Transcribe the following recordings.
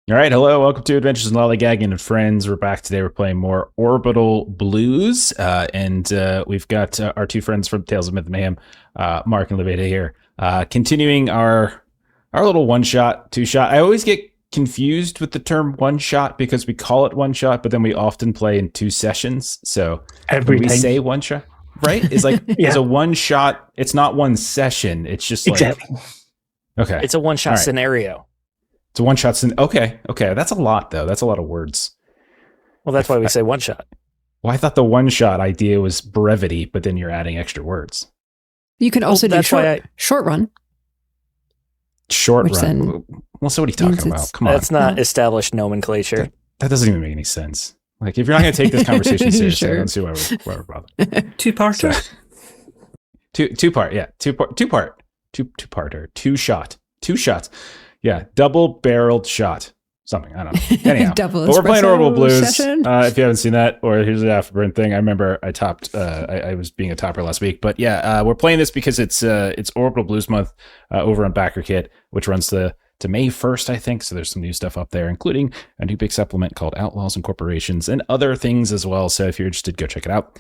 All right, hello, welcome to Adventures in Lollygagging and Friends. We're back today. We're playing more Orbital Blues, and we've got our two friends from Tales of Myth and Mayhem, Mark and Levita here, continuing our little one-shot, two-shot. I always get confused with the term one-shot because we call it one-shot, but then we often play in two sessions. So when we say one-shot, right? It's like it's a one-shot. It's not one session. It's just exactly. Okay. It's a one-shot scenario. It's a one-shot. Okay. That's a lot, though. That's a lot of words. Well, that's why we say one-shot. Well, I thought the one-shot idea was brevity, but then you're adding extra words. You can also do short run. Short run. Well, so what are you talking about? Come on. That's not established nomenclature. That doesn't even make any sense. Like, if you're not going to take this conversation seriously, I don't see why we're bothered. Two-parter? So, two-part, yeah. Two-parter. Two shots. Yeah, double-barreled shot. Something, I don't know. Anyhow, but we're playing Orbital Blues. If you haven't seen that, or here's the Afterburn thing. I remember I topped. I was being a topper last week, but yeah, we're playing this because it's Orbital Blues month over on BackerKit, which runs to May 1st, I think. So there's some new stuff up there, including a new big supplement called Outlaws and Corporations and other things as well. So if you're interested, go check it out.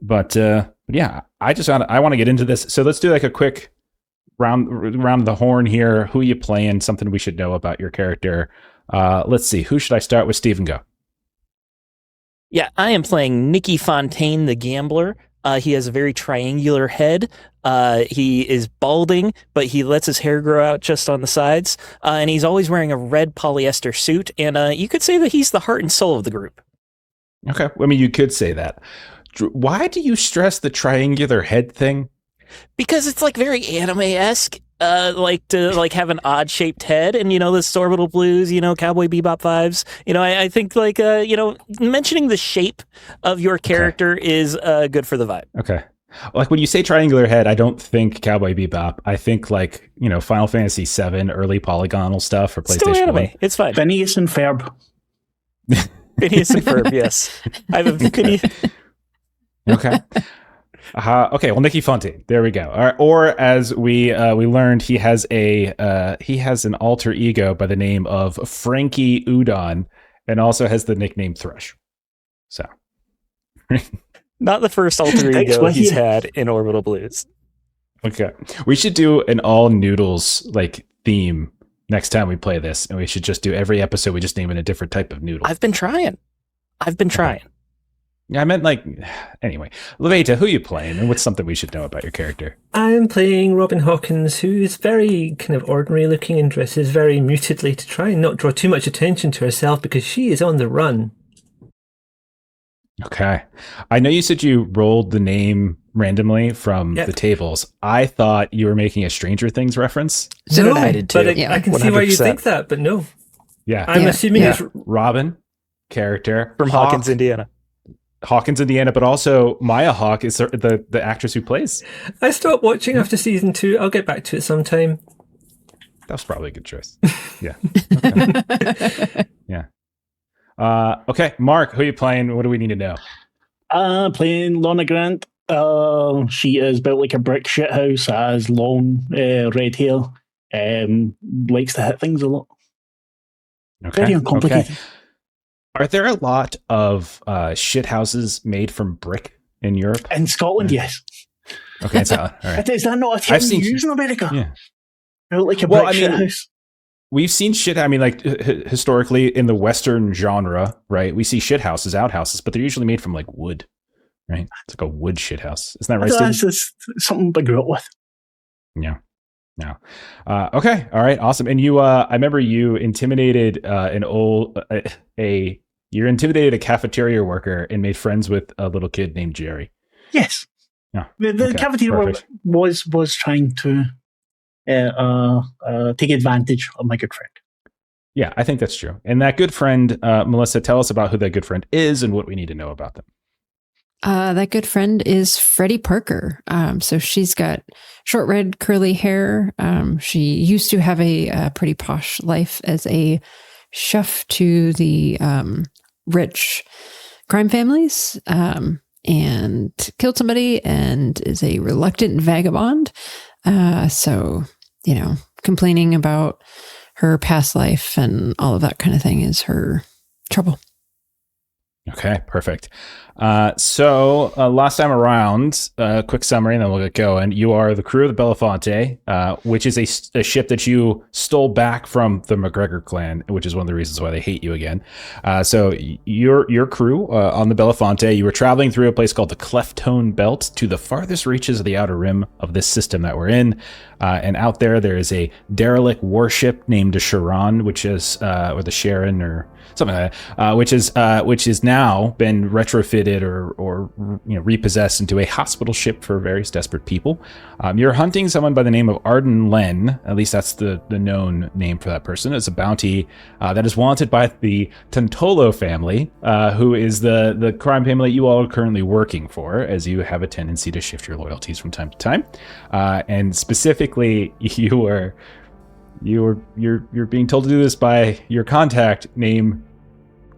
But yeah, I want to get into this. So let's do like a quick round the horn here. Who you playing? Something we should know about your character. Let's see. Who should I start with? Stephen, go. Yeah, I am playing Nicky Fontaine, the gambler. He has a very triangular head. He is balding, but he lets his hair grow out just on the sides. And he's always wearing a red polyester suit. And you could say that he's the heart and soul of the group. Okay. I mean, you could say that. Why do you stress the triangular head thing? Because it's like very anime-esque, like to like have an odd-shaped head, and this Orbital Blues, Cowboy Bebop vibes. I think like mentioning the shape of your character is good for the vibe. Okay. Like when you say triangular head, I don't think Cowboy Bebop. I think like Final Fantasy VII, early polygonal stuff for PlayStation. Still anime. 1. It's fine. Phineas and Ferb. Phineas and Ferb. Yes, I have a Phineas. Okay. Okay, well, Nicky Fontaine. There we go. Or as we learned, he has an alter ego by the name of Frankie Udon, and also has the nickname Thrush. So, not the first alter ego he's had in Orbital Blues. Okay, we should do an all noodles like theme next time we play this, and we should just do every episode. We just name it a different type of noodle. I've been trying. Yeah, I meant like, anyway. Levita, who are you playing, and what's something we should know about your character? I'm playing Robin Hawkins, who is very kind of ordinary looking and dresses very mutedly to try and not draw too much attention to herself because she is on the run. Okay. I know you said you rolled the name randomly from the tables. I thought you were making a Stranger Things reference. No, I did too. But I can 100%. See why you think that, but no. Yeah. I'm assuming it's Robin, character. From Hawkins, Indiana. Hawkins, Indiana, but also Maya Hawke is the actress who plays. I stopped watching after season 2. I'll get back to it sometime. That was probably a good choice. Yeah. Okay. Yeah. Okay, Mark, who are you playing? What do we need to know? Playing Lorna Grant. She is built like a brick shithouse, has long red hair, likes to hit things a lot. Okay. Very uncomplicated. Okay. Are there a lot of shit houses made from brick in Europe? In Scotland, yes. Okay, so, all right. Is that not a term you use in America? Yeah. Like a brick shit house. We've seen shit. I mean, like historically in the Western genre, right? We see shit houses, outhouses, but they're usually made from like wood, right? It's like a wood shit house. Isn't that right, Steve? That's just something I grew up with. Yeah. No. Okay. All right. Awesome. And you, I remember you intimidated you intimidated a cafeteria worker and made friends with a little kid named Jerry. Yes. Yeah. The cafeteria worker was trying to take advantage of my good friend. Yeah, I think that's true. And that good friend, Melissa, tell us about who that good friend is and what we need to know about them. That good friend is Freddie Parker. So she's got short red curly hair. She used to have a pretty posh life as a chef to the rich crime families, and killed somebody and is a reluctant vagabond. So, complaining about her past life and all of that kind of thing is her trouble. Okay, perfect. So last time around, quick summary, and then we'll get going. You are the crew of the Belafonte, which is a ship that you stole back from the McGregor clan, which is one of the reasons why they hate you again. So your crew on the Belafonte, you were traveling through a place called the Cleftone Belt to the farthest reaches of the outer rim of this system that we're in. And out there is a derelict warship named the Sharon, which is, or the Sharon, or something like that, which is now been retrofitted or repossessed into a hospital ship for various desperate people. You're hunting someone by the name of Arden Len. At least that's the known name for that person. It's a bounty that is wanted by the Tantolo family, who is the crime family you all are currently working for, as you have a tendency to shift your loyalties from time to time. And specifically, you're being told to do this by your contact name,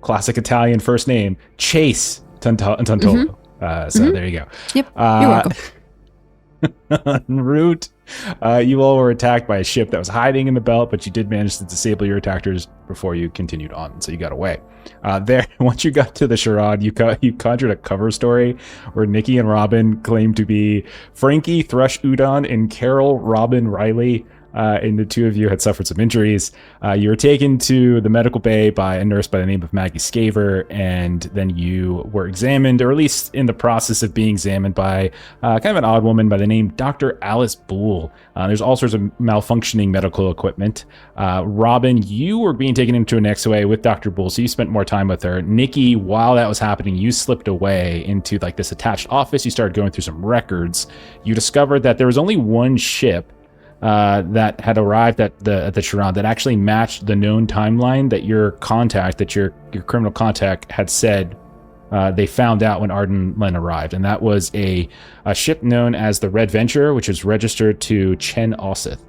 classic Italian first name, Chase Tantolo. So there you go. Yep, you're welcome. En route, you all were attacked by a ship that was hiding in the belt, but you did manage to disable your attackers before you continued on, so you got away. Once you got to the Charade, you conjured a cover story where Nikki and Robin claimed to be Frankie Thrush Udon and Carol Robin Riley. And the two of you had suffered some injuries. You were taken to the medical bay by a nurse by the name of Maggie Scaver, and then you were examined, or at least in the process of being examined, by kind of an odd woman by the name Dr. Alice Boole. There's all sorts of malfunctioning medical equipment. Robin, you were being taken into an X-ray with Dr. Boole, so you spent more time with her. Nikki, while that was happening, you slipped away into like this attached office. You started going through some records. You discovered that there was only one ship that had arrived at the Sharon that actually matched the known timeline that your criminal contact had said they found out when Arden Len arrived, and that was a ship known as the Red Venture, which was registered to Chen Osseth.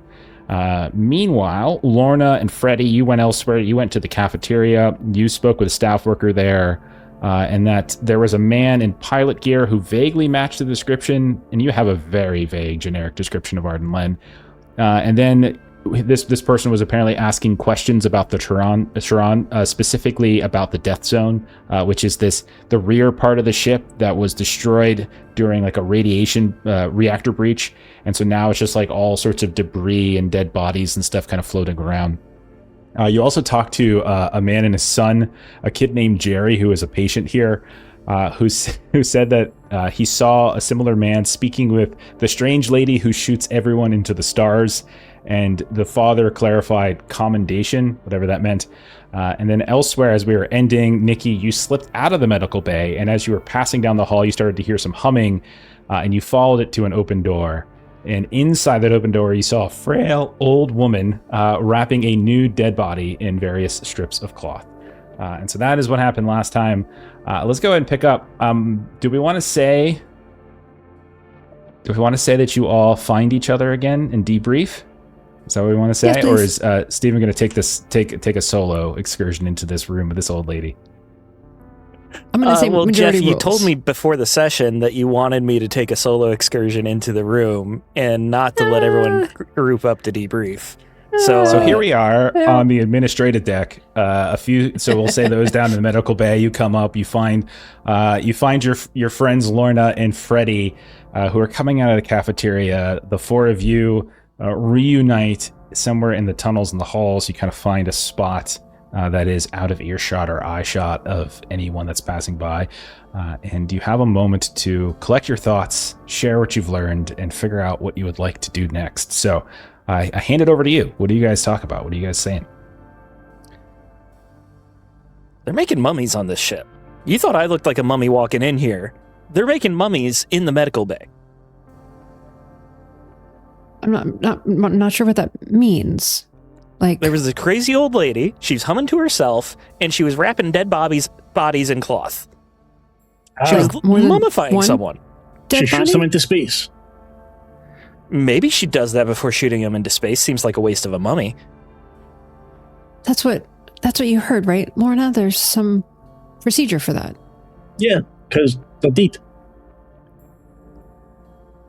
Meanwhile, Lorna and Freddie, you went elsewhere. You went to the cafeteria. You spoke with a staff worker there, and that there was a man in pilot gear who vaguely matched the description, and you have a very vague generic description of Arden Len. And then this person was apparently asking questions about the Charon, specifically about the Death Zone, which is the rear part of the ship that was destroyed during like a radiation reactor breach. And so now it's just like all sorts of debris and dead bodies and stuff kind of floating around. You also talked to a man and his son, a kid named Jerry, who is a patient here, who said that he saw a similar man speaking with the strange lady who shoots everyone into the stars, and the father clarified commendation, whatever that meant. And then elsewhere, as we were ending, Nikki, you slipped out of the medical bay, and as you were passing down the hall, you started to hear some humming, and you followed it to an open door. And inside that open door, you saw a frail old woman wrapping a nude dead body in various strips of cloth. And so that is what happened last time. Let's go ahead and pick up. Do we want to say that you all find each other again and debrief? Is that what we want to say? Yes, or is Stephen going to take a solo excursion into this room with this old lady? I'm going to say well, majority Jeff, rules. you told me before the session that you wanted me to take a solo excursion into the room and not to let everyone group up to debrief. So here we are on the administrative deck. So we'll say those down in the medical bay. You come up, you find your friends Lorna and Freddie, who are coming out of the cafeteria. The four of you reunite somewhere in the tunnels and the halls. You kind of find a spot that is out of earshot or eye shot of anyone that's passing by, and you have a moment to collect your thoughts, share what you've learned, and figure out what you would like to do next. So I hand it over to you. What do you guys talk about? What are you guys saying? they're making mummies on this ship. You thought I looked like a mummy walking in here. They're making mummies in the medical bay. I'm not sure what that means. Like, there was a crazy old lady. She was humming to herself, and she was wrapping dead bodies in cloth. She was mummifying someone. She shoots them into space. Maybe she does that before shooting them into space. Seems like a waste of a mummy. That's what you heard, right, Lorna? There's some procedure for that. Yeah, because they're dead.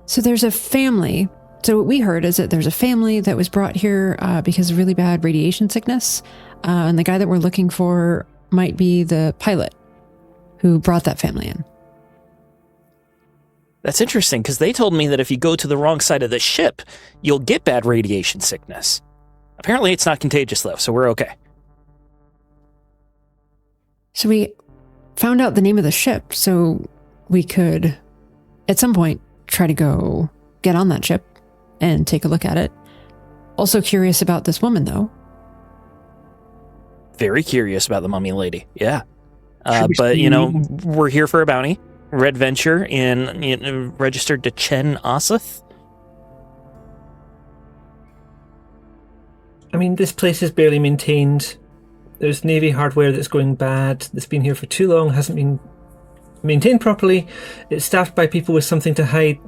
So there's a family So what we heard is that there's a family that was brought here because of really bad radiation sickness. And the guy that we're looking for might be the pilot who brought that family in. That's interesting, because they told me that if you go to the wrong side of the ship, you'll get bad radiation sickness. Apparently it's not contagious, though, so we're okay. So we found out the name of the ship, so we could, at some point, try to go get on that ship and take a look at it. Also curious about this woman, though. Very curious about the mummy lady, yeah. But, we're here for a bounty. Red Venture in registered to Chen Oseth. I mean, this place is barely maintained. There's Navy hardware that's going bad, that's been here for too long, hasn't been maintained properly. It's staffed by people with something to hide.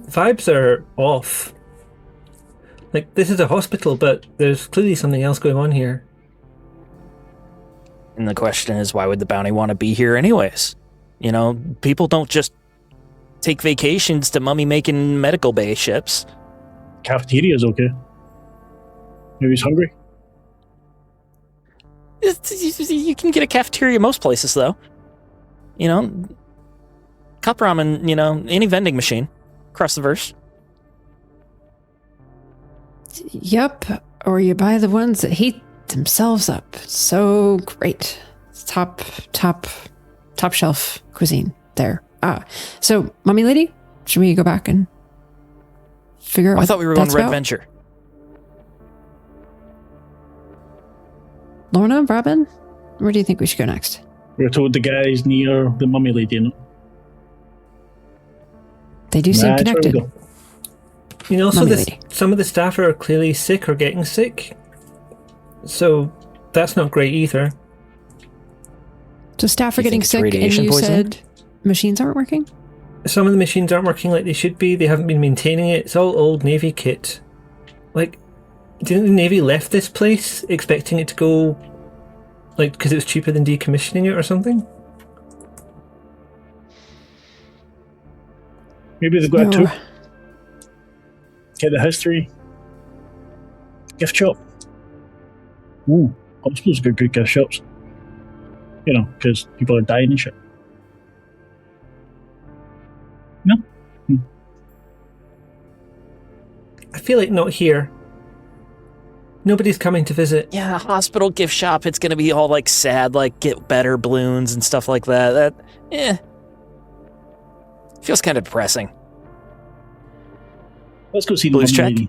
Vibes are off. Like, this is a hospital, but there's clearly something else going on here. And the question is, why would the bounty want to be here anyways? People don't just take vacations to mummy-making medical bay ships. Cafeteria's okay. Maybe he's hungry. You can get a cafeteria most places, though. Cup ramen, any vending machine across the verse. Yep, or you buy the ones that heat themselves up. So great. Top shelf cuisine there. So mummy lady, should we go back and figure out I thought we were going to Red Venture. Lorna, Robin, where do you think we should go next? We were told the guy's near the mummy lady, They do seem connected. Some of the staff are clearly sick or getting sick. So that's not great either. So staff are getting sick, and you said machines aren't working? Some of the machines aren't working like they should be. They haven't been maintaining it. It's all old Navy kit. Like, didn't the Navy left this place expecting it to go, like, because it was cheaper than decommissioning it or something? Maybe they've got two. Get the history. Gift shop. Ooh, hospitals got good gift shops. Because people are dying and shit. No? I feel like not here. Nobody's coming to visit. Yeah, hospital gift shop. It's going to be all, like, sad, like, get better balloons and stuff like that. Feels kind of depressing. Let's go see the Blues check. lady.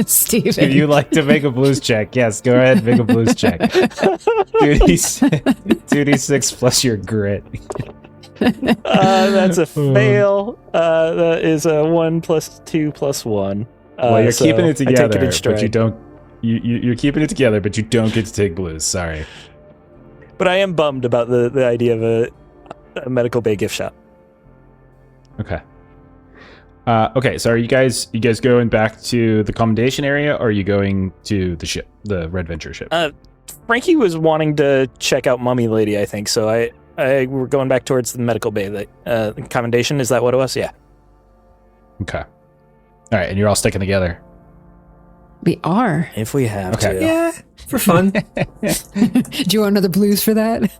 Steven. If you like to make a blues check, yes, go ahead and make a blues check. 2d6 plus your grit. That's a fail. That is a 1 + 2 + 1. Well, you're keeping it together, but you don't. You're keeping it together, but you don't get to take blues. Sorry. But I am bummed about the idea of a medical bay gift shop. Okay. Okay, so are you guys going back to the commendation area, or are you going to the ship, the Red Venture ship? Frankie was wanting to check out Mummy Lady, I think, so we're going back towards the medical bay. The commendation, is that what it was? Yeah. Okay. All right, and you're all sticking together. We are. If we have to. Yeah, for fun. Do you want another blues for that?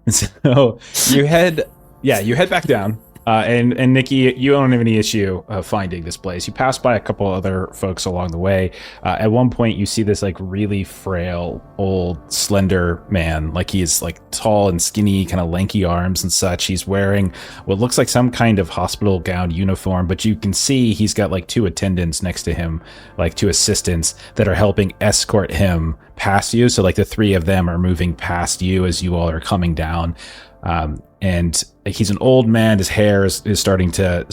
So you head back down. And Nikki, you don't have any issue finding this place. You pass by a couple other folks along the way. At one point, you see this like really frail, old, slender man. Like he's like tall and skinny, kind of lanky arms and such. He's wearing what looks like some kind of hospital gown uniform, but you can see he's got like two attendants next to him, like two assistants that are helping escort him past you. So like the three of them are moving past you as you all are coming down. And he's an old man. His hair is starting to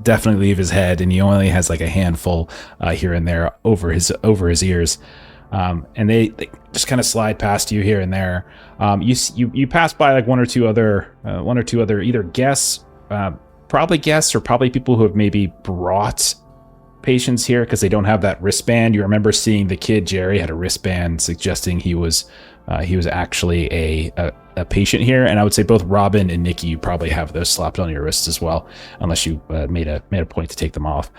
definitely leave his head, and he only has like a handful here and there over his ears. And they just kind of slide past you here and there. You pass by like one or two other either guests, probably guests, or probably people who have maybe brought patients here because they don't have that wristband. You remember seeing the kid Jerry had a wristband suggesting he was He was actually a patient here, and I would say both Robin and Nikki, you probably have those slapped on your wrists as well, unless you made a point to take them off.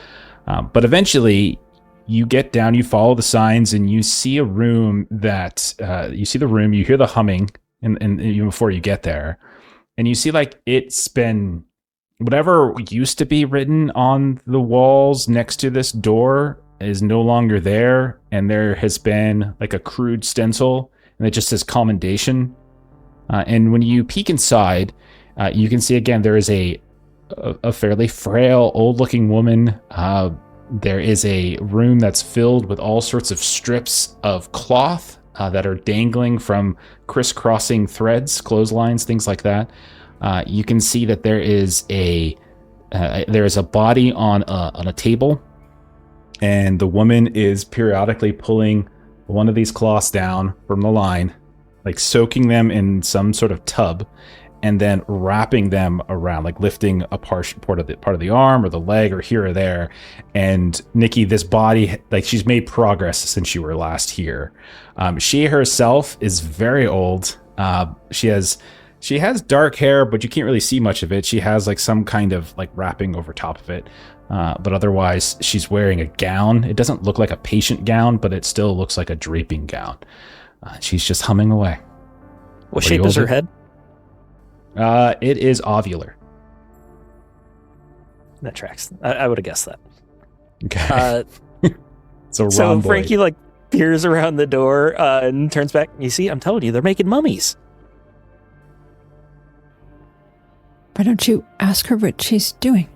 But eventually, you get down, you follow the signs, and you see a room that you hear the humming, and even before you get there, and you see like it's been whatever used to be written on the walls next to this door is no longer there, and there has been like a crude stencil, and it just says commendation. And when you peek inside, you can see again there is a fairly frail, old-looking woman. There is a room that's filled with all sorts of strips of cloth that are dangling from crisscrossing threads, clotheslines, things like that. You can see that there is a body on a table, and the woman is periodically pulling one of these cloths down from the line, like soaking them in some sort of tub, and then wrapping them around, like lifting a part of the arm or the leg or here or there. And Nikki, this body, like she's made progress since you were last here. She herself is very old. She has dark hair, but you can't really see much of it. She has like some kind of like wrapping over top of it. But otherwise, she's wearing a gown. It doesn't look like a patient gown, but it still looks like a draping gown. She's just humming away. What shape is her head? It is ovular. That tracks. I would have guessed that. Okay. So Frankie like peers around the door and turns back. You see, I'm telling you, they're making mummies. Why don't you ask her what she's doing?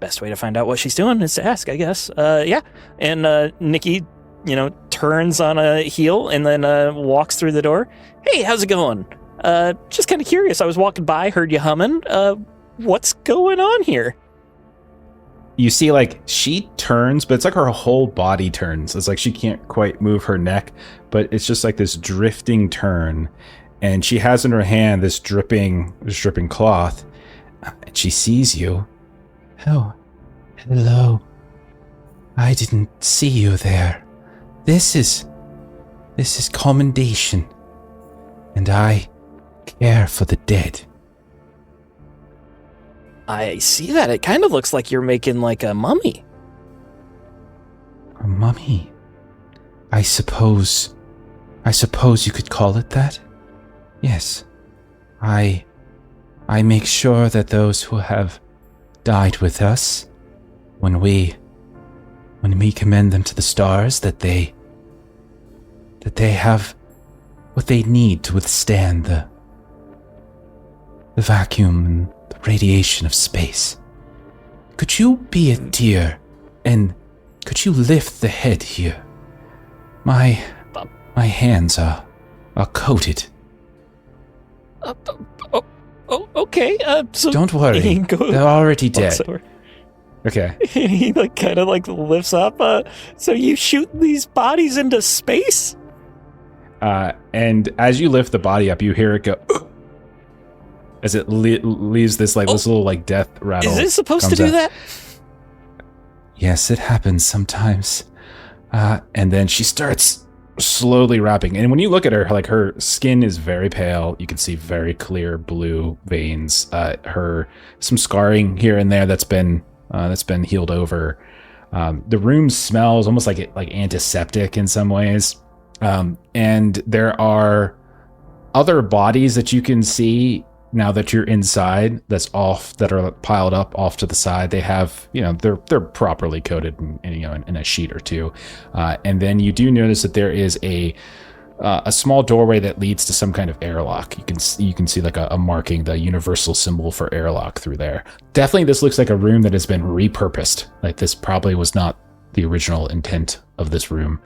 Best way to find out what she's doing is to ask, I guess. Yeah. And Nikki, turns on a heel and then walks through the door. Hey, how's it going? Just kind of curious. I was walking by, heard you humming. What's going on here? You see, like, she turns, but it's like her whole body turns. It's like she can't quite move her neck, but it's just like this drifting turn. And she has in her hand this dripping cloth. And she sees you. Oh, hello. I didn't see you there. This is commendation. And I care for the dead. I see that. It kind of looks like you're making like a mummy. A mummy? I suppose you could call it that. Yes. I make sure that those who have died with us, when we commend them to the stars, that they have what they need to withstand the vacuum and the radiation of space. Could you be a dear and could you lift the head here? My hands are coated. Okay. So don't worry, they're already dead. Okay. He kind of lifts up. So you shoot these bodies into space? And as you lift the body up, you hear it go as it leaves this this little death rattle. Is it supposed to do that? Yes, it happens sometimes. And then she starts slowly wrapping. And when you look at her, her skin is very pale. You can see very clear blue veins. Some scarring here and there that's been healed over. The room smells almost like antiseptic in some ways. And there are other bodies that you can see now that you're inside that are piled up off to the side. They have, they're properly coated in a sheet or two. And then you do notice that there is a small doorway that leads to some kind of airlock. You can see a marking, the universal symbol for airlock through there. Definitely this looks like a room that has been repurposed. This probably was not the original intent of this room.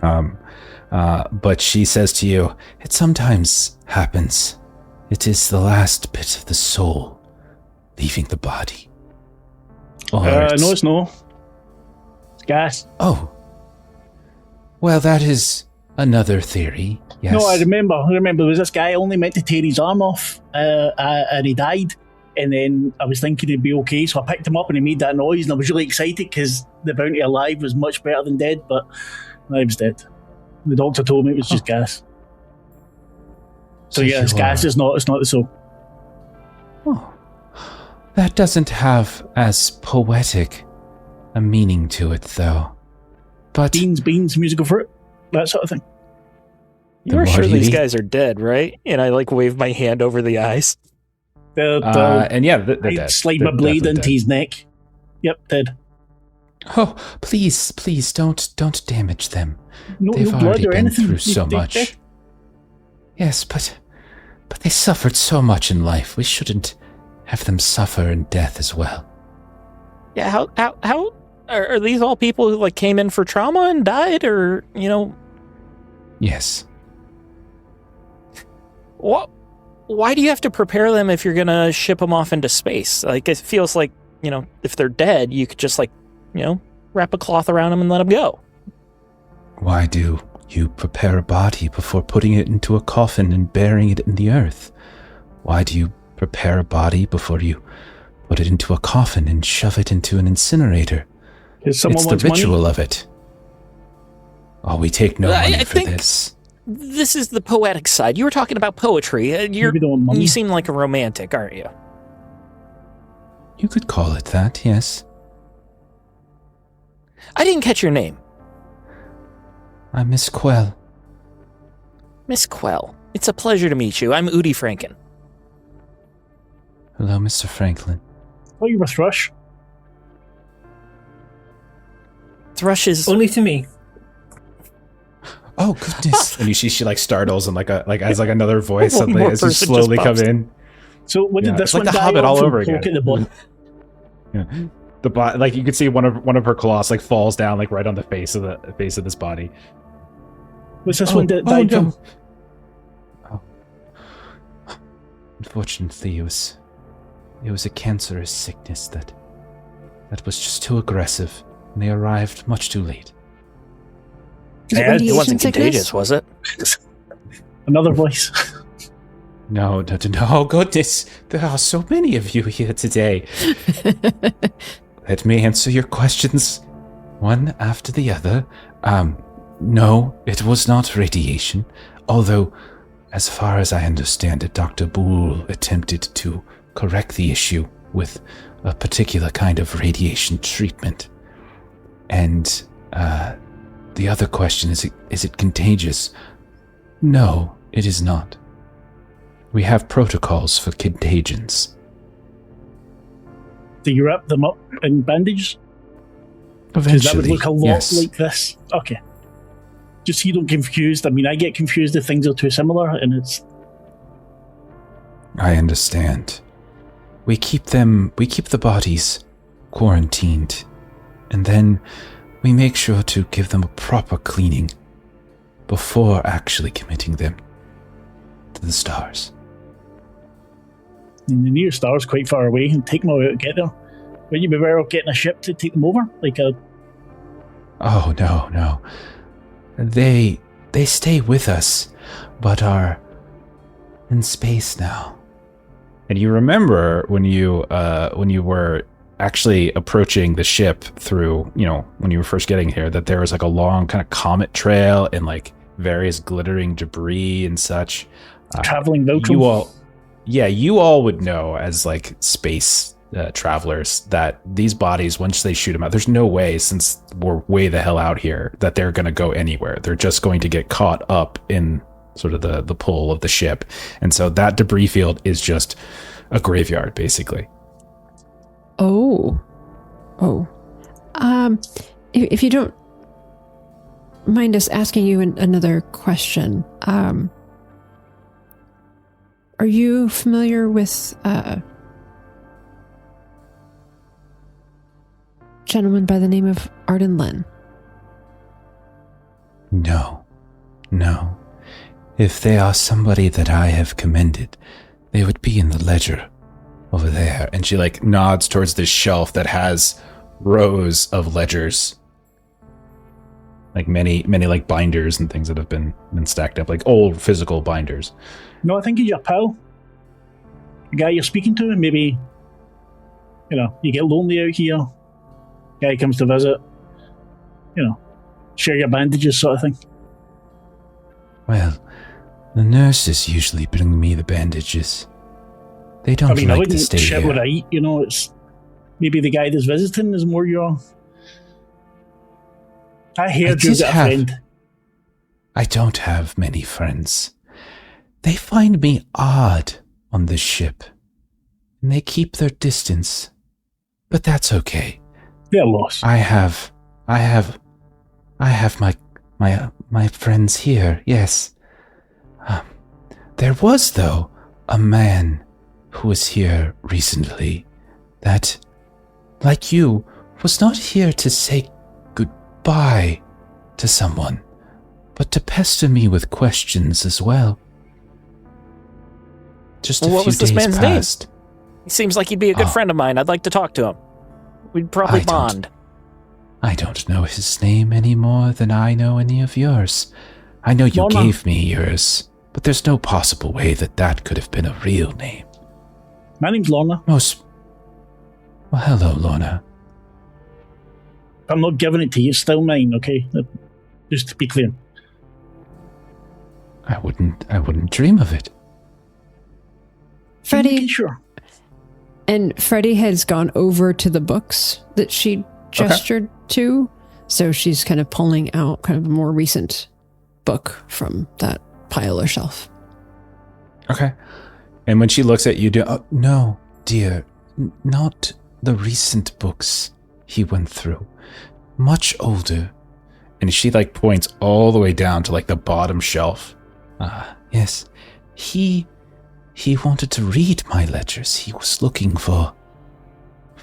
But she says to you, it sometimes happens. It is the last bit of the soul leaving the body. No, it's no. It's gas. Oh. Well, that is another theory. Yes. No, I remember there was this guy only meant to tear his arm off, and he died. And then I was thinking he'd be okay, so I picked him up and he made that noise, and I was really excited because the bounty alive was much better than dead, but no, he was dead. The doctor told me it was just gas. So yeah, it's gas. It's not the soul. Oh, that doesn't have as poetic a meaning to it, though. But beans, musical fruit, that sort of thing. You're sure these guys are dead, right? And I like wave my hand over the eyes. And yeah, they're dead. Slide my blade into his neck. Yep, dead. Oh, please, don't damage them. They've already been through so much. Yes, but they suffered so much in life. We shouldn't have them suffer in death as well. Yeah, how are these all people who like came in for trauma and died, or Yes. What? Why do you have to prepare them if you're gonna ship them off into space? Like, it feels like, if they're dead, you could just wrap a cloth around them and let them go. Why do you prepare a body before putting it into a coffin and burying it in the earth? Why do you prepare a body before you put it into a coffin and shove it into an incinerator? It's the ritual of it. Oh, we take no money for this. This is the poetic side. You were talking about poetry. You seem like a romantic, aren't you? You could call it that, yes. I didn't catch your name. I'm Miss Quell. Miss Quell. It's a pleasure to meet you. I'm Udi Franken. Hello, Mr. Franklin. Oh, you were Thrush. Thrush is... Only to me. Oh, goodness. And she like startles and has another voice suddenly as you slowly come in. So what did this one like the Hobbit all over again. Yeah. The you could see one of her claws falls down right on the face of this body. Was this one that died from? Oh. Unfortunately, it was a cancerous sickness that was just too aggressive, and they arrived much too late. It wasn't contagious, was it? Another voice. No, goodness. There are so many of you here today. Let me answer your questions one after the other. No, it was not radiation, although, as far as I understand it, Dr. Boole attempted to correct the issue with a particular kind of radiation treatment. And, the other question is it contagious? No, it is not. We have protocols for contagions. Do you wrap them up in bandages? Eventually, because that would look a lot yes. like this. Okay. Just so you don't get confused. I mean, I get confused if things are too similar, and it's... I understand. We keep the bodies quarantined, and then we make sure to give them a proper cleaning before actually committing them to the stars. And the nearest star is quite far away, and take them all out to get there. Wouldn't you be better off getting a ship to take them over? Oh, no. They stay with us, but are in space now. And you remember when you were actually approaching the ship through, when you were first getting here, that there was a long kind of comet trail and various glittering debris and such. Traveling Velcro. You all would know as space travelers that these bodies, once they shoot them out, there's no way, since we're way the hell out here, that they're going to go anywhere. They're just going to get caught up in sort of the pull of the ship. And so that debris field is just a graveyard, basically. Oh. If you don't mind us asking you another question, are you familiar with a gentleman by the name of Arden Len? No. If they are somebody that I have commended, they would be in the ledger over there. And she nods towards this shelf that has rows of ledgers, many binders and things that have been stacked up, old physical binders. No, I think he's your pal. The guy you're speaking to, and maybe, you get lonely out here. Guy comes to visit, share your bandages sort of thing. Well, the nurses usually bring me the bandages. They don't I like to stay shit here. What I eat, it's maybe the guy that's visiting is more your. I heard you got a friend. I don't have many friends. They find me odd on this ship, and they keep their distance. But that's okay. They're lost. I have my friends here. Yes. There was, though, a man who was here recently that, like you, was not here to say goodbye to someone, but to pester me with questions as well. Just a What few was this days man's passed. name? He seems like he'd be a good friend of mine. I'd like to talk to him. We'd probably bond. I don't know his name any more than I know any of yours. I know you gave me yours, but there's no possible way that could have been a real name. My name's Lorna. Well, hello, Lorna. I'm not giving it to you. It's still mine, okay? Just to be clear. I wouldn't dream of it. Freddie. Sure. And Freddie has gone over to the books that she gestured to. So she's kind of pulling out kind of a more recent book from that pile or shelf. Okay. And when she looks at you, no, dear, not the recent books he went through. Much older. And she points all the way down to the bottom shelf. Yes. He wanted to read my ledgers. He was looking for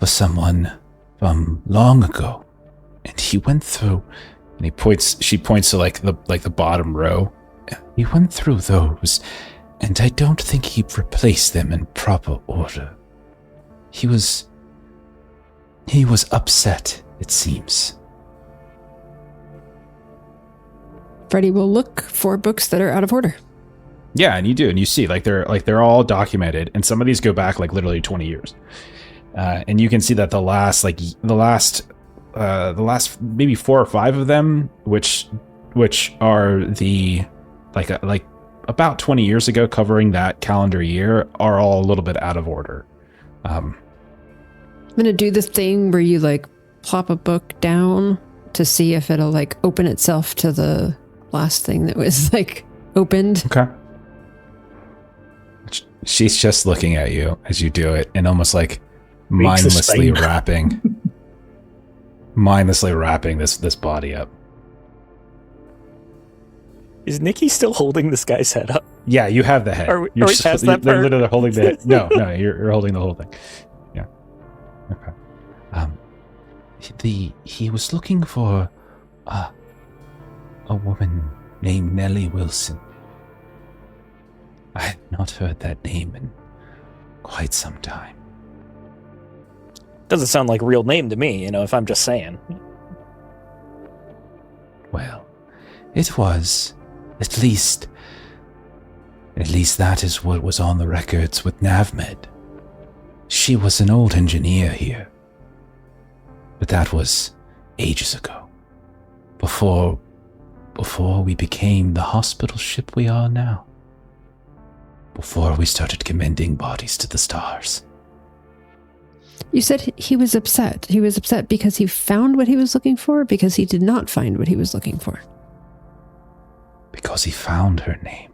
someone from long ago. And he went through, and she points to the bottom row. He went through those, and I don't think he replaced them in proper order. He was upset, it seems. Freddie will look for books that are out of order. Yeah, and you do, and you see they're all documented, and some of these go back literally 20 years. And you can see that the last maybe 4 or 5 of them, which are the about 20 years ago, covering that calendar year, are all a little bit out of order. I'm gonna do the thing where you plop a book down to see if it'll open itself to the last thing that was opened. Okay. She's just looking at you as you do it, and almost mindlessly wrapping this body up. Is Nikki still holding this guy's head up? Yeah, you have the head. Are we past that they're part? literally holding the head. No, you're holding the whole thing. Yeah. Okay. He was looking for a woman named Nellie Wilson. I had not heard that name in quite some time. Doesn't sound like a real name to me, if I'm just saying. Well, it was. At least that is what was on the records with NavMed. She was an old engineer here. But that was ages ago. Before we became the hospital ship we are now. Before we started commending bodies to the stars. You said he was upset. He was upset because he found what he was looking for, or because he did not find what he was looking for? Because he found her name.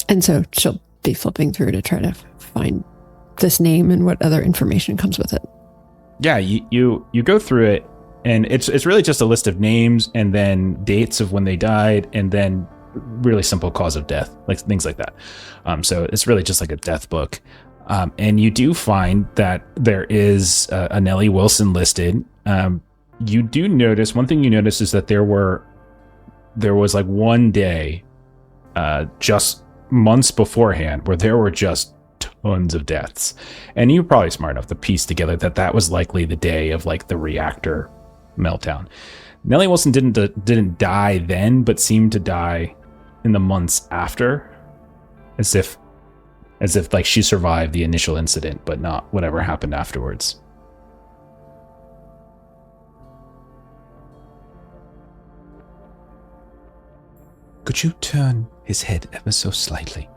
And so she'll be flipping through to try to find this name and what other information comes with it. Yeah, you go through it, and it's really just a list of names and then dates of when they died, and then really simple cause of death, things like that. So it's really just a death book. And you do find that there is a Nellie Wilson listed. You do notice, one thing you notice is that there was one day, just months beforehand, where there were just tons of deaths. And you're probably smart enough to piece together that was likely the day of the reactor meltdown. Nellie Wilson didn't die then, but seemed to die in the months after, as if she survived the initial incident, but not whatever happened afterwards. could you turn his head ever so slightly?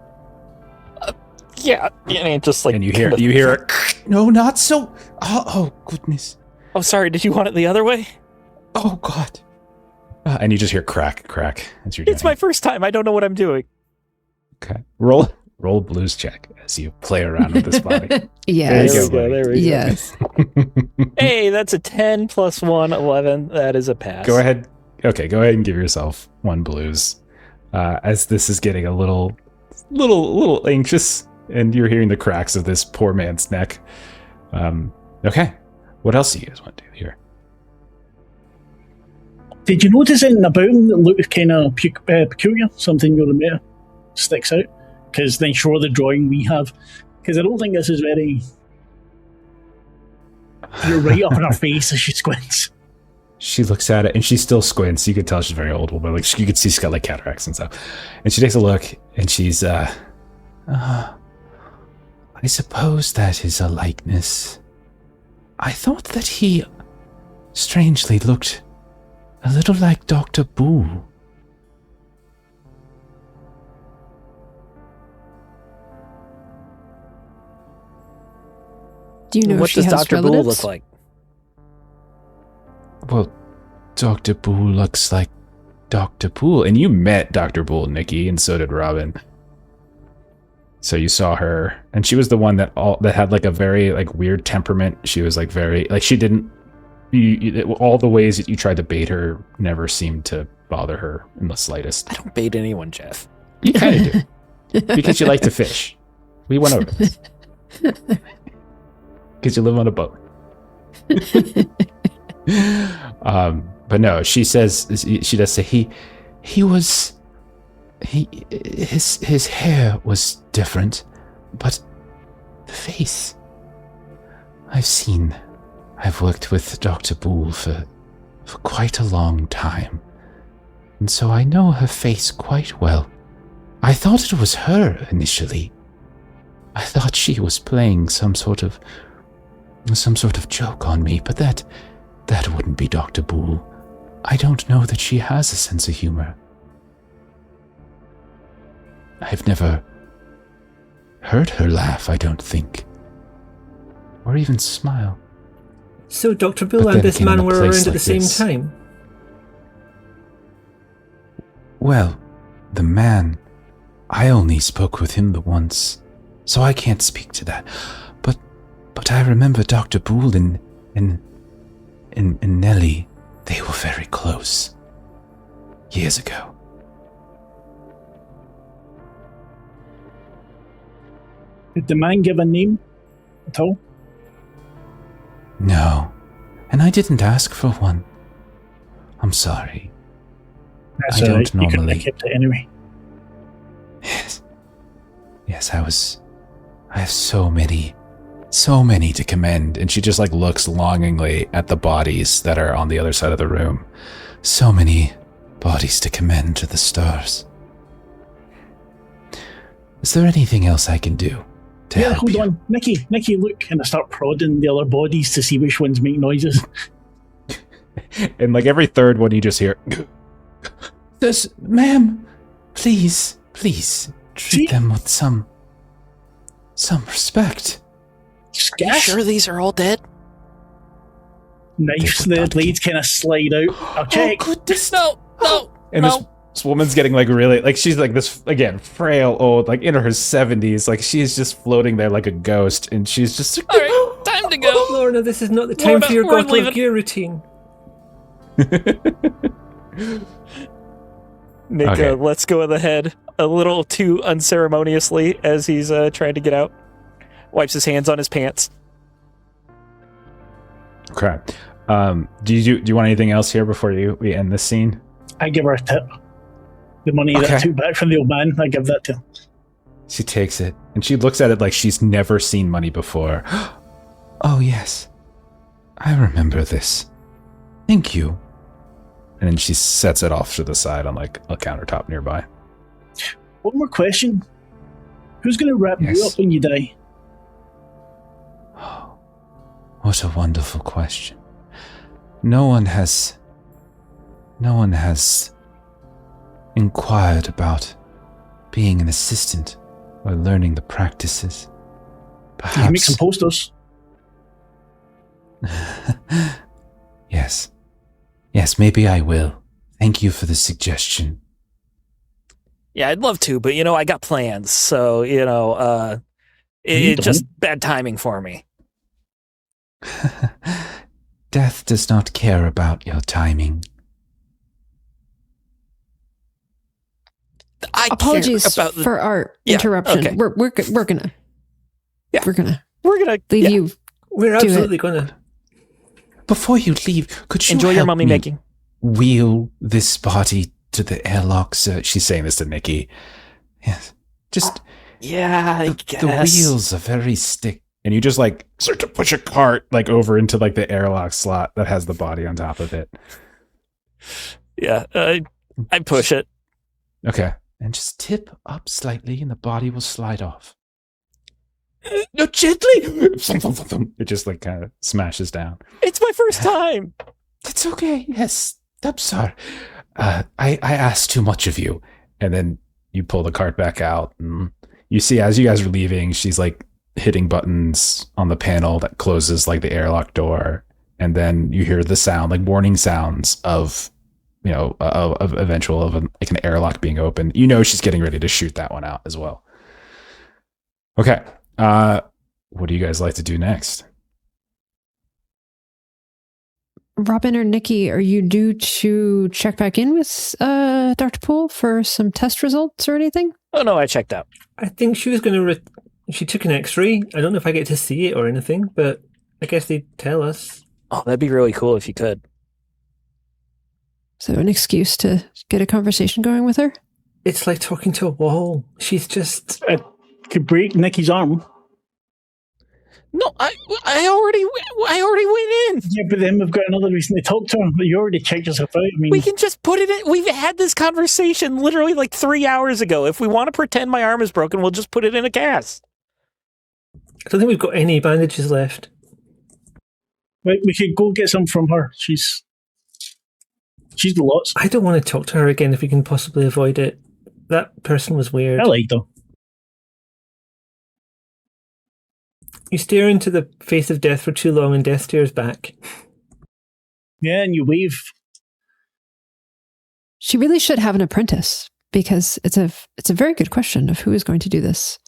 Yeah, and just like... And you hear no, not so... Oh, goodness. Oh, sorry, did you want it the other way? Oh, God. And you just hear crack. It's my first time. I don't know what I'm doing. Okay. Roll blues check as you play around with this body. Yes. There we go. Yes. Hey, that's a 10 plus 1, 11. That is a pass. Go ahead. Okay, go ahead and give yourself 1 blues. As this is getting a little anxious, and you're hearing the cracks of this poor man's neck. Okay. What else do you guys want to do here? Did you notice anything about him that looked kind of peculiar? Something you'll remember sticks out? Because then show the drawing we have. Because I don't think this is very... You're right up in her face as she squints. She looks at it, and she still squints. You could tell she's a very old woman. Like, you could see she's got like cataracts and stuff. And she takes a look, and she's, I suppose that is a likeness. I thought that he strangely looked a little like Dr. Boole. Do you know what if she does has Dr. relatives? Boole look like? Well, Dr. Boole looks like Dr. Boole. And you met Dr. Boole, Nikki, and so did Robin. So you saw her, and she was the one that had like a very like weird temperament. She was like very like she didn't all the ways that you tried to bait her never seemed to bother her in the slightest. I don't bait anyone, Jeff. You kind of do because you like to fish. We went over this because you live on a boat. But no, she does say his hair was different, but the face. I've worked with Dr. Boole for quite a long time, and so I know her face quite well. I thought it was her initially. I thought she was playing some sort of joke on me, but that wouldn't be Dr. Boole. I don't know that she has a sense of humor. I've never heard her laugh, I don't think. Or even smile. So Dr. Boole and this man were around at the same time? Well, the man, I only spoke with him the once, so I can't speak to that. But I remember Dr. Boole and Nellie, they were very close. Years ago. Did the man give a name at all? No, and I didn't ask for one. I'm sorry. That's I don't right. You couldn't normally. have kept it anyway. Yes, I have so many to commend. And she just like looks longingly at the bodies that are on the other side of the room. So many bodies to commend to the stars. Is there anything else I can do to help hold you? on. Nikki, look. And I start prodding the other bodies to see which ones make noises. And like every third one you just hear, ma'am, please, treat them with some respect. Are you sure these are all dead? Knives, the blades kind of slide out. I'll check. Oh, goodness. No. And this woman's getting like really, like she's like this, again, frail old, like in her 70s. Like she's just floating there like a ghost. And she's just all right, time to go. Lorna, this is not the time for your bottle of gear routine. Nick Okay. lets go of the head a little too unceremoniously as he's trying to get out. Wipes his hands on his pants. crap. Do you want anything else here before we end this scene? I give her a tip. The money that I took back from the old man, I give that to her. She takes it and she looks at it like she's never seen money before. Oh, yes. I remember this. Thank you. And then she sets it off to the side on like a countertop nearby. One more question. Who's going to wrap you up when you die? Oh, what a wonderful question. No one has inquired about being an assistant or learning the practices. Perhaps. You can make some posters. Yes. Yes, maybe I will. Thank you for the suggestion. Yeah, I'd love to, but I got plans, so it's just bad timing for me. Death does not care about your timing. Apologies for our interruption. Okay. We're gonna leave you. We're absolutely gonna. Before you leave, could you enjoy your mummy me making? Wheel this body to the airlock, sir? She's saying this to Nikki. Yes, just I guess the wheels are very stick. And you just start to push a cart over into the airlock slot that has the body on top of it. Yeah, I push it. Okay. And just tip up slightly and the body will slide off. No, gently! It just kind of smashes down. It's my first time! It's okay. Yes. I'm sorry. I asked too much of you. And then you pull the cart back out and you see as you guys are leaving, she's hitting buttons on the panel that closes the airlock door. And then you hear the sound, warning sounds of of eventual of an airlock being open. She's getting ready to shoot that one out as well. Okay. What do you guys like to do next? Robin or Nikki, are you due to check back in with Dr. Poole for some test results or anything? Oh no, I checked out. I think she was going to. She took an X-ray. I don't know if I get to see it or anything, but I guess they'd tell us. Oh, that'd be really cool if you could. So an excuse to get a conversation going with her? It's like talking to a wall. She's just... It could break Nikki's arm. No, I already went in. Yeah, but then we've got another reason to talk to her. You already checked yourself out. We can just put it in. We've had this conversation literally 3 hours ago. If we want to pretend my arm is broken, we'll just put it in a cast. I don't think we've got any bandages left. Right, we could go get some from her. She's got lots. I don't want to talk to her again if we can possibly avoid it. That person was weird. I liked her. You stare into the face of death for too long and death stares back. Yeah, and you wave. She really should have an apprentice because it's a very good question of who is going to do this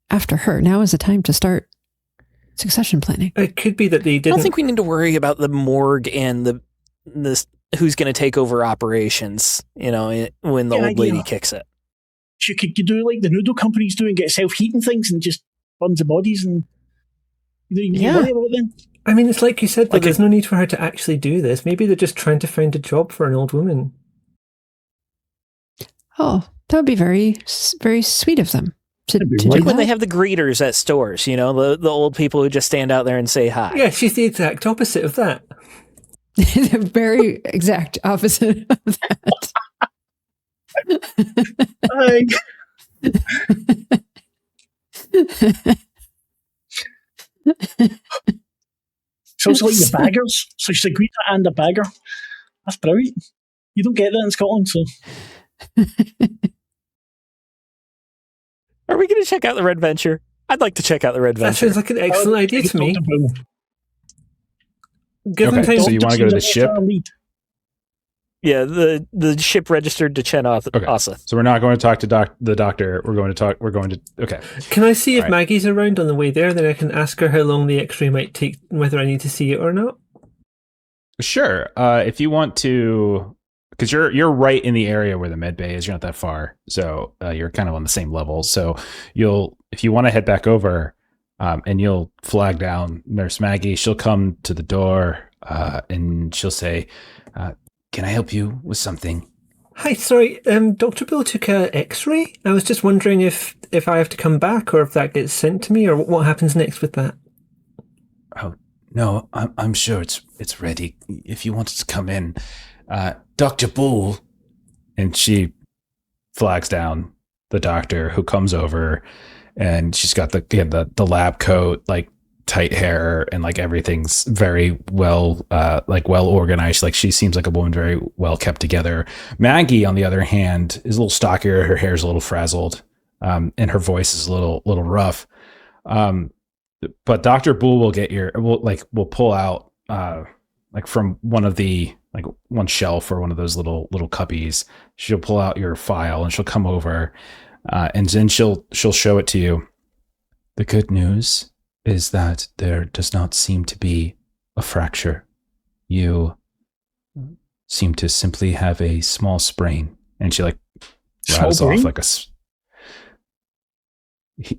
after her. Now is the time to start succession planning. It could be that they didn't... I don't think we need to worry about the morgue and this who's going to take over operations, when the old lady kicks it. She could do like the noodle companies do and get self-heating things and just burns the bodies and you can worry about it then. I mean, it's like you said, but there's no need for her to actually do this. Maybe they're just trying to find a job for an old woman. Oh, that would be very, very sweet of them. To do like when that. they have the greeters at stores, the old people who just stand out there and say hi. Yeah, she's the exact opposite of that. The very exact opposite of that. So it's like the baggers. So she's a greeter and a bagger. That's brilliant. You don't get that in Scotland, so. Are we going to check out the Red Venture? I'd like to check out the Red That Venture. sounds like an excellent idea to me. Give them Okay, time. so you want to go to the ship? Yeah, the ship registered to Chen Asa. Okay. So we're not going to talk to the doctor. We're going to okay. Can I see if All right. Maggie's around on the way there? Then I can ask her how long the X-ray might take, whether I need to see it or not. Sure. If you want to, because you're right in the area where the med bay is. You're not that far, so you're kind of on the same level. So if you want to head back over, and you'll flag down Nurse Maggie. She'll come to the door, and she'll say, "Can I help you with something?" Hi, sorry. Dr. Bill took a X-ray. I was just wondering if I have to come back or if that gets sent to me or what happens next with that. Oh no, I'm sure it's ready. If you wanted to come in, Dr. Bull, and she flags down the doctor who comes over, and she's got the lab coat, like tight hair, and like everything's very well well organized. Like she seems like a woman very well kept together. Maggie, on the other hand, is a little stockier. Her hair's a little frazzled, and her voice is a little rough. But Dr. Boole will pull out like from one of the like one shelf or one of those little cubbies. She'll pull out your file and she'll come over, and then she'll show it to you. The good news is that there does not seem to be a fracture. You seem to simply have a small sprain. And she like rattles off like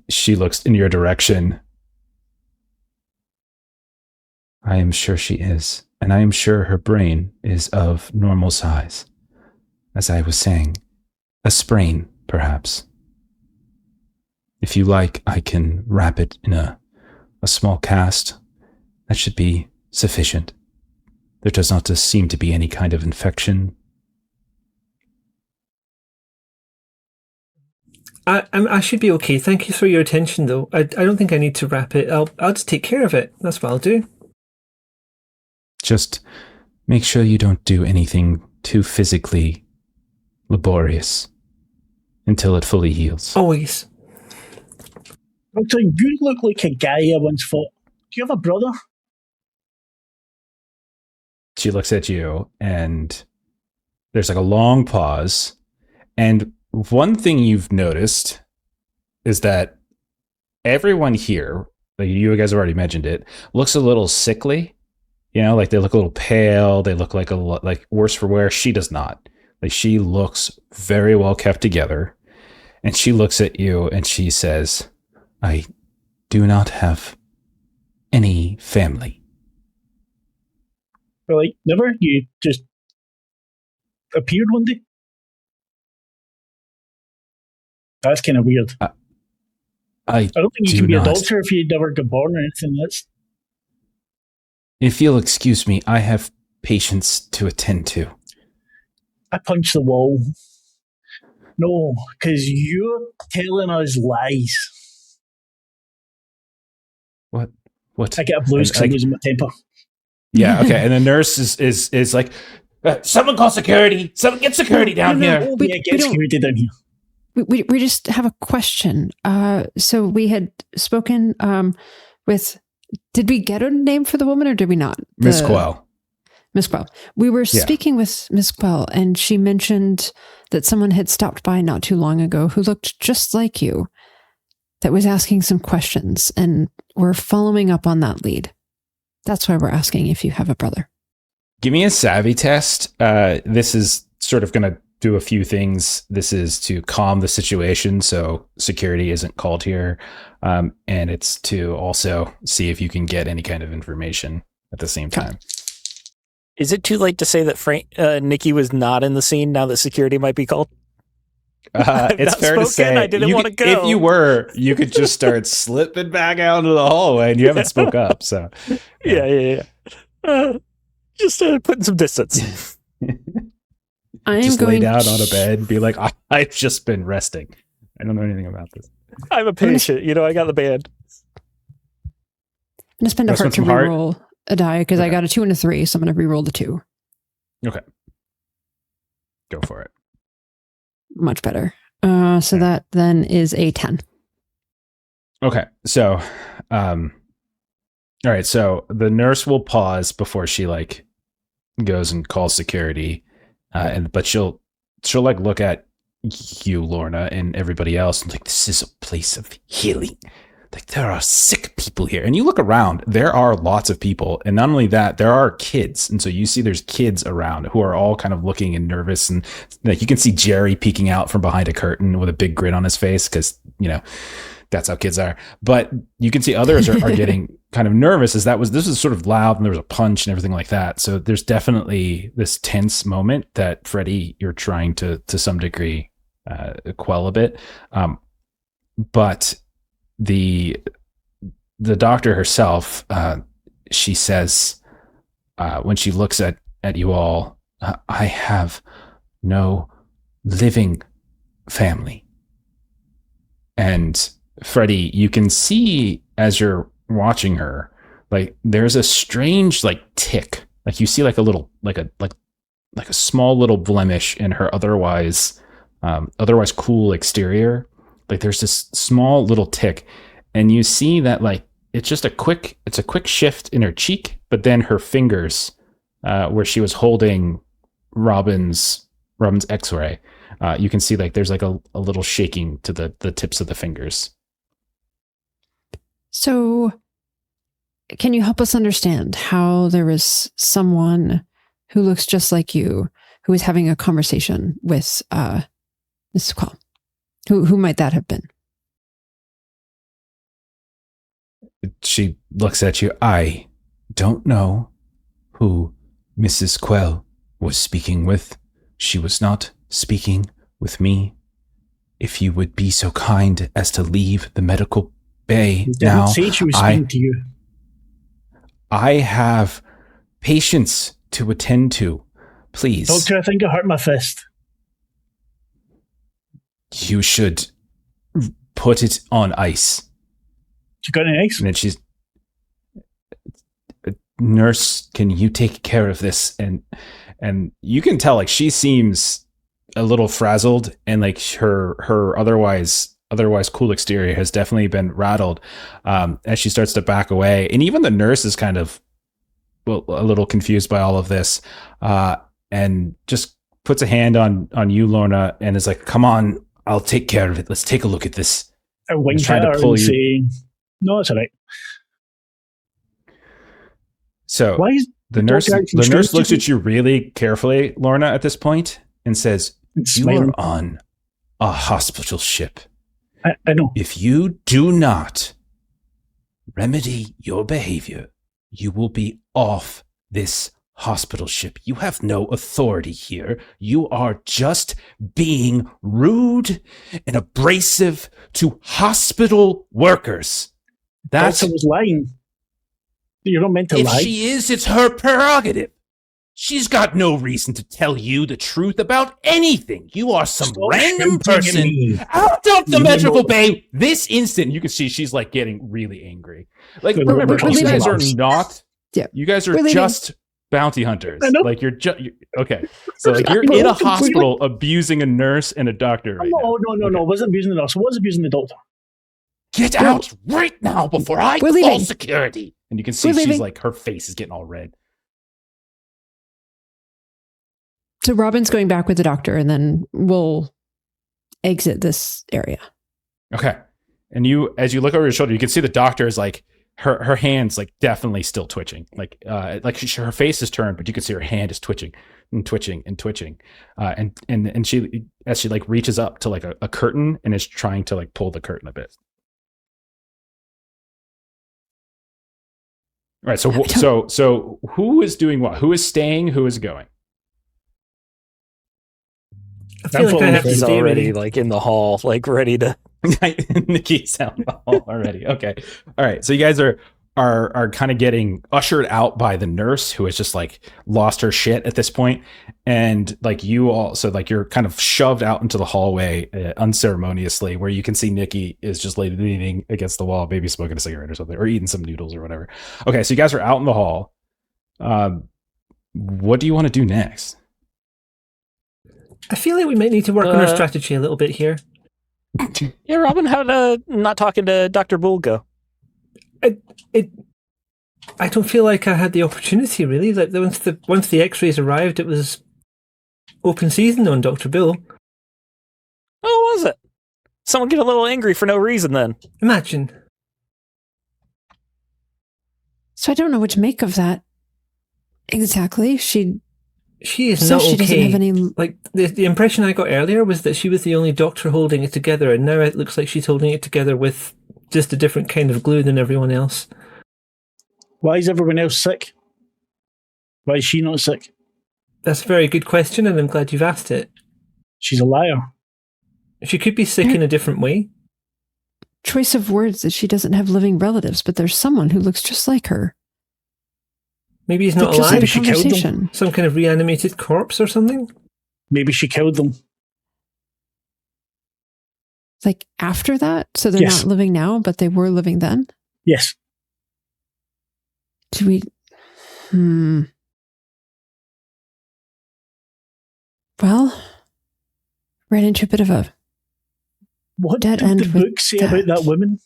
she looks in your direction. I am sure she is, and I am sure her brain is of normal size. As I was saying, a sprain, perhaps. If you like, I can wrap it in a small cast. That should be sufficient. There does not seem to be any kind of infection. I should be okay. Thank you for your attention, though. I don't think I need to wrap it. I'll just take care of it. That's what I'll do. Just make sure you don't do anything too physically laborious until it fully heals. Always. Doctor, you look like a guy I once fought. Do you have a brother? She looks at you, and there's like a long pause. And one thing you've noticed is that everyone here, like you guys already mentioned it, looks a little sickly. You know, like they look a little pale. They look like like worse for wear. She does not. Like she looks very well kept together. And she looks at you and she says, I do not have any family. Really? Never? You just appeared one day? That's kind of weird. I don't think you can be a doctor if you never got born or anything. If you'll excuse me, I have patients to attend to. I punch the wall. No, because you're telling us lies. What? I get a blues because I'm losing my temper. Yeah, okay. And the nurse is like, someone call security. Someone get security down here. Get security down here. We just have a question. So we had spoken with. Did we get a name for the woman or did we not? Miss Quell. Miss Quell. We were speaking with Miss Quell, and she mentioned that someone had stopped by not too long ago who looked just like you, that was asking some questions, and we're following up on that lead. That's why we're asking if you have a brother. Give me a savvy test. This is sort of going to do a few things. This is to calm the situation so security isn't called here. And it's to also see if you can get any kind of information at the same time. Is it too late to say that Nikki was not in the scene now that security might be called? It's fair to say. I didn't want to go. If you were, you could just start slipping back out into the hallway, and you haven't spoke up. So, yeah. Just putting some distance. I am just going lay down on a bed and be like, I've just been resting. I don't know anything about this. I'm a patient. I got the band. I'm going to spend a heart to reroll a die because I got a 2 and a 3, so I'm going to reroll the 2. Okay. Go for it. Much better. So that then is a 10. Okay. So, all right. So the nurse will pause before she goes and calls security. But she'll look at you, Lorna, and everybody else, and this is a place of healing. There are sick people here. And you look around, there are lots of people. And not only that, there are kids. And so you see there's kids around who are all kind of looking and nervous. And you can see Jerry peeking out from behind a curtain with a big grin on his face because, that's how kids are. But you can see others are getting kind of nervous this was sort of loud and there was a punch and everything like that. So there's definitely this tense moment that Freddie, you're trying to some degree quell a bit. But the doctor herself, she says, when she looks at you all, I have no living family. And Freddie, you can see as you're watching her, like there's a strange like tick. Like you see like a little like a small little blemish in her otherwise cool exterior. Like there's this small little tick, and you see that like it's a quick shift in her cheek, but then her fingers, where she was holding Robin's X-ray, you can see like there's like a little shaking to the tips of the fingers. So, can you help us understand how there is someone who looks just like you who is having a conversation with Mrs. Quell? Who might that have been? She looks at you. I don't know who Mrs. Quell was speaking with. She was not speaking with me. If you would be so kind as to leave the medical bay now. Say she was speaking to you. I have patients to attend to. Please. Doctor, I think I hurt my fist. You should put it on ice. You got any ice? And then she's, nurse, can you take care of this? And you can tell like she seems a little frazzled, and like her otherwise cool exterior has definitely been rattled as she starts to back away. And even the nurse is kind of a little confused by all of this, and just puts a hand on you, Lorna, and is like, come on, I'll take care of it. Let's take a look at this. I wink at her and say, no, it's all right. So the nurse looks at you really carefully, Lorna, at this point, and says, you are on a hospital ship. I know. If you do not remedy your behavior, you will be off this hospital ship. You have no authority here. You are just being rude and abrasive to hospital workers. That's was lying. You're not meant to lie. If she is, it's her prerogative. She's got no reason to tell you the truth about anything. You are some random person out of the medical bay this instant. You can see she's like getting really angry. Like, remember, you guys are not. Yeah. You guys are just bounty hunters. Like you're just okay. So like you're in a hospital abusing a nurse and a doctor. Right no. I wasn't abusing the nurse. I was abusing the doctor. Get out right now before I call security. And you can see she's like, her face is getting all red. So Robin's going back with the doctor, and then we'll exit this area. Okay. And as you look over your shoulder, you can see the doctor is like, her hand's like definitely still twitching. Like her face is turned, but you can see her hand is twitching and twitching and twitching. And she, as she like reaches up to like a curtain and is trying to like pull the curtain a bit. All right. So who is doing what? Who is staying? Who is going? I feel like I have to stay already like in the hall, like ready to. Nikki's out in the hall already. Okay. All right. So you guys are kind of getting ushered out by the nurse, who has just like lost her shit at this point. And like you all, so like you're kind of shoved out into the hallway unceremoniously, where you can see Nikki is just like leaning against the wall, maybe smoking a cigarette or something, or eating some noodles or whatever. Okay. So you guys are out in the hall. What do you want to do next? I feel like we might need to work on our strategy a little bit here. Yeah, Robin, how'd not talking to Dr. Bull go? I don't feel like I had the opportunity, really. Like once the X-rays arrived, it was open season on Dr. Bull. Oh, was it? Someone get a little angry for no reason then. Imagine. So I don't know what to make of that. Exactly. She is not okay. Doesn't have any... Like the impression I got earlier was that she was the only doctor holding it together, and now it looks like she's holding it together with just a different kind of glue than everyone else. Why is everyone else sick? Why is she not sick? That's a very good question, and I'm glad you've asked it. She's a liar. She could be sick in a different way. Choice of words that she doesn't have living relatives, but there's someone who looks just like her. Maybe he's not alive. Maybe she killed them. Some kind of reanimated corpse or something? Maybe she killed them. Like after that? So they're not living now, but they were living then? Yes. Do we... Well, ran into a bit of a what dead did end the book say about that woman?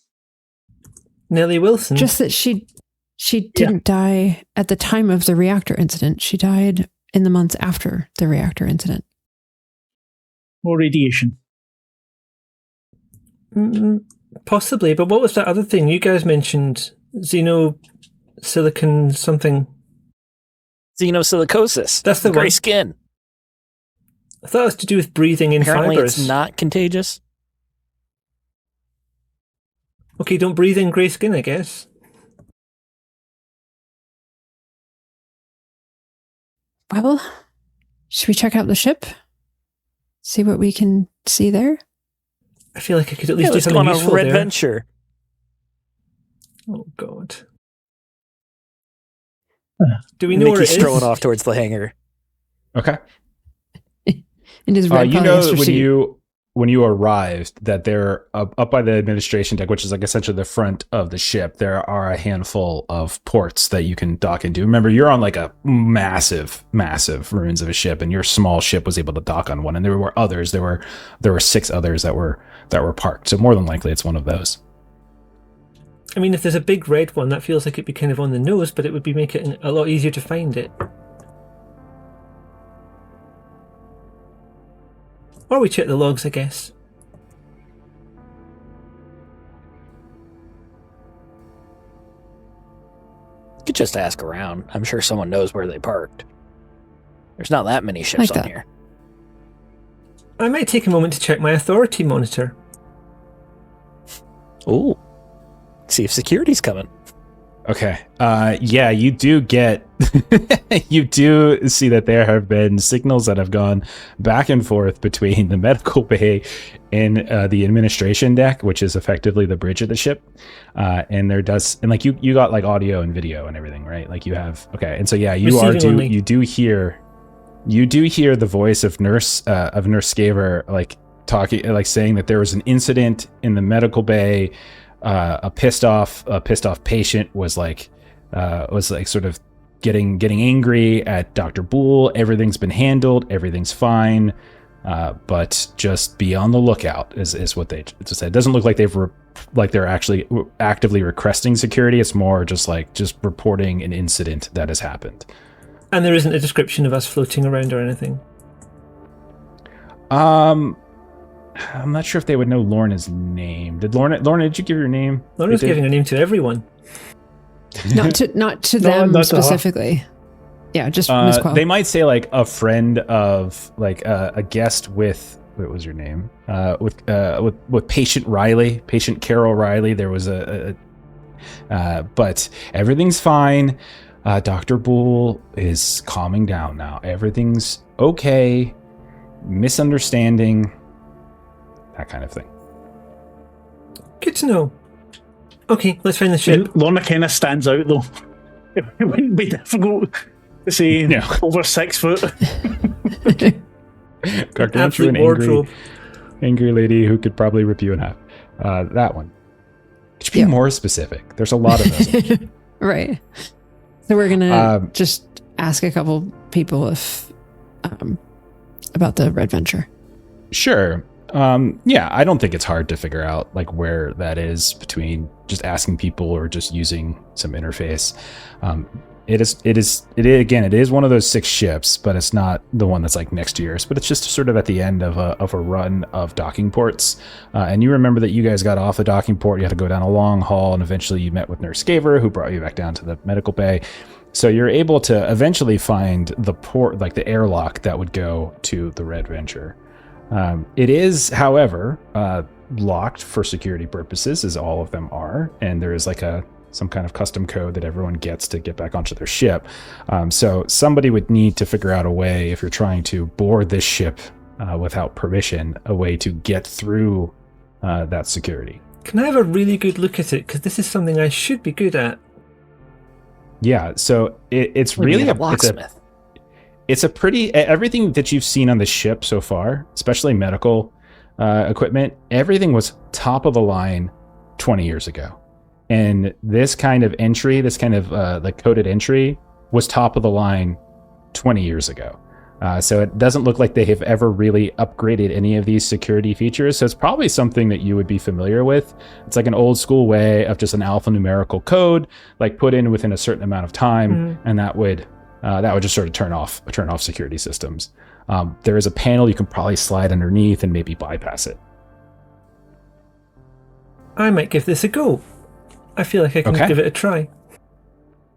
Nellie Wilson. Just that she didn't die at the time of the reactor incident. She died in the months after the reactor incident. More radiation. Possibly, but what was that other thing you guys mentioned? Xenosilicon something. Xenosilicosis. That's the gray one. Skin. I thought it was to do with breathing in Apparently fibers. it's not contagious. Okay, don't breathe in grey skin, I guess. Well, should we check out the ship? See what we can see there? I feel like I could at least do let's go something on useful a red there. venture. Oh, God. Do we know where it Nikki's is? strolling off towards the hangar. Okay. In his red You know polyester when you arrived that they're up by the administration deck, which is like essentially the front of the ship, there are a handful of ports that you can dock into. Remember, you're on like a massive ruins of a ship, and your small ship was able to dock on one, and there were others. There were 6 others that were parked. So more than likely, it's one of those. I mean, if there's a big red one, that feels like it'd be kind of on the nose, but it would make it a lot easier to find it. Or we check the logs, I guess. You could just ask around. I'm sure someone knows where they parked. There's not that many ships Like on that. here. I might take a moment to check my authority monitor. Ooh. See if security's coming. Okay. Yeah, you do get, you do see that there have been signals that have gone back and forth between the medical bay and the administration deck, which is effectively the bridge of the ship. And there does, and like you got like audio and video and everything, right? Like you have, okay. And so, yeah, you do hear the voice of Nurse Scaver, like talking, like saying that there was an incident in the medical bay. A pissed off patient was like sort of getting angry at Dr. Boole. Everything's been handled. Everything's fine. But just be on the lookout is what they said. It doesn't look like they're actually actively requesting security. It's more just reporting an incident that has happened. And there isn't a description of us floating around or anything. I'm not sure if they would know Lorna's name. Lorna, did you give your name? Lorna's giving her name to everyone. Not to them specifically. Yeah, just Miss Quell. They might say like a friend of like a guest with, what was your name? With patient Riley, patient Carol Riley. There was but everything's fine. Dr. Boole is calming down now. Everything's okay. Misunderstanding. That kind of thing. Good to know. Okay, let's find the ship. Lorna kind of stands out though. It wouldn't be difficult to say over 6 foot. Absolute angry lady who could probably rip you in half. That one. Could you be more specific? There's a lot of those. Right. So we're gonna just ask a couple people if about the Red Venture. Sure. Yeah, I don't think it's hard to figure out like where that is between just asking people or just using some interface. It is one of those 6 ships, but it's not the one that's like next to yours, but it's just sort of at the end of a run of docking ports. And you remember that you guys got off the docking port, you had to go down a long haul, and eventually you met with Nurse Scaver, who brought you back down to the medical bay. So you're able to eventually find the port, like the airlock that would go to the Red Venture. It is, however, locked for security purposes, as all of them are, and there is like some kind of custom code that everyone gets to get back onto their ship. So somebody would need to figure out a way, if you're trying to board this ship without permission, a way to get through that security. Can I have a really good look at it? Because this is something I should be good at. Yeah, so it's really a locksmith. It's a pretty, everything that you've seen on the ship so far, especially medical equipment, everything was top of the line 20 years ago. And this kind of entry, this kind of like coded entry, was top of the line 20 years ago. So it doesn't look like they have ever really upgraded any of these security features. So it's probably something that you would be familiar with. It's like an old school way of just an alphanumerical code, like put in within a certain amount of time, and that would just sort of turn off security systems. There is a panel you can probably slide underneath and maybe bypass it. I might give this a go. I feel like I can give it a try.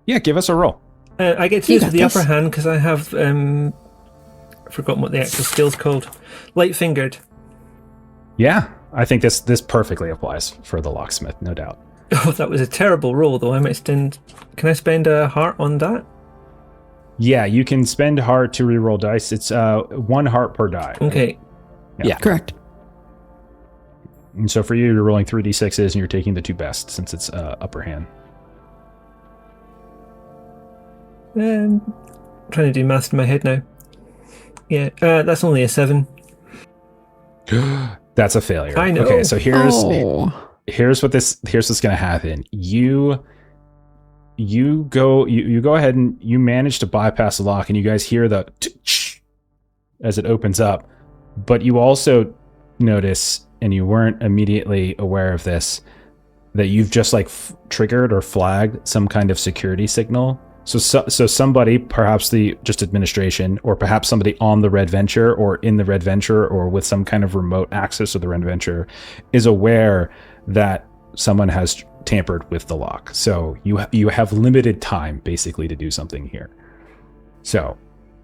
Yeah, give us a roll. I get to use the upper hand because I have forgotten what the actual skill's called. Light-fingered. Yeah, I think this perfectly applies for the locksmith, no doubt. Oh, that was a terrible roll, though. Can I spend a heart on that? Yeah, you can spend heart to reroll dice. It's 1 heart per die. Okay. Yeah, correct. And so for you, you're rolling 3d6s and you're taking the 2 best since it's upper hand. Trying to do math in my head now. Yeah, that's only a 7. That's a failure. I know. Okay, so here's what's going to happen. You go ahead and you manage to bypass the lock, and you guys hear the as it opens up. But you also notice, and you weren't immediately aware of this, that you've just like triggered or flagged some kind of security signal. So somebody, perhaps the just administration, or perhaps somebody on the Red Venture or in the Red Venture or with some kind of remote access to the Red Venture, is aware that someone has tampered with the lock. So you have limited time basically to do something here. So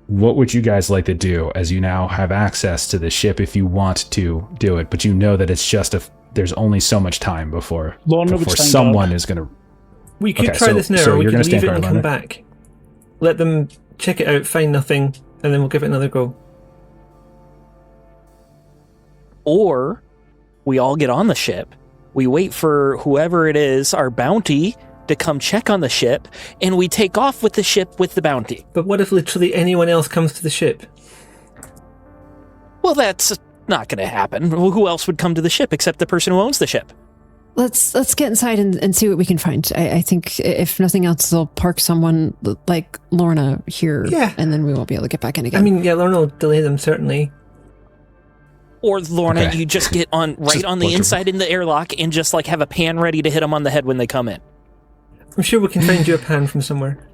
what would you guys like to do as you now have access to the ship if you want to do it, but you know that it's just there's only so much time before someone is going to... We could try this now, or we could leave it and come back. Let them check it out, find nothing, and then we'll give it another go. Or we all get on the ship, we wait for whoever it is, our bounty, to come check on the ship, and we take off with the ship with the bounty. But what if literally anyone else comes to the ship? Well, that's not going to happen. Who else would come to the ship except the person who owns the ship? Let's get inside and see what we can find. I think if nothing else, they'll park someone like Lorna here, and then we won't be able to get back in again. I mean, yeah, Lorna will delay them, certainly. Or Lorna, you just get on the inside in the airlock and just like have a pan ready to hit them on the head when they come in. I'm sure we can find you a pan from somewhere.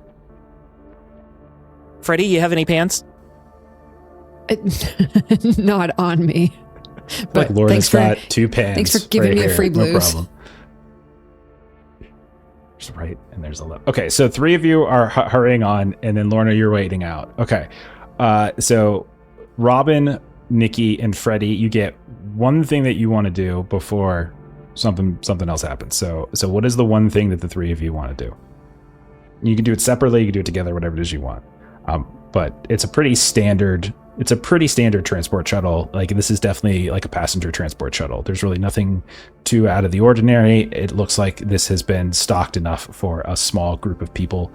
Freddie, you have any pans? Not on me. But like Lorna's got 2 pans. Thanks for giving me a free blues. No problem. Right, and there's a left. Okay, so 3 of you are hurrying on, and then Lorna, you're waiting out. Okay, so Robin, Nikki, and Freddie, you get one thing that you want to do before something else happens. So what is the one thing that the 3 of you want to do? You can do it separately, you can do it together, whatever it is you want. But it's a pretty standard transport shuttle. Like, this is definitely like a passenger transport shuttle. There's really nothing too out of the ordinary. It looks like this has been stocked enough for a small group of people.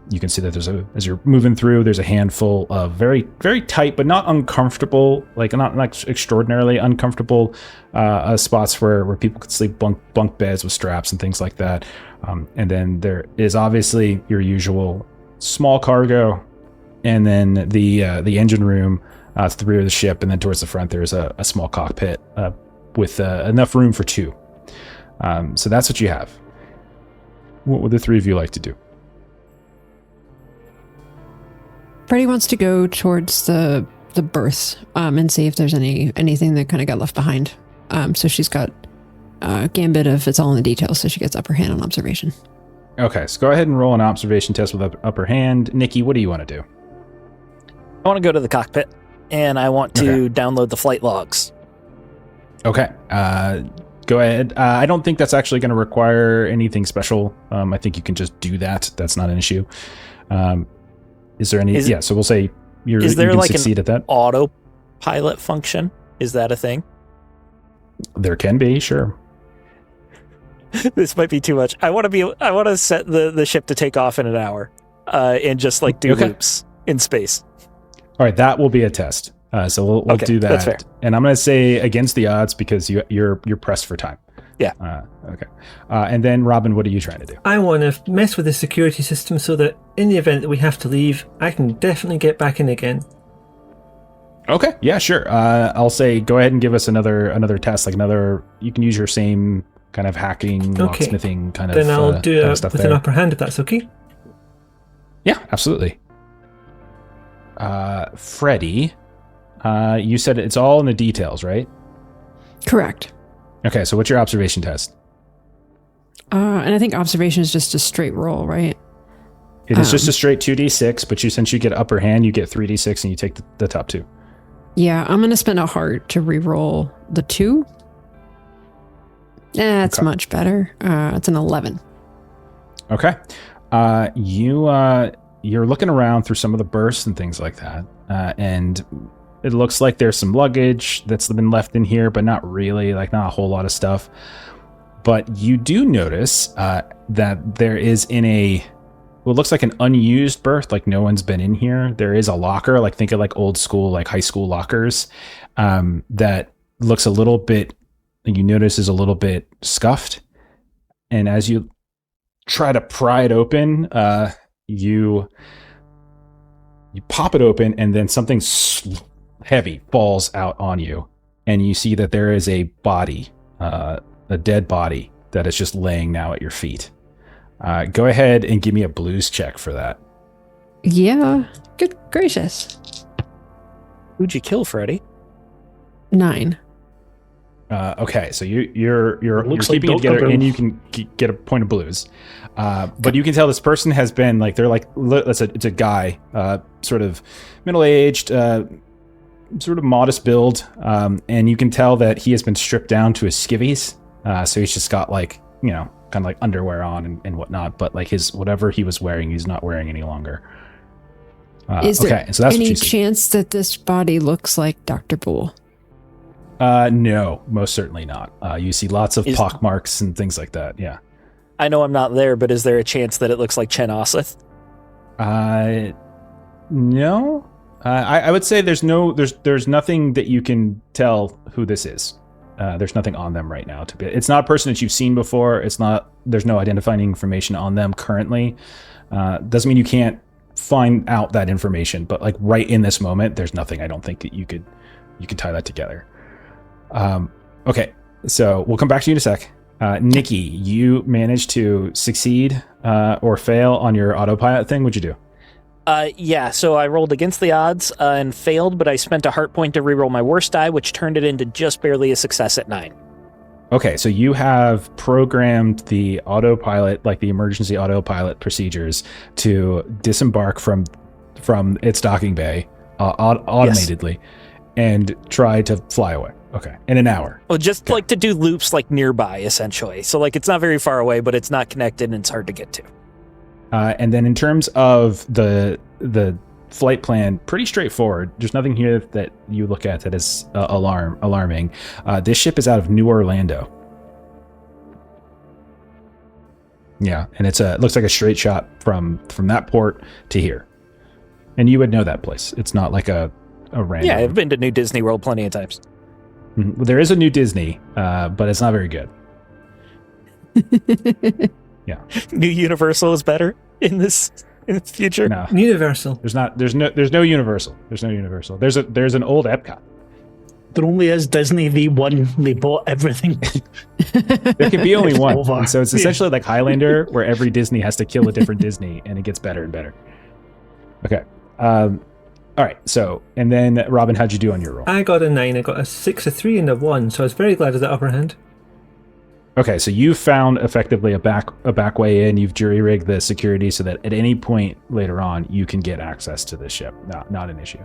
You can see that as you're moving through, there's a handful of very, very tight, but not uncomfortable, like not extraordinarily uncomfortable spots where people could sleep bunk beds with straps and things like that. And then there is obviously your usual small cargo, and then the engine room to the rear of the ship, and then towards the front there's a small cockpit with enough room for 2. So that's what you have. What would the 3 of you like to do? Freddie wants to go towards the berth and see if there's anything that kind of got left behind. So she's got a gambit of it's all in the details, so she gets upper hand on observation. Okay, so go ahead and roll an observation test with upper hand. Nikki, what do you want to do? I want to go to the cockpit, and I want to download the flight logs. Okay. Go ahead. I don't think that's actually going to require anything special. I think you can just do that. That's not an issue. Is there any... so we'll say you can like succeed at that. Autopilot function? Is that a thing? There can be, sure. This might be too much. I want to set the ship to take off in an hour, and just like do loops in space. All right, that will be a test. So we'll do that. That's fair. And I'm going to say against the odds because you're pressed for time. Yeah. Okay. And then, Robin, what are you trying to do? I want to mess with the security system so that in the event that we have to leave, I can definitely get back in again. Okay. Yeah, sure. I'll say go ahead and give us another test, like you can use your same kind of hacking, locksmithing kind of Then I'll do it with an upper hand if that's okay. Yeah, absolutely. Freddie, you said it's all in the details, right? Correct. Okay, so what's your observation test? And I think observation is just a straight roll, right? It is just a straight 2d6, but since you get upper hand, you get 3d6 and you take the top two. Yeah, I'm going to spend a heart to re-roll the 2. That's much better. It's an 11. Okay. You're looking around through some of the bursts and things like that, and it looks like there's some luggage that's been left in here, but not really, like not a whole lot of stuff. But you do notice that there is what looks like an unused berth, like no one's been in here. There is a locker, like think of like old school, like high school lockers, that looks a little bit, you notice is a little bit scuffed. And as you try to pry it open, you pop it open, and then something heavy falls out on you, and you see that there is a body, a dead body that is just laying now at your feet. Go ahead and give me a blues check for that. Yeah, good gracious. Who'd you kill, Freddy? 9. Okay, so you're keeping like it together, Dr. and you can get a point of blues. But you can tell this person has been like, they're like, it's a guy, sort of middle-aged, sort of modest build, and you can tell that he has been stripped down to his skivvies. So he's just got like, kind of like underwear on and whatnot, but like his whatever he was wearing, he's not wearing any longer. Is there any chance that this body looks like Dr. Boole? No, most certainly not. You see lots of pock marks and things like that. Yeah. I know I'm not there, but is there a chance that it looks like Chen Oseth? No. I would say there's nothing that you can tell who this is. There's nothing on them right now. It's not a person that you've seen before. There's no identifying information on them currently. Doesn't mean you can't find out that information, but like right in this moment, there's nothing. I don't think that you could tie that together. Okay, so we'll come back to you in a sec. Nikki, you managed to succeed or fail on your autopilot thing. What'd you do? Yeah, so I rolled against the odds and failed, but I spent a heart point to reroll my worst die, which turned it into just barely a success at 9. Okay, so you have programmed the autopilot, like the emergency autopilot procedures, to disembark from its docking bay automatedly, yes, and try to fly away. Okay, in an hour. Well, just like to do loops like nearby, essentially. So like it's not very far away, but it's not connected and it's hard to get to. And then in terms of the flight plan, pretty straightforward. There's nothing here that you look at that is alarming. This ship is out of New Orlando. Yeah, and it looks like a straight shot from that port to here. And you would know that place. It's not like a random. Yeah, I've been to New Disney World plenty of times. Well, there is a new Disney, but it's not very good. Yeah, New Universal is better in the future. No, Universal. There's no Universal. There's no Universal. There's an old Epcot. There only is Disney V1. They bought everything. There can be only one. And so it's essentially like Highlander, where every Disney has to kill a different Disney, and it gets better and better. Okay. All right. So, and then Robin, how'd you do on your roll? I got a 9. I got a 6, a 3, and a 1. So I was very glad of that upper hand. Okay, so you found effectively a back way in. You've jury-rigged the security so that at any point later on, you can get access to this ship. Not an issue.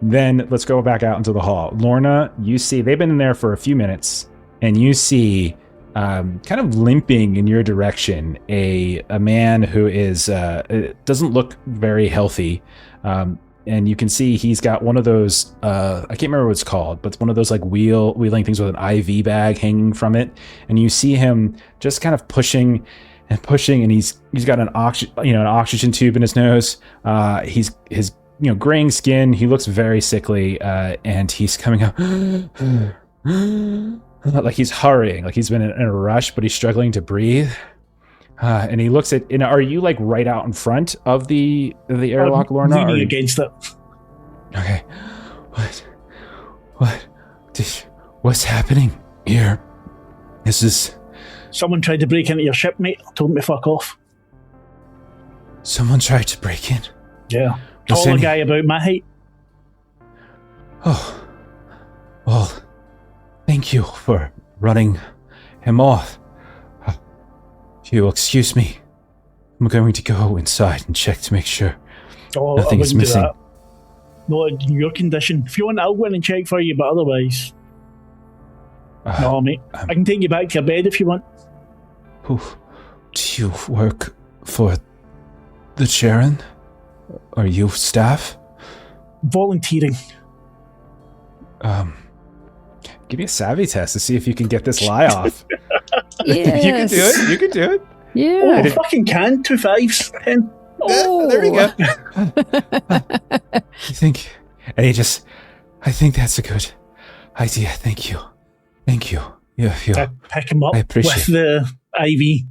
Then let's go back out into the hall. Lorna, you see, they've been in there for a few minutes, and you see kind of limping in your direction a man who is doesn't look very healthy. And you can see he's got one of those, I can't remember what it's called, but it's one of those like wheeling things with an IV bag hanging from it. And you see him just kind of pushing, and he's got an oxygen tube in his nose. His graying skin, he looks very sickly, and he's coming up. like he's hurrying, like he's been in a rush, but he's struggling to breathe. And he looks at, are you like right out in front of the airlock, Lorna? Leaning against it. Okay. What's happening here? This is... Someone tried to break into your ship, mate. I told him to fuck off. Someone tried to break in? Yeah. Taller guy about my height. Oh. Well, thank you for running him off. If you'll excuse me, I'm going to go inside and check to make sure nothing is missing. No, in your condition. If you want, I'll go in and check for you, but otherwise... no, mate. I can take you back to your bed if you want. Do you work for the Sharon? Are you staff? Volunteering. Give me a savvy test to see if you can get this lie off. Yes. You can do it. You can do it. Yeah. Oh, I fucking can. 2 5s. 10. Oh. There we go. I think that's a good idea. Thank you. Yeah, I pick him up I with appreciate the IV.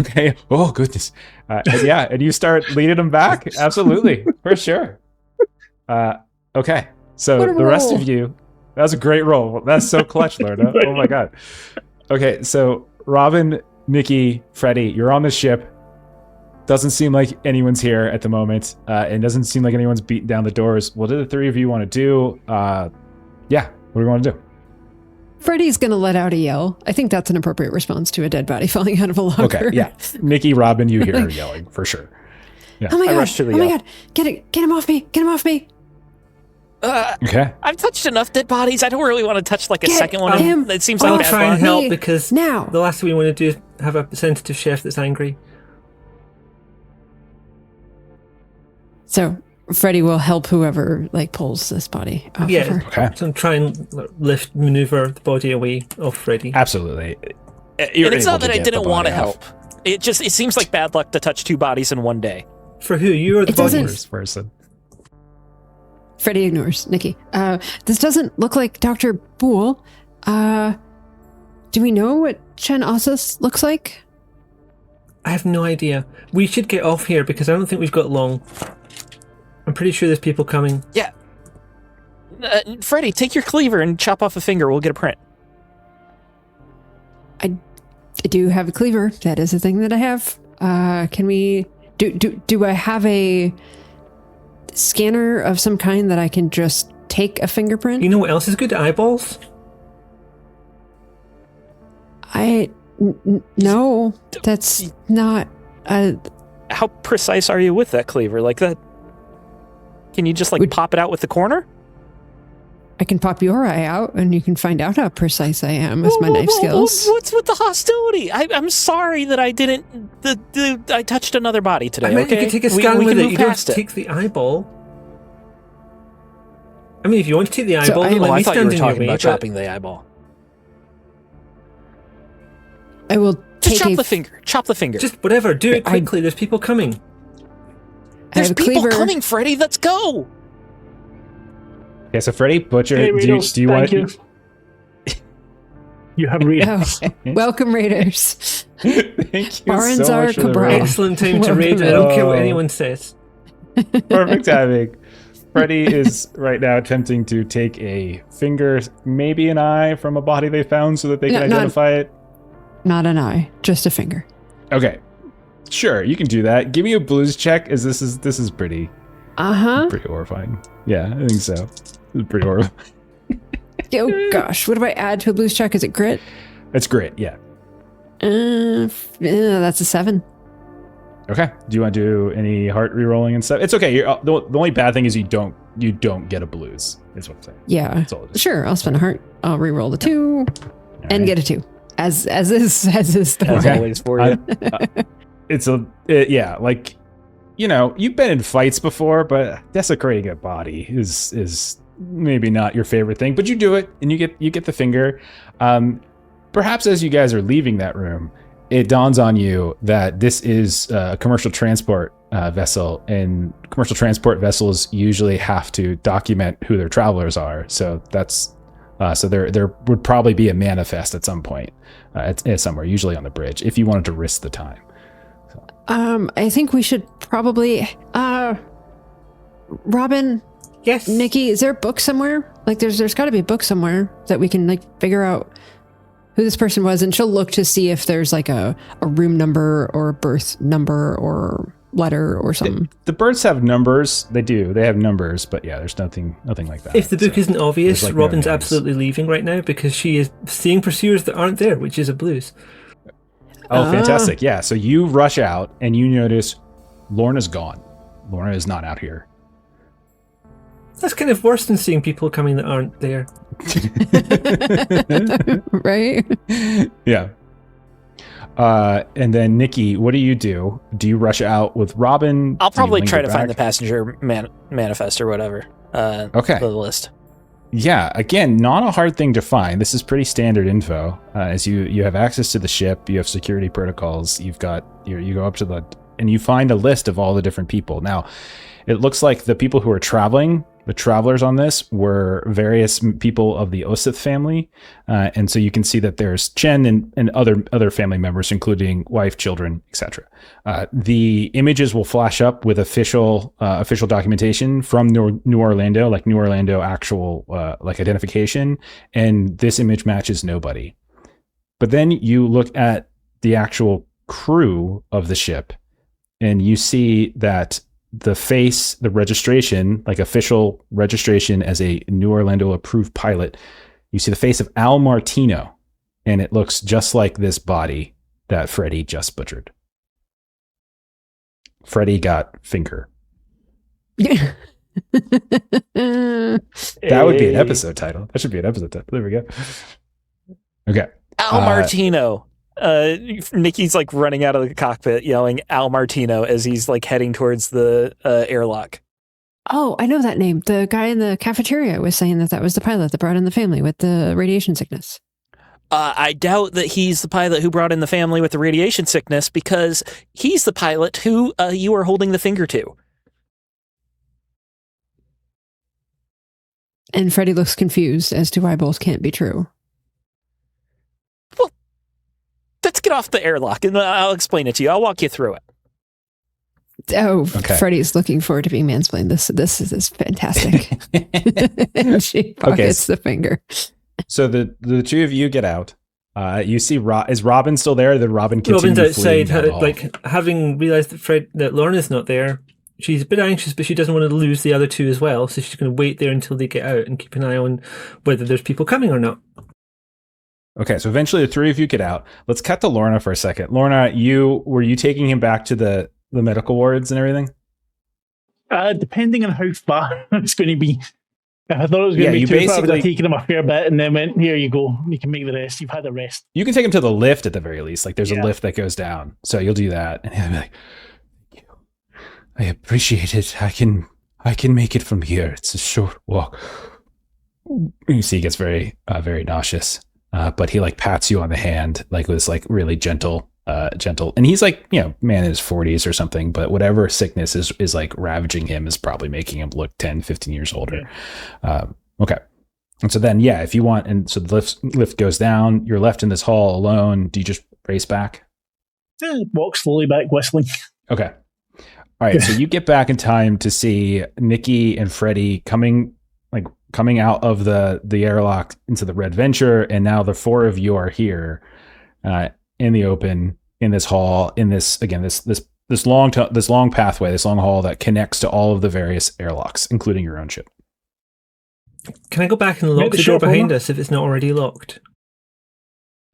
Okay. Oh, goodness. And you start leading him back? Absolutely. For sure. Okay. So the rest of you, that was a great roll. That's so clutch, Lorna. Oh my God. Okay. So Robin, Nikki, Freddie, you're on the ship. Doesn't seem like anyone's here at the moment. And doesn't seem like anyone's beaten down the doors. What do the three of you want to do? What do you want to do? Freddie's going to let out a yell. I think that's an appropriate response to a dead body falling out of a locker. Okay, yeah. Nikki, Robin, you hear her yelling for sure. Yeah. Oh my God. rush to the Oh my yell. God. Get him off me. Get him off me. Okay. I've touched enough dead bodies. I don't really want to touch like a second one. him It seems I'll like a bad try and body. help Me because now. the last thing we want to do is have a sensitive chef that's angry. So Freddie will help whoever pulls this body off of her. Okay. So I'm trying to maneuver the body away off Freddy. Absolutely. And it's not that I didn't want to help. It seems like bad luck to touch 2 bodies in one day. For who? You or the It doesn't- body? First person. Freddie ignores Nikki. This doesn't look like Dr. Boole. Do we know what Chen Ossus looks like? I have no idea. We should get off here because I don't think we've got long. I'm pretty sure there's people coming. Yeah. Freddie, take your cleaver and chop off a finger. We'll get a print. I do have a cleaver. That is a thing that I have. Can we... Do I have a scanner of some kind that I can just take a fingerprint? You know what else is good? Eyeballs? No, that's not... How precise are you with that cleaver? Like that? Can you just pop it out with the corner? I can pop your eye out and you can find out how precise I am with my knife skills. What's with the hostility? I'm sorry that I didn't... I touched another body today, I meant okay? you could take a scan we with can it. move You don't past it. take the eyeball. I mean, if you want to take the So eyeball, then let I me thought you stand were in your talking way. about but chopping the eyeball. I will Just take chop the finger. Chop the finger. Just whatever. Do it quickly. There's people coming. There's I have a people cleaver. coming, Freddie. Let's go. Okay, so Freddie, Butcher, Hey, do Raiders, you want... thank you. You have Raiders. Oh, welcome, Raiders. Thank you so Baranzar much for the Cabral. raid. Excellent time to Welcome. raid. I don't care what anyone says. Perfect timing. Freddie is right now attempting to take a finger, maybe an eye from a body they found so that they can identify it. Not an eye, just a finger. Okay. Sure, you can do that. Give me a blues check, as this is pretty pretty horrifying. Yeah, I think so. This is pretty horrifying. Oh gosh, what do I add to a blues check? Is it grit? That's great, yeah. That's a 7. Okay. Do you want to do any heart re-rolling and stuff? It's okay. The only bad thing is you don't get a blues, is what I'm saying. Yeah. That's all it is. Sure, I'll spend a heart. I'll re-roll the 2 and right. get a 2. As is the As rule. always for you. You've been in fights before, but desecrating a body is maybe not your favorite thing, but you do it and you get the finger. Perhaps as you guys are leaving that room, it dawns on you that this is a commercial transport vessel, and commercial transport vessels usually have to document who their travelers are. So that's So there would probably be a manifest at some point, at somewhere, usually on the bridge, if you wanted to risk the time. So. I think we should probably, Robin. Yes. Nikki, is there a book somewhere? Like there's got to be a book somewhere that we can like figure out who this person was, and she'll look to see if there's like a room number or a birth number or letter or something. The birds have numbers. They do. They have numbers, but yeah, there's nothing like that. If the book isn't obvious, like Robin's absolutely leaving right now because she is seeing pursuers that aren't there, which is a blues. Oh, fantastic. Yeah, so you rush out and you notice Lorna's gone. Lorna is not out here. That's kind of worse than seeing people coming that aren't there. Right? Yeah. And then Nikki, what do? Do you rush out with Robin? I'll probably try to find the passenger manifest or whatever. Okay. The list. Yeah, again, not a hard thing to find. This is pretty standard info. As you have access to the ship, you have security protocols. You go up to and you find a list of all the different people. Now, it looks like the people who are traveling, the travelers on this, were various people of the Osith family. And so you can see that there's Chen and other family members, including wife, children, etc. The images will flash up with official documentation from New Orlando, like New Orlando actual like identification. And this image matches nobody. But then you look at the actual crew of the ship, and you see that the registration, like official registration as a New Orlando approved pilot, you see the face of Al Martino, and it looks just like this body that Freddy just butchered. Freddy got finger. Yeah. That would be an episode title. That should be an episode title. There we go. Okay. Al Martino. Nikki's like running out of the cockpit yelling Al Martino as he's like heading towards the airlock. Oh, I know that name. The guy in the cafeteria was saying that was the pilot that brought in the family with the radiation sickness. I doubt that he's the pilot who brought in the family with the radiation sickness, because he's the pilot who you are holding the finger to. And Freddy looks confused as to why both can't be true. Let's get off the airlock and I'll explain it to you. I'll walk you through it. Oh, okay. Freddie's looking forward to being mansplained. This is fantastic. And she pockets the finger. So the two of you get out. You see, is Robin still there? Did Robin continue Robin's outside, like having realized that Lorna's not there. She's a bit anxious, but she doesn't want to lose the other two as well. So she's going to wait there until they get out and keep an eye on whether there's people coming or not. Okay, so eventually the three of you get out. Let's cut to Lorna for a second. Lorna, were you taking him back to the medical wards and everything? Depending on how far it's going to be. If I thought it was going to be too far, I would have taken him a fair bit and then went, here you go. You can make the rest. You've had a rest. You can take him to the lift at the very least. Like there's a lift that goes down. So you'll do that. And he'll be like, thank you. I appreciate it. I can make it from here. It's a short walk. You see he gets very, very nauseous. But he like pats you on the hand, like with this like really gentle. And he's like, man in his 40s or something, but whatever sickness is like ravaging him is probably making him look 10, 15 years older. Okay. And so then, if you want, and so the lift goes down, you're left in this hall alone. Do you just race back? Walk slowly back, whistling. Okay. All right. So you get back in time to see Nikki and Freddy coming out of the airlock into the Red Venture, and now the four of you are here in the open, in this hall, in this long pathway, this long hall that connects to all of the various airlocks, including your own ship. Can I go back and lock the door behind us if it's not already locked?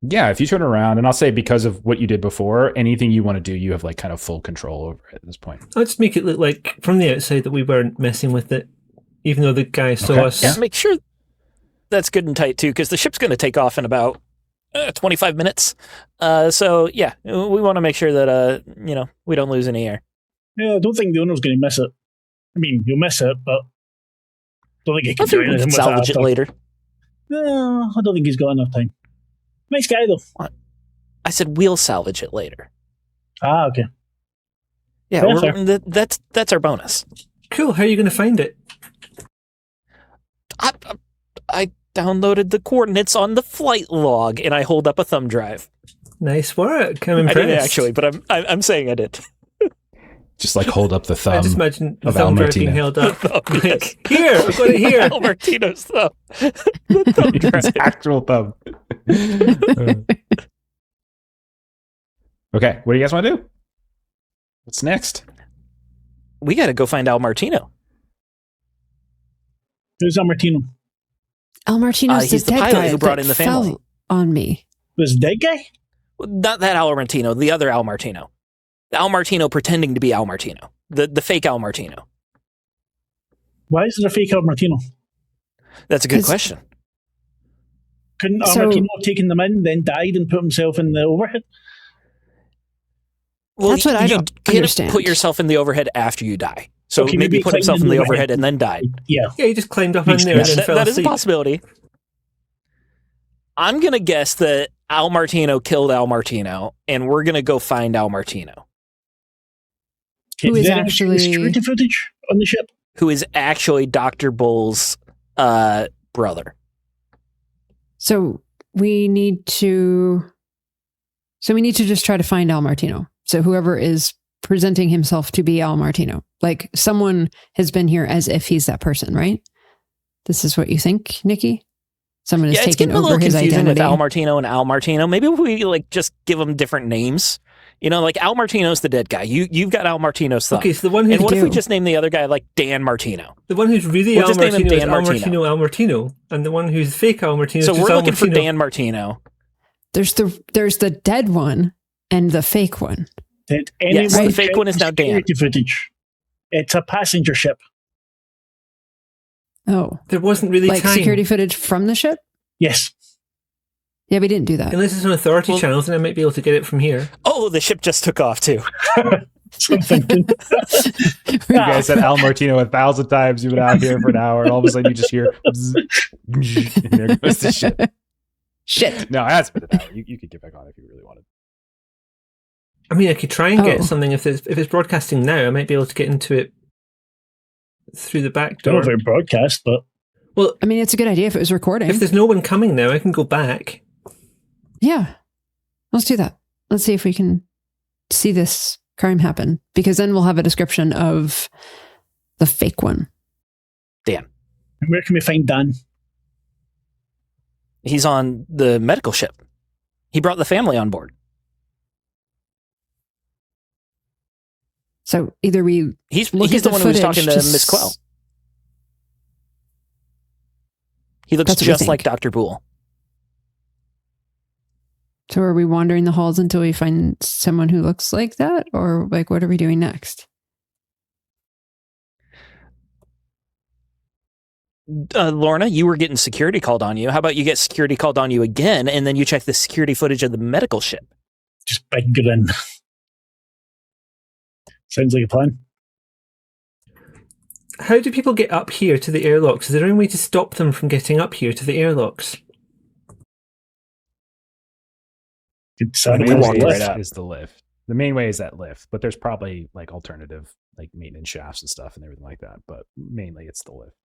Yeah, if you turn around, and I'll say because of what you did before, anything you want to do, you have like kind of full control over it at this point. I'll just make it look like from the outside that we weren't messing with it. Even though the guy saw us. Yeah, make sure that's good and tight, too, because the ship's going to take off in about 25 minutes. So, we want to make sure that, we don't lose any air. Yeah, I don't think the owner's going to miss it. I mean, you'll miss it, but I don't think he can do anything with it. Salvage it later. No, I don't think he's got enough time. Nice guy, though. What? I said we'll salvage it later. Ah, okay. Yeah, that's our bonus. Cool. How are you going to find it? downloaded the coordinates on the flight log, and I hold up a thumb drive. Nice work. I'm impressed. I didn't actually, but I'm saying I did. Just like hold up the thumb. I just imagine the of thumb Al drive Martino. being held up. Yes. Like, here, I've got it here. Al Martino's thumb. The thumb His drive. actual thumb. Okay, what do you guys want to do? What's next? We got to go find Al Martino. Who's Al Martino? Al Martino's he's the the dead pilot guy who brought in the that family. fell on me. Was that guy? Not that Al Martino, the other Al Martino. Al Martino pretending to be Al Martino. The fake Al Martino. Why is there a fake Al Martino? That's a good question. Couldn't Al Martino have taken them in, then died and put himself in the overhead? Well, That's what I you don't can't understand. Put yourself in the overhead after you die. So Okay, maybe maybe put himself in climbed the in the overhead and then died. Yeah. Yeah, he just climbed up in there and then fell That is a asleep. possibility. I'm going to guess that Al Martino killed Al Martino, and we're going to go find Al Martino, Who is there actually- security footage on the ship? who is actually Dr. Bull's brother. So we need to just try to find Al Martino. So whoever is presenting himself to be Al Martino, like someone has been here as if he's that person, right? This is what you think, Nikki? Someone has Yeah, it's taken getting a over little his confusing with identity. Al Martino and Al Martino. Maybe if we like just give them different names. You know, like Al Martino's the dead guy. You've got Al Martino's thumb. Okay, so the one who's And what if we do. just name the other guy like Dan Martino? the one who's really We'll Al just name him Martino is Dan Al Martino. Martino, and the one who's fake Al Martino So is we're just Al looking for Martino. Dan Martino. There's the dead one and the fake one. Did Yes, anyone the fake check one is the now Dan. security footage? It's a passenger ship. Oh, There wasn't really like time. security footage from the ship? Yes. Yeah, we didn't do that. Unless it's on authority Well- channels, then I might be able to get it from here. Oh, the ship just took off too. So I'm thinking. You guys said Al Martino 1,000 times. You've been out here for an hour, and all of a sudden you just hear, bzz, and there goes the ship. Shit. No, that's been an hour. You could get back on if you really wanted. I mean, I could try and get Oh. something if it's broadcasting now. I might be able to get into it through the back I don't know door. if it broadcast, but Well, I mean, it's a good idea if it was recording. if there's no one coming now, I can go back. Yeah. Let's do that. Let's see if we can see this crime happen, because then we'll have a description of the fake one. Dan. where can we find Dan? He's on the medical ship. He brought the family on board. So either we He's look the at the one who was footage talking to to Miss Quell. He looks That's what we just think. like Dr. Boole. So are we wandering the halls until we find someone who looks like that? Or like, what are we doing next? Lorna, you were getting security called on you. How about you get security called on you again, and then you check the security footage of the medical ship? Just big grin. Sounds like a plan. How do people get up here to the airlocks? Is there any way to stop them from getting up here to the airlocks? Good The sound main walk way right is, up. is the lift. The main way is that lift, but there's probably like alternative like maintenance shafts and stuff and everything like that. But mainly it's the lift.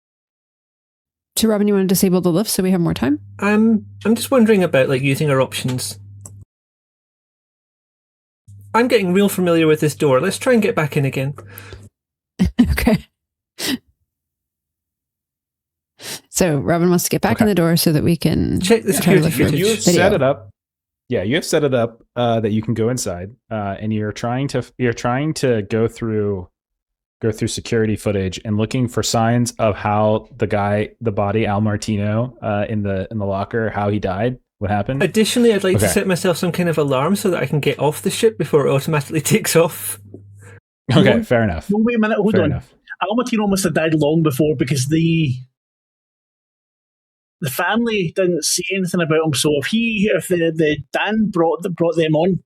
So Robin, you want to disable the lift so we have more time? I'm just wondering about like using our options. I'm getting real familiar with this door. Let's try and get back in again. Okay. So Robin wants to get back in the door so that we can Check the try to security look for footage. You have video. set it up. Yeah, you have set it up that you can go inside, and you're trying to go through security footage and looking for signs of how the body Al Martino in the locker, how he died, what happened. Additionally, I'd like to Okay. set myself some kind of alarm so that I can get off the ship before it automatically takes off. Okay, fair enough. No, wait a minute, hold Fair on. enough. Al Martino must have died long before because the family didn't say anything about him. So if the Dan brought them on,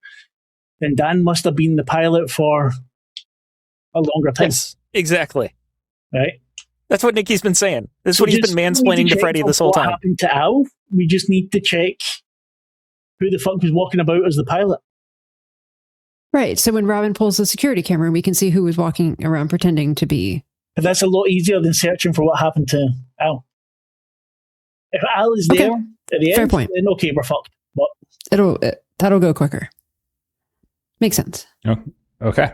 then Dan must have been the pilot for a longer time, Yes, exactly. right? That's what Nikki's been saying. This is So what he's just- been we need mansplaining to check Freddy for this whole what time. happened to Al? We just need to check who the fuck was walking about as the pilot. Right. So when Robin pulls the security camera, we can see who was walking around pretending to be. But that's a lot easier than searching for what happened to Al. If Al is there at the Fair end, point. then okay, we're fucked. But That'll go quicker. Makes sense. Oh, okay.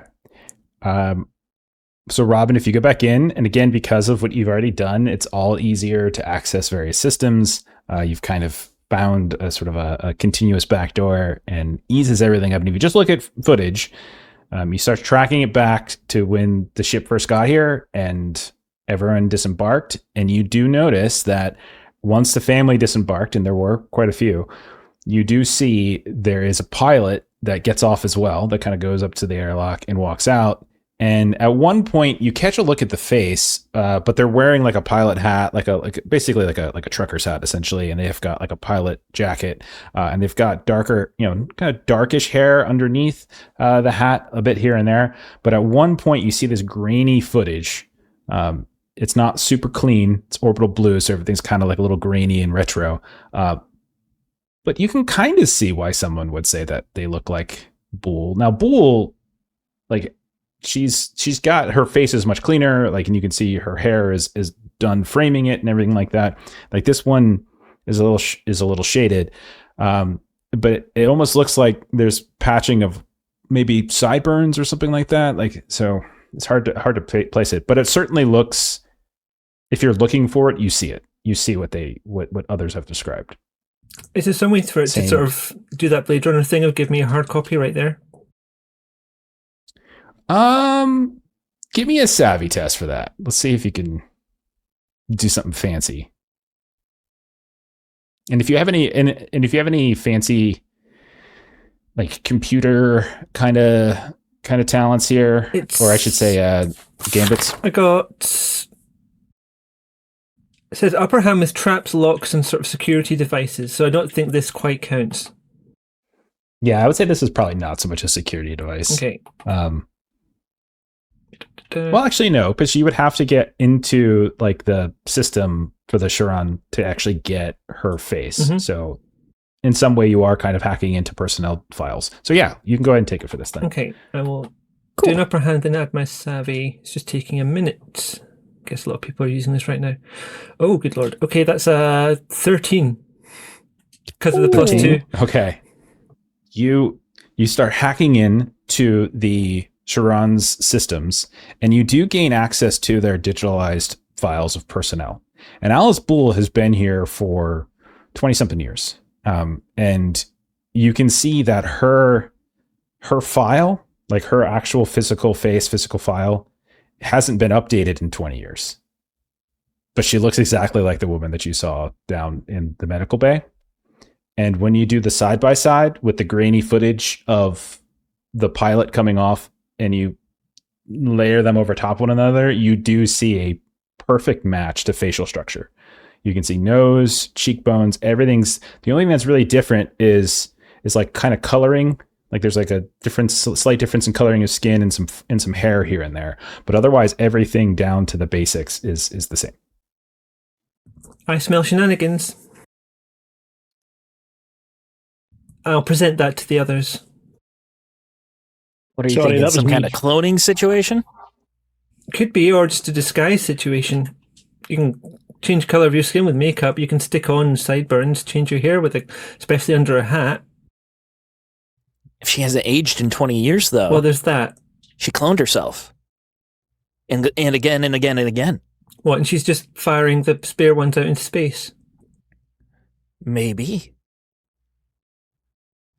So Robin, if you go back in, and again, because of what you've already done, it's all easier to access various systems. You've kind of found a sort of a continuous backdoor and eases everything up. And if you just look at footage, you start tracking it back to when the ship first got here and everyone disembarked. And you do notice that once the family disembarked, and there were quite a few, you do see there is a pilot that gets off as well, that kind of goes up to the airlock and walks out. And at one point, you catch a look at the face, but they're wearing like a pilot hat, basically like a trucker's hat, essentially. And they've got like a pilot jacket, and they've got darker, kind of darkish hair underneath the hat, a bit here and there. But at one point, you see this grainy footage. It's not super clean. It's Orbital Blues, so everything's kind of like a little grainy and retro. But you can kind of see why someone would say that they look like Boole. Now, Boole, like, she's got, her face is much cleaner, like, and you can see her hair is done framing it and everything like that. Like, this one is a little shaded, but it almost looks like there's patching of maybe sideburns or something like that. Like, so it's hard to place it, but it certainly looks, if you're looking for it, you see it. You see what others have described. Is there some way for it to sort of do that Blade Runner thing of give me a hard copy right there? Give me a savvy test for that. Let's see if you can do something fancy. And if you have any fancy, like, computer kind of talents here, or I should say, gambits. I got. It says upper hand with traps, locks, and sort of security devices. So I don't think this quite counts. Yeah, I would say this is probably not so much a security device. Okay. Well, actually, no, because you would have to get into like the system for the Chiron to actually get her face. Mm-hmm. So in some way, you are kind of hacking into personnel files. So yeah, you can go ahead and take it for this thing. Okay, I will do an upper hand and add my savvy. It's just taking a minute. Guess a lot of people are using this right now. Oh, good lord. Okay, that's 13 because of the +2. Okay, you start hacking in to the Chiron's systems, and you do gain access to their digitalized files of personnel. And Alice Boole has been here for 20-something years, and you can see that her file, like her actual physical file, hasn't been updated in 20 years. But she looks exactly like the woman that you saw down in the medical bay. And when you do the side-by-side with the grainy footage of the pilot coming off and you layer them over top of one another, you do see a perfect match to facial structure. You can see nose, cheekbones, everything's... The only thing that's really different is like kind of coloring. Like there's like a slight difference in coloring of skin and some hair here and there, but otherwise everything down to the basics is the same. I smell shenanigans. I'll present that to the others. What are you thinking? Some kind of cloning situation? Could be, or just a disguise situation. You can change color of your skin with makeup. You can stick on sideburns, change your hair with it, especially under a hat. If she hasn't aged in 20 years, though. Well, there's that. She cloned herself. And again and again and again. What, and she's just firing the spare ones out into space? Maybe.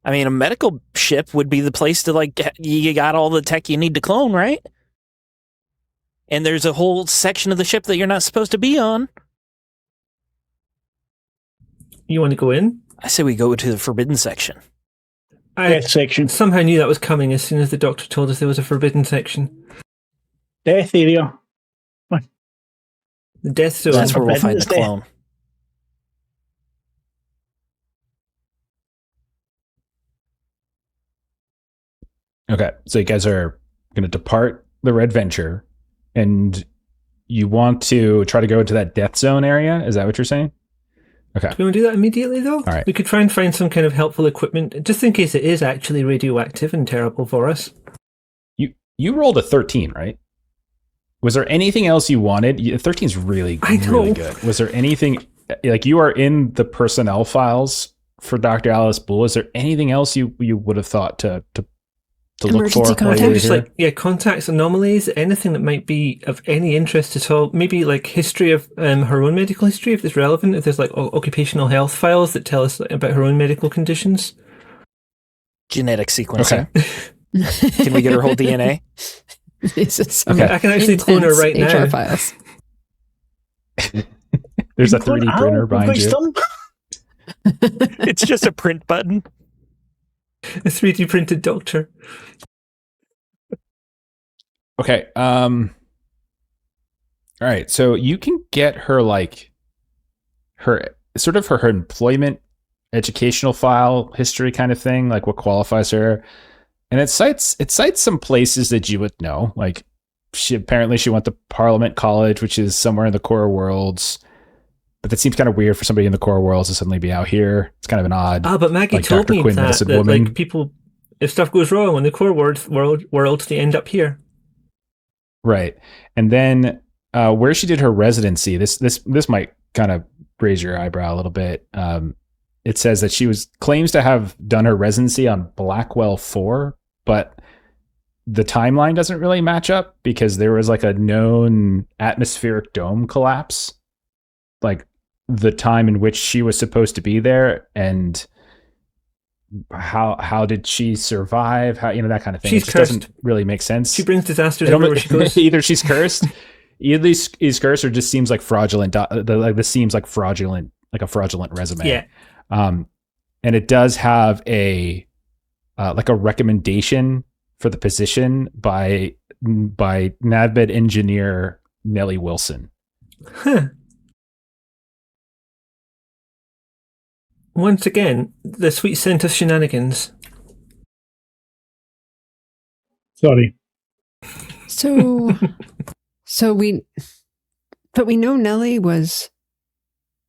I mean, a medical ship would be the place to, like, you got all the tech you need to clone, right? And there's a whole section of the ship that you're not supposed to be on. You want to go in? I say we go to the forbidden section. Death section. Somehow knew that was coming as soon as the doctor told us there was a forbidden section. Death area. What? The death zone. That's where we'll find the clone. Okay, so you guys are going to depart the Red Venture, and you want to try to go into that death zone area? Is that what you're saying? Okay. Do we want to do that immediately, though? All right. We could try and find some kind of helpful equipment, just in case it is actually radioactive and terrible for us. You rolled a 13, right? Was there anything else you wanted? 13 is really good. Was there anything like you are in the personnel files for Dr. Alice Bull. Is there anything else you would have thought to look Emergency for? contacts? Just contacts, anomalies, anything that might be of any interest at all. Maybe like history of her own medical history, if it's relevant. If there's like occupational health files that tell us about her own medical conditions. Genetic sequencing. Okay. Can we get her whole DNA? I can actually clone her right now. HR files. There's a 3D printer behind you. It's just a print button. A 3D printed doctor. Okay. All right. So you can get her her employment, educational file history kind of thing, like what qualifies her. And it cites some places that you would know. Like she went to Parliament College, which is somewhere in the core worlds. But that seems kind of weird for somebody in the core worlds to suddenly be out here. It's kind of an odd. But Maggie told Dr. me Quinn, that like people, if stuff goes wrong in the core world, they end up here. Right, and then where she did her residency, this might kind of raise your eyebrow a little bit. It says that she claims to have done her residency on Blackwell 4, but the timeline doesn't really match up because there was like a known atmospheric dome collapse, like the time in which she was supposed to be there, and how did she survive? How, that kind of thing. She's cursed. Doesn't really make sense. She brings disasters everywhere she goes. Either she's cursed, is cursed, or just seems like fraudulent. This seems like fraudulent, like a fraudulent resume. Yeah. And it does have a recommendation for the position by NAVMED engineer Nellie Wilson. Huh. Once again, the sweet scent of shenanigans. Sorry. So we know Nellie was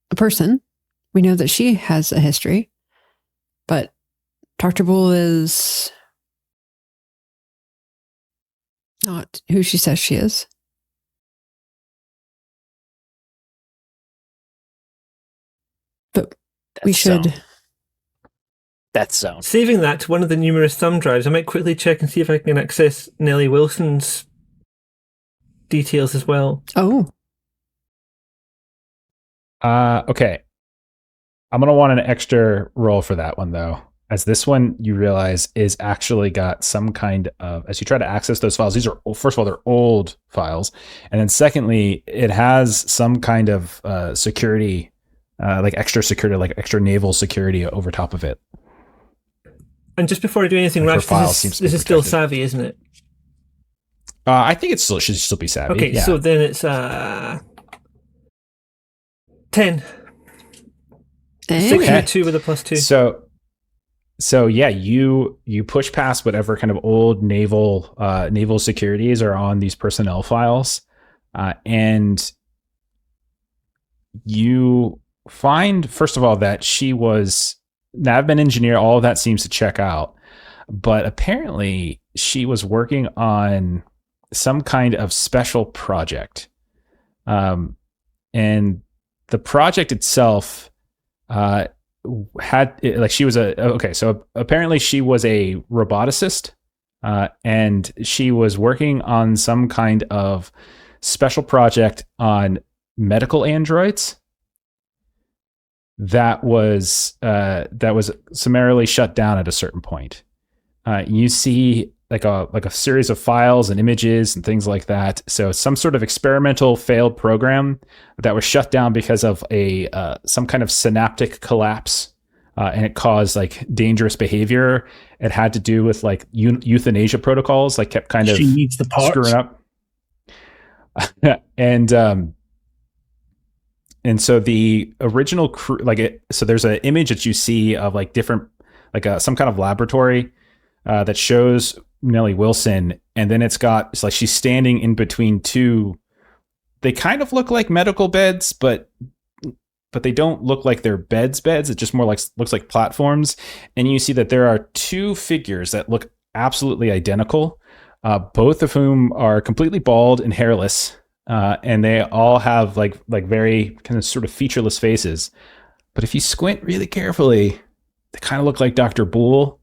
a person. We know that she has a history, but Dr. Bull is not who she says she is. But we should. That's zone. Saving that to one of the numerous thumb drives, I might quickly check and see if I can access Nellie Wilson's details as well. Oh. Okay. I'm going to want an extra roll for that one, though, as this one, you realize, is actually got some kind of, as you try to access those files, these are, first of all, they're old files. And then secondly, it has some kind of security, like extra security, like extra naval security over top of it. And just before I do anything rash, this is still savvy, isn't it? I think it should still be savvy. Okay, yeah. So then it's 10. Okay. 2 with a +2. So yeah, you push past whatever kind of old naval securities are on these personnel files, and you find, first of all, that she was NAVMED engineer. All of that seems to check out, but apparently she was working on some kind of special project, and the project itself she was so apparently she was a roboticist, and she was working on some kind of special project on medical androids that was summarily shut down at a certain point. You see like a series of files and images and things like that. So some sort of experimental failed program that was shut down because of some kind of synaptic collapse, and it caused like dangerous behavior. It had to do with like euthanasia protocols, like kept kind of she needs the parts. Screwing up. And so the original crew, so there's an image that you see of like different, some kind of laboratory that shows Nellie Wilson, and then it's like she's standing in between two. They kind of look like medical beds, but they don't look like they're beds. It just more looks like platforms. And you see that there are two figures that look absolutely identical, both of whom are completely bald and hairless. and they all have like very kind of sort of featureless faces. But if you squint really carefully, they kind of look like Dr. Boole,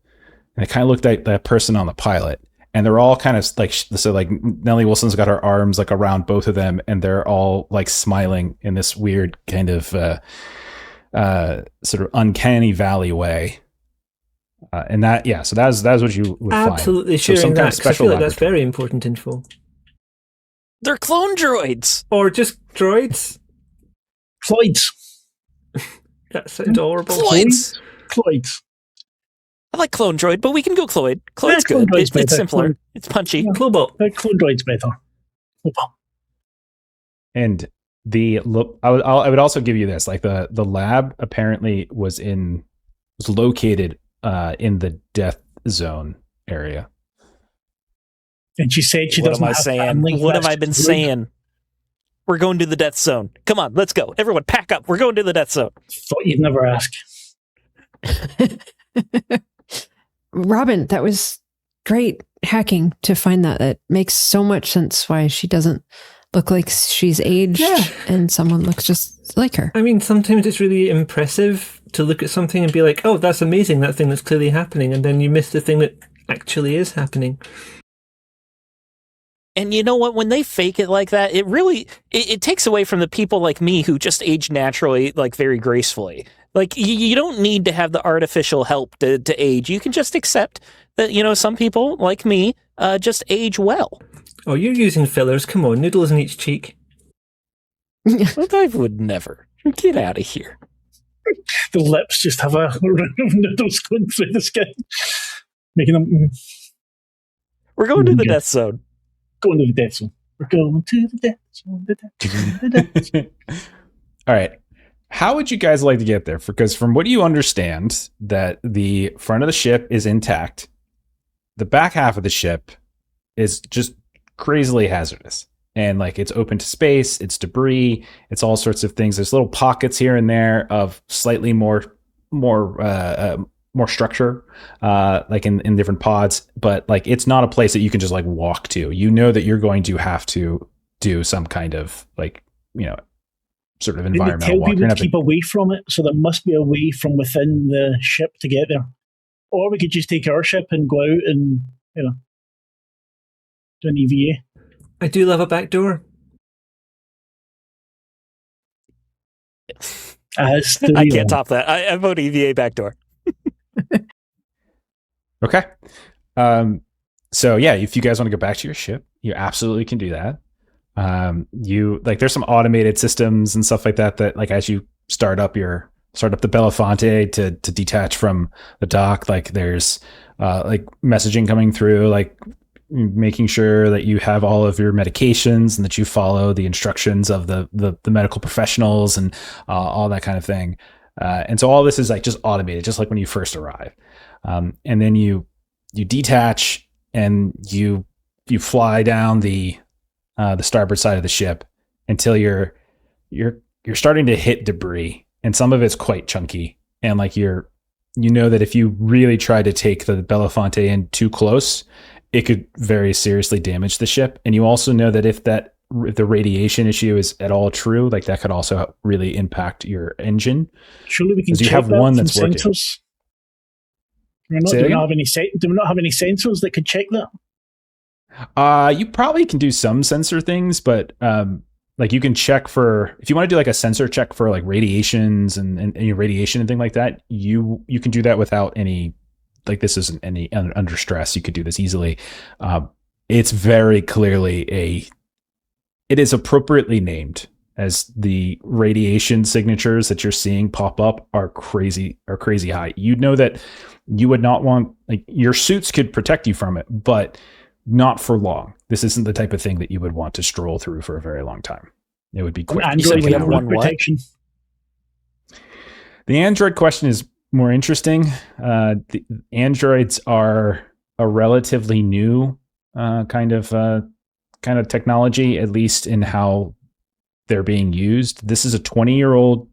and they kind of look like that person on the pilot. And they're all kind of like, so like Nellie Wilson's got her arms like around both of them, and they're all like smiling in this weird kind of sort of uncanny valley way. And that, yeah, so that's what you would absolutely find. sharing so that. I feel like that's very important info. They're clone droids, or just droids. Cloids. That sounds horrible. Cloids. Cloids. I like clone droid, but we can go Cloid. Cloid's good. It's simpler. It's punchy. Yeah. Clobot. Clone droid's better. Clobot. And I would also give you this, like the lab apparently was located in the death zone area. And she said she what doesn't am I have saying? family. What have I been saying? We're going to the death zone. Come on, let's go. Everyone pack up. We're going to the death zone. Thought you'd never ask. Robin, that was great hacking to find that. It makes so much sense why she doesn't look like she's aged and someone looks just like her. I mean, sometimes it's really impressive to look at something and be like, oh, that's amazing, that thing that's clearly happening, and then you miss the thing that actually is happening. And you know what? When they fake it like that, it really it takes away from the people like me who just age naturally, like very gracefully. Like you don't need to have the artificial help to age. You can just accept that, you know, some people like me just age well. Oh, you're using fillers. Come on, noodles in each cheek. But I would never. Get out of here. The lips just have a round of noodles going through the skin, making them. We're going to the death zone. Going to the death zone. We're going to the death zone. The death zone. All right. How would you guys like to get there? Because from what you understand, that the front of the ship is intact. The back half of the ship is just crazily hazardous. And like it's open to space, it's debris, it's all sorts of things. There's little pockets here and there of slightly more structure, like in different pods. But like it's not a place that you can just like walk to. You know that you're going to have to do some kind of like, you know, sort of environmental walk. Tell people to keep away from it, so there must be a way from within the ship to get there. Or we could just take our ship and go out and, you know, do an EVA. I do love a back door. I can't top that. I vote EVA back door. Okay. So yeah, if you guys want to go back to your ship, you absolutely can do that. You like there's some automated systems and stuff like that like as you start up the Belafonte to detach from the dock, like there's like messaging coming through, like making sure that you have all of your medications and that you follow the instructions of the medical professionals and all that kind of thing. And so all this is like just automated, just like when you first arrive. And then you detach and you fly down the starboard side of the ship until you're starting to hit debris, and some of it's quite chunky. And like you know that if you really try to take the Belafonte in too close, it could very seriously damage the ship. And you also know that if the radiation issue is at all true, like that could also really impact your engine. Surely we can check you have that one from that's working. sensors. Do we not have any sensors that could check that? You probably can do some sensor things, but like you can check for, if you want to do like a sensor check for like radiations and any radiation and thing like that, you can do that without any, like this isn't any under stress. You could do this easily. It's very clearly it is appropriately named, as the radiation signatures that you're seeing pop up are crazy high. You know that you would not want, like your suits could protect you from it, but not for long. This isn't the type of thing that you would want to stroll through for a very long time. It would be quick. Android would have one protection. The Android question is more interesting. The androids are a relatively new kind of technology, at least in how they're being used. This is a 20-year-old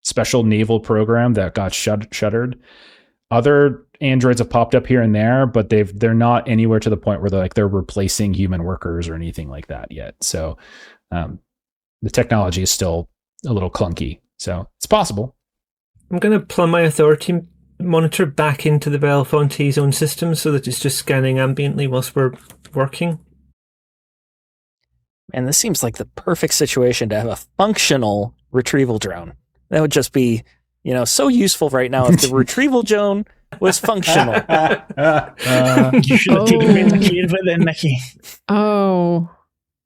special naval program that got shuttered. other androids have popped up here and there, but they're not anywhere to the point where they're replacing human workers or anything like that yet. So the technology is still a little clunky. So it's possible. I'm going to plumb my authority monitor back into the Belafonte's own system so that it's just scanning ambiently whilst we're working. And this seems like the perfect situation to have a functional retrieval drone. That would just be, so useful right now if the retrieval drone was functional. You should have taken me in the cave with it, Nikki. Oh,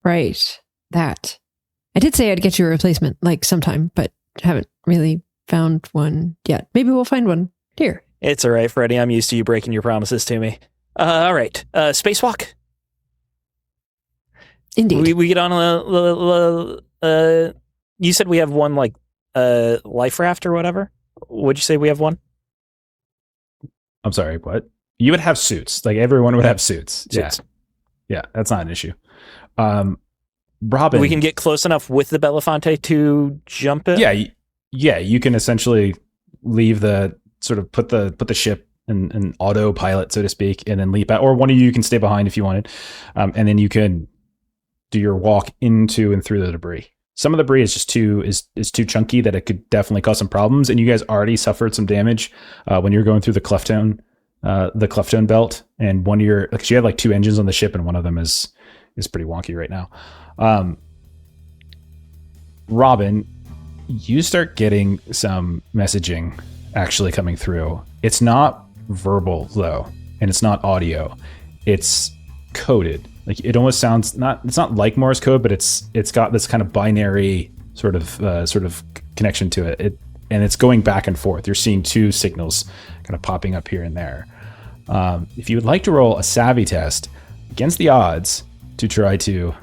right. That. I did say I'd get you a replacement, sometime, but haven't really found one yet. Maybe we'll find one here. It's all right, Freddie. I'm used to you breaking your promises to me. All right. Spacewalk? Indeed. We get on you said we have one, life raft or whatever? Would you say we have one? I'm sorry, what? You would have suits. Everyone would have suits. Yeah, that's not an issue. Robin, we can get close enough with the Belafonte to jump it. Yeah. You can essentially leave the sort of put the ship in autopilot, so to speak, and then leap out. Or one of you can stay behind if you wanted, and then you can do your walk into and through the debris. Some of the debris is just too chunky that it could definitely cause some problems. And you guys already suffered some damage when you're going through the cleft tone belt, and one of your, because you had 2 engines on the ship, and one of them is pretty wonky right now. Robin, you start getting some messaging actually coming through. It's not verbal though, and it's not audio. It's coded. It almost sounds it's not like Morse code, but it's got this kind of binary sort of connection to it. And it's going back and forth. You're seeing 2 signals kind of popping up here and there. If you would like to roll a savvy test against the odds to try to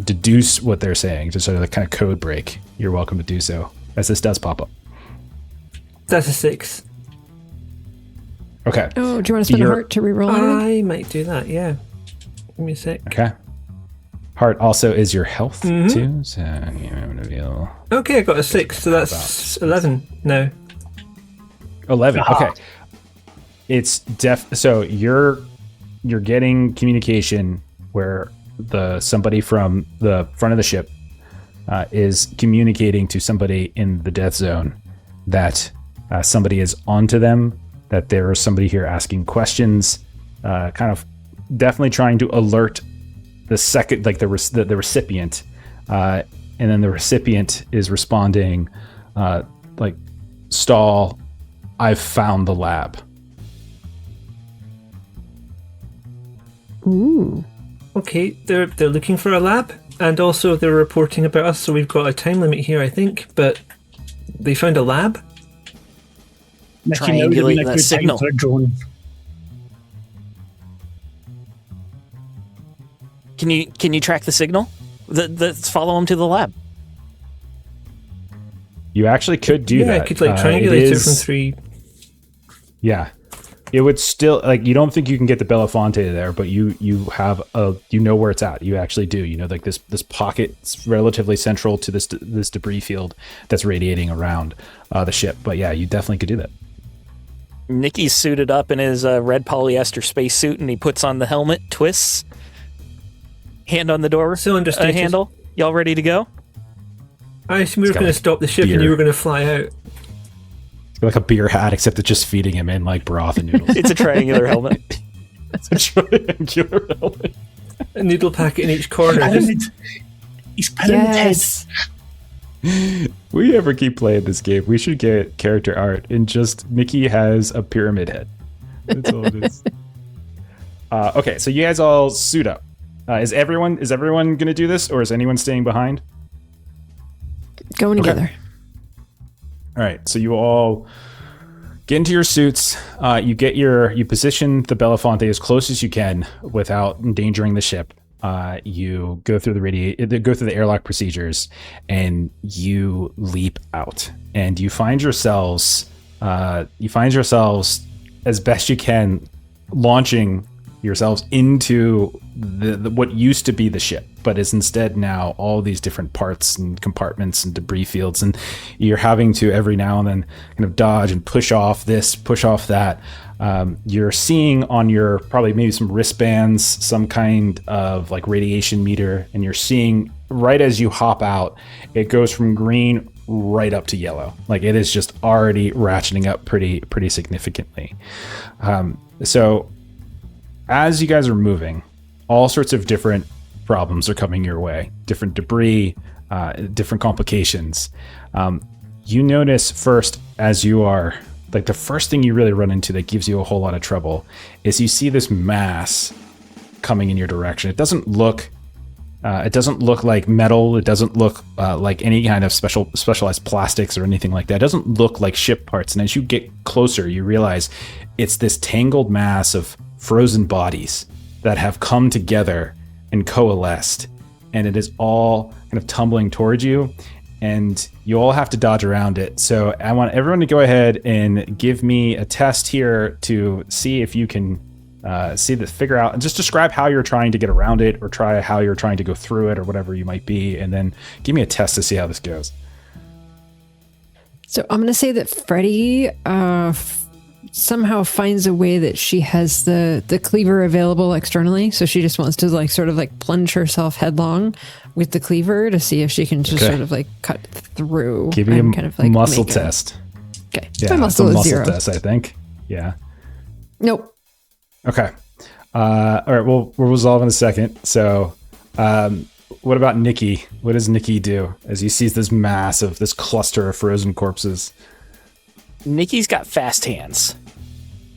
deduce what they're saying, just sort of kind of code break, you're welcome to do so, as this does pop up. That's a 6. Okay. Oh, do you want to spend a heart to reroll anything? I might do that, yeah. Give me a sec. Okay. Heart also is your health too, so you're going to reveal. Okay, I got a 6, so that's 11 now. 11. Okay. It's so you're getting communication where somebody from the front of the ship is communicating to somebody in the death zone that somebody is onto them, that there is somebody here asking questions, kind of definitely trying to alert the second, the recipient, and then the recipient is responding, Stall, I've found the lab. Ooh. Okay, they're looking for a lab, and also they're reporting about us, so we've got a time limit here, I think, but they found a lab? Triangulate that signal. Can you track the signal? Let's follow them to the lab. You actually could do that. Yeah, I could triangulate it from 3. Yeah. It would still, you don't think you can get the Belafonte there, but you have where it's at. You actually do. This pocket's relatively central to this debris field that's radiating around the ship. But yeah, you definitely could do that. Nicky's suited up in his red polyester spacesuit, and he puts on the helmet, twists, hand on the door, cylinder handle. Y'all ready to go? I assume we were going to stop the ship and you were going to fly out. Like a beer hat, except it's just feeding him in broth and noodles. It's a triangular helmet. It's a triangular helmet. A noodle packet in each corner. He's pyramid. We ever keep playing this game, we should get character art, and just Mickey has a pyramid head. That's all it is. Okay, so you guys all suit up. Is everyone going to do this, or is anyone staying behind? Going together. All right, so you all get into your suits. You position the Belafonte as close as you can without endangering the ship. You go through the airlock procedures, and you leap out. And you find yourselves as best you can launching yourselves into the what used to be the ship, but is instead now all these different parts and compartments and debris fields, and you're having to every now and then kind of dodge and push off this, push off that. You're seeing on your probably maybe some wristbands some kind of like radiation meter, and you're seeing right as you hop out, it goes from green right up to yellow. Like it is just already ratcheting up pretty significantly. So as you guys are moving, all sorts of different problems are coming your way, different debris, different complications. You notice first as you are, like the first thing you really run into that gives you a whole lot of trouble is you see this mass coming in your direction. It doesn't look like metal. It doesn't look like any kind of specialized plastics or anything like that. It doesn't look like ship parts. And as you get closer, you realize it's this tangled mass of frozen bodies that have come together and coalesced. And it is all kind of tumbling towards you. And you all have to dodge around it. So I want everyone to go ahead and give me a test here to see if you can figure out and just describe how you're trying to get around it, or try how you're trying to go through it, or whatever you might be, and then give me a test to see how this goes. So I'm going to say that Freddie somehow finds a way that she has the cleaver available externally, so she just wants to like sort of like plunge herself headlong with the cleaver to see if she can just sort of like cut through. Give me a kind of like muscle test. Okay, yeah, my muscle is 0. Test, I think. Yeah. Nope. Okay. All right. We'll resolve in a second. So, what about Nikki? What does Nikki do as he sees this cluster of frozen corpses? Nikki's got fast hands,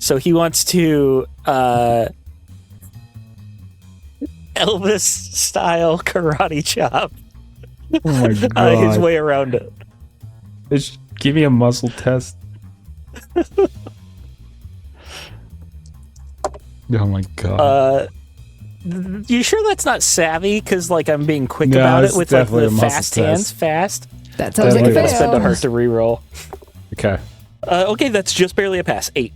so he wants to Elvis style karate chop oh my God. His way around it. Give me a muscle test. Oh my God. You sure that's not savvy? Because like I'm being quick about it with like the fast hands. Fast. That sounds like a fail. Spend a heart to reroll. Okay. Okay, that's just barely a pass. 8.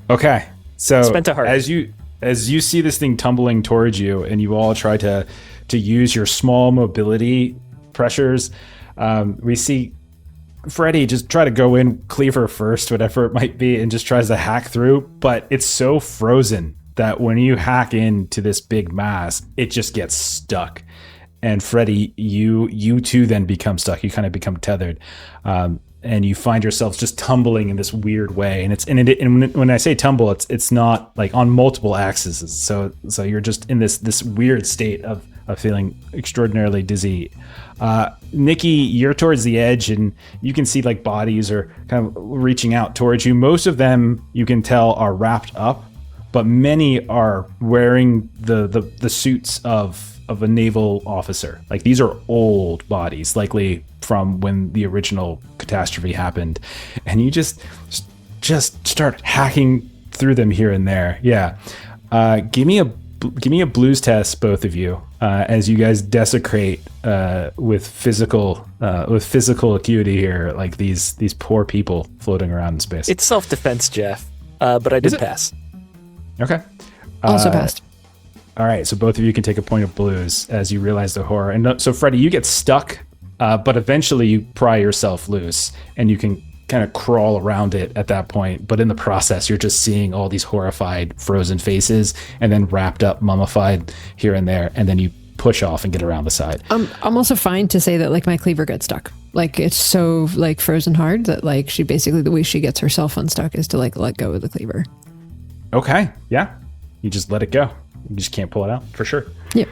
Okay. So spent a heart. As you see this thing tumbling towards you, and you all try to use your small mobility pressures, we see Freddie just try to go in cleaver first, whatever it might be, and just tries to hack through, but it's so frozen that when you hack into this big mass, it just gets stuck. And Freddie, you too then become stuck. You kind of become tethered, and you find yourselves just tumbling in this weird way. And when I say tumble, it's not like on multiple axes. So you're just in this weird state of feeling extraordinarily dizzy. Nikki, you're towards the edge, and you can see like bodies are kind of reaching out towards you. Most of them, you can tell, are wrapped up, but many are wearing the suits of a naval officer. Like these are old bodies, likely from when the original catastrophe happened. And you just start hacking through them here and there. Yeah. Give me a blues test, both of you, as you guys desecrate with physical acuity here, like these poor people floating around in space. It's self-defense, Jeff, but I did pass. Okay. Also passed. All right, so both of you can take a point of blues as you realize the horror. And so, Freddie, you get stuck, but eventually you pry yourself loose, and you can kind of crawl around it at that point. But in the process, you're just seeing all these horrified, frozen faces, and then wrapped up, mummified here and there, and then you push off and get around the side. I'm also fine to say that like my cleaver gets stuck. Like it's so like frozen hard that like she basically, the way she gets herself unstuck is to like let go of the cleaver. Okay, yeah, you just let it go. You just can't pull it out for sure. Yeah.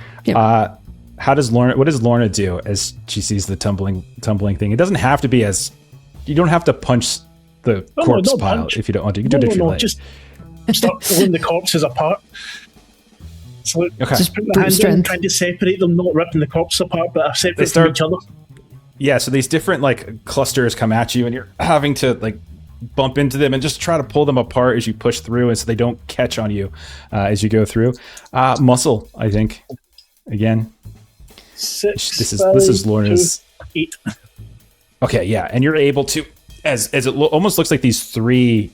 What does Lorna do as she sees the tumbling thing? It doesn't have to be you don't have to punch the corpse pile if you don't want to. You can do it if you like. Just start pulling the corpses apart. So just put my hand in, trying to separate them, not ripping the corpses apart, but separate from each other. Yeah, so these different like clusters come at you, and you're having to like bump into them and just try to pull them apart as you push through, and so they don't catch on you as you go through. Muscle, I think. Again, 6. This is Lorna's 8. Okay, yeah, and you're able to, as it almost looks like these three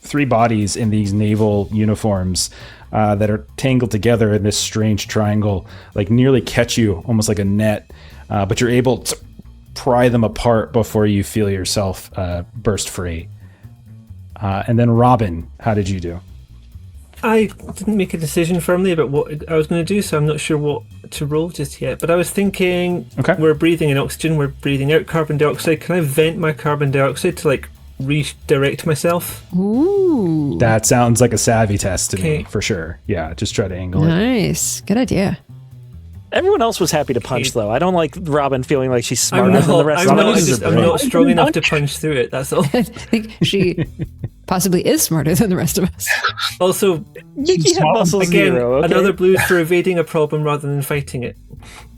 three bodies in these naval uniforms that are tangled together in this strange triangle, like nearly catch you, almost like a net, but you're able to pry them apart before you feel yourself burst free. And then Robin, how did you do? I didn't make a decision firmly about what I was going to do, so I'm not sure what to roll just yet. But I was thinking, we're breathing in oxygen, we're breathing out carbon dioxide. Can I vent my carbon dioxide to like redirect myself? Ooh. That sounds like a savvy test to me, for sure. Yeah, just try to angle it. Nice. Good idea. Everyone else was happy to punch, though. I don't like Robin feeling like she's smarter than the rest of us. I'm not strong enough to punch through it, that's all. I think she possibly is smarter than the rest of us. Also, Nikki had muscle again, zero. Okay. Another blues for evading a problem rather than fighting it.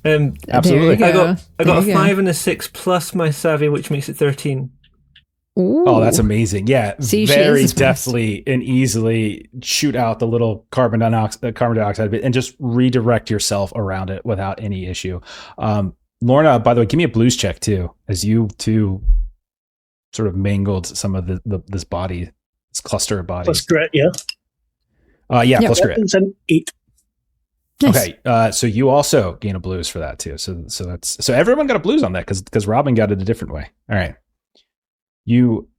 Absolutely. I got a 5 and a 6 plus my savvy, which makes it 13. Ooh. Oh, that's amazing. Yeah, See, very deftly and easily shoot out the little carbon dioxide bit and just redirect yourself around it without any issue. Lorna, by the way, give me a blues check too, as you two sort of mangled some of this body, this cluster of bodies. Plus grit, yeah. Plus grit. It's an 8. Nice. Okay, so you also gain a blues for that too. So everyone got a blues on that because Robin got it a different way. All right. You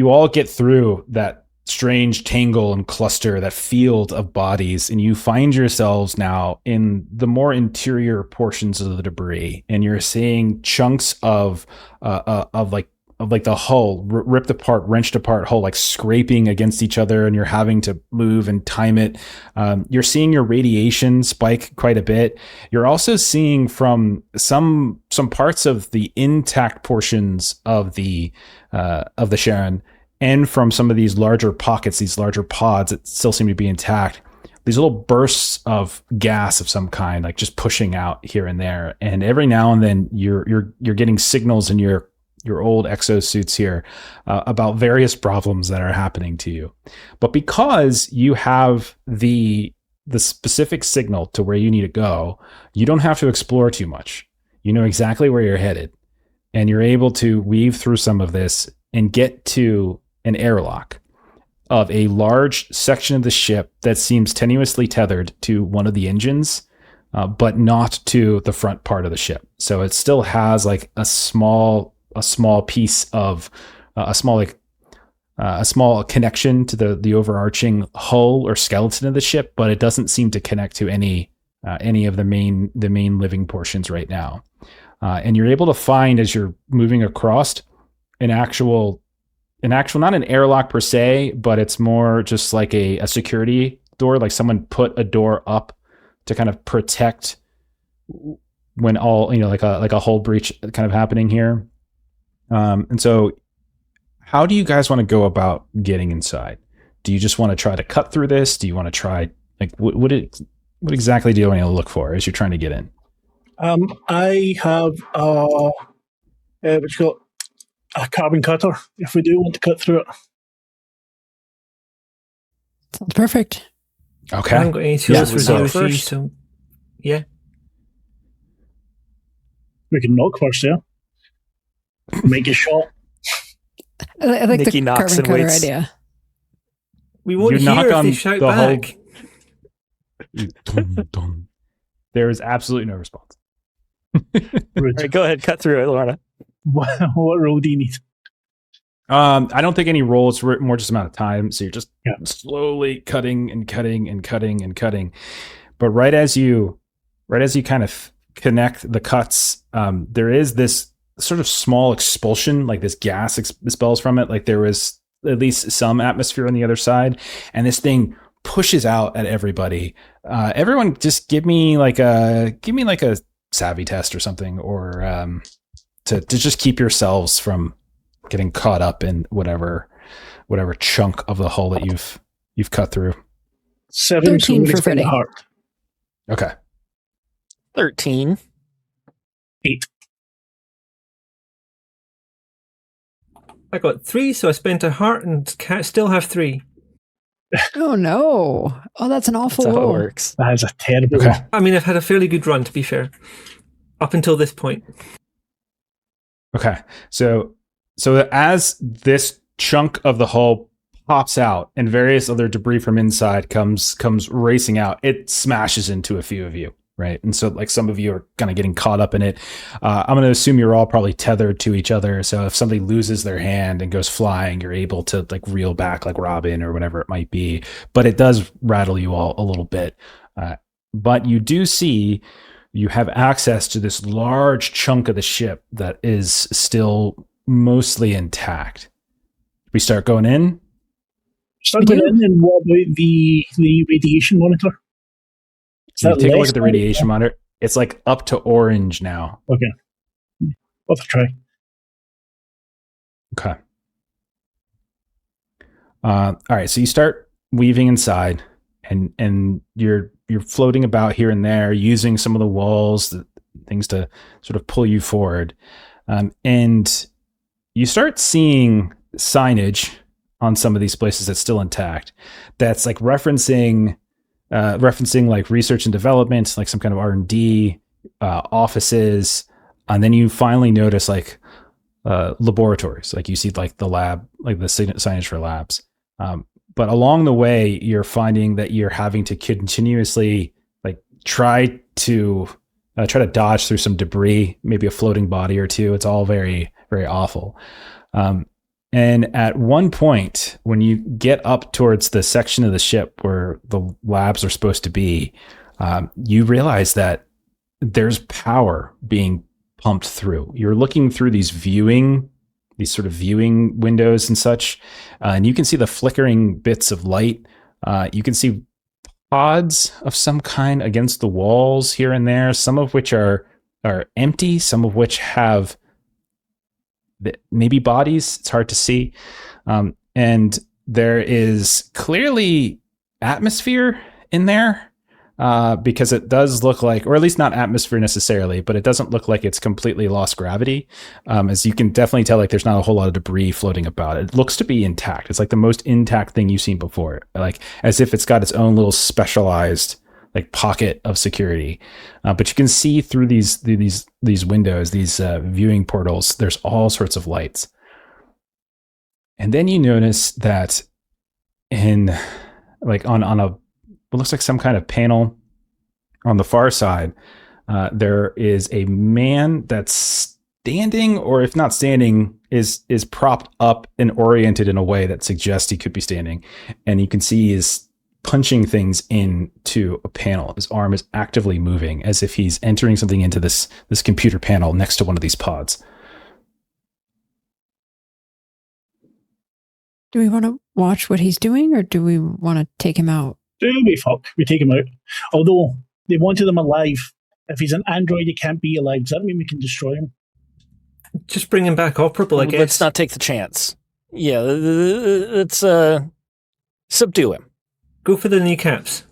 all get through that strange tangle and cluster, that field of bodies, and you find yourselves now in the more interior portions of the debris, and you're seeing chunks of the hull ripped apart, wrenched apart hull, like scraping against each other, and you're having to move and time it. You're seeing your radiation spike quite a bit. You're also seeing from some parts of the intact portions of the Sharon, and from some of these larger pockets, these larger pods that still seem to be intact, these little bursts of gas of some kind, like just pushing out here and there. And every now and then you're getting signals in your old exosuits here about various problems that are happening to you. But because you have the specific signal to where you need to go, you don't have to explore too much. You know exactly where you're headed, and you're able to weave through some of this and get to an airlock of a large section of the ship that seems tenuously tethered to one of the engines, but not to the front part of the ship. So it still has like a small piece of a small connection to the overarching hull or skeleton of the ship, but it doesn't seem to connect to any of the main living portions right now. And you're able to find, as you're moving across, an actual not an airlock per se, but it's more just like a security door, like someone put a door up to kind of protect when all, like a hull breach kind of happening here. And so how do you guys want to go about getting inside? Do you just want to try to cut through this? Do you want to try, like, what exactly do you want to look for as you're trying to get in? I have a carbon cutter if we do want to cut through it. Sounds perfect. Okay. I haven't got any tools for DOC, so yeah. We can knock first, yeah. Make a shot. I like Nikki the knocks carbon and cutter waits. idea. We won't hear if they shout back. There is absolutely no response. All right, go ahead, cut through it, Lorna. What roll do you need? I don't think any roll. It's more just amount of time. So you're just slowly cutting and cutting and cutting and cutting. But right as you kind of connect the cuts, there is this sort of small expulsion, like this gas expels from it. Like there was at least some atmosphere on the other side, and this thing pushes out at everybody. Everyone, just give me like a savvy test or something, or to just keep yourselves from getting caught up in whatever chunk of the hull that you've cut through. 17 for Freddie. Heart. Okay. 13. 8. I got 3, so I spent a heart and still have 3. Oh no! Oh, that's an awful That's how it roll. works. That is a terrible Okay. one. I mean, I've had a fairly good run, to be fair, up until this point. Okay. So as this chunk of the hull pops out, and various other debris from inside comes racing out. It smashes into a few of you, right? And so, like, some of you are kind of getting caught up in it. I'm going to assume you're all probably tethered to each other. So if somebody loses their hand and goes flying, you're able to like reel back, like Robin or whatever it might be. But it does rattle you all a little bit. But you do see you have access to this large chunk of the ship that is still mostly intact. We start going in. Start going in, and what about the radiation monitor? So take a look at the radiation monitor. It's like up to orange now. Okay. Worth a try. Okay. All right. So you start weaving inside, and you're floating about here and there, using some of the walls, things to sort of pull you forward, and you start seeing signage on some of these places that's still intact. That's like referencing like research and development, like some kind of R&D, offices. And then you finally notice like laboratories, like you see like the lab, like the signage for labs. But along the way, you're finding that you're having to continuously like try to dodge through some debris, maybe a floating body or two. It's all very, very awful. And at one point, when you get up towards the section of the ship where the labs are supposed to be, you realize that there's power being pumped through. You're looking through these sort of viewing windows and such, and you can see the flickering bits of light. You can see pods of some kind against the walls here and there, some of which are empty, some of which have maybe bodies. It's hard to see. And there is clearly atmosphere in there, because it does look like, or at least not atmosphere necessarily, but it doesn't look like it's completely lost gravity. As you can definitely tell, like there's not a whole lot of debris floating about. It looks to be intact. It's like the most intact thing you've seen before, like as if it's got its own little specialized like pocket of security. But you can see through these windows, these viewing portals, there's all sorts of lights. And then you notice that in like on what looks like some kind of panel on the far side, there is a man that's standing, or if not standing, is propped up and oriented in a way that suggests he could be standing. And you can see he's punching things into a panel. His arm is actively moving as if he's entering something into this computer panel next to one of these pods. Do we want to watch what he's doing, or do we want to take him out? We take him out. Although they wanted him alive. If he's an android, he can't be alive. Does that mean we can destroy him? Just bring him back operable, I guess. Let's not take the chance. Yeah, let's subdue him. Go for the kneecaps.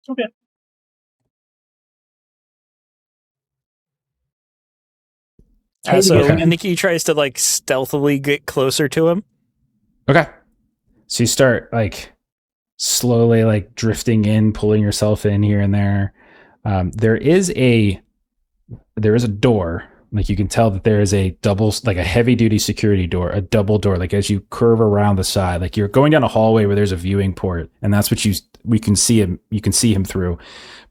Okay. So Nikki tries to like stealthily get closer to him. Okay. So you start like slowly like drifting in, pulling yourself in here and there. There is a door. Like you can tell that there is a double, like a heavy duty security door, a double door. Like as you curve around the side, like you're going down a hallway where there's a viewing port, and that's what you can see him through.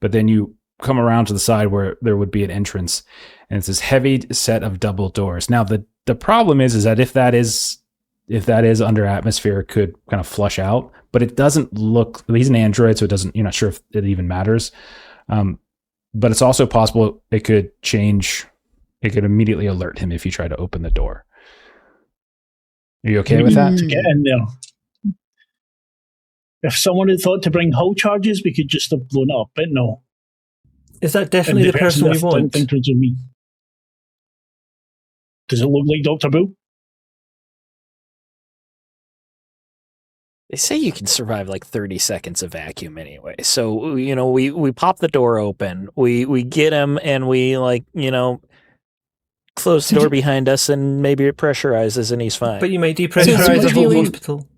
But then you come around to the side where there would be an entrance, and it's this heavy set of double doors. Now the problem is that if that is under atmosphere, it could kind of flush out, but it doesn't look. He's an android, so it doesn't. You're not sure if it even matters. But it's also possible it could change. It could immediately alert him if you try to open the door. Are you okay with that? To get in there. If someone had thought to bring hull charges, we could just have blown it up, but no. Is that definitely the person we want? Me. Does it look like Dr. Boo? They say you can survive like 30 seconds of vacuum anyway. So, you know, we pop the door open, we get him, and we like, you know, close the door behind us, and maybe it pressurizes and he's fine. But you may depressurize the whole hospital.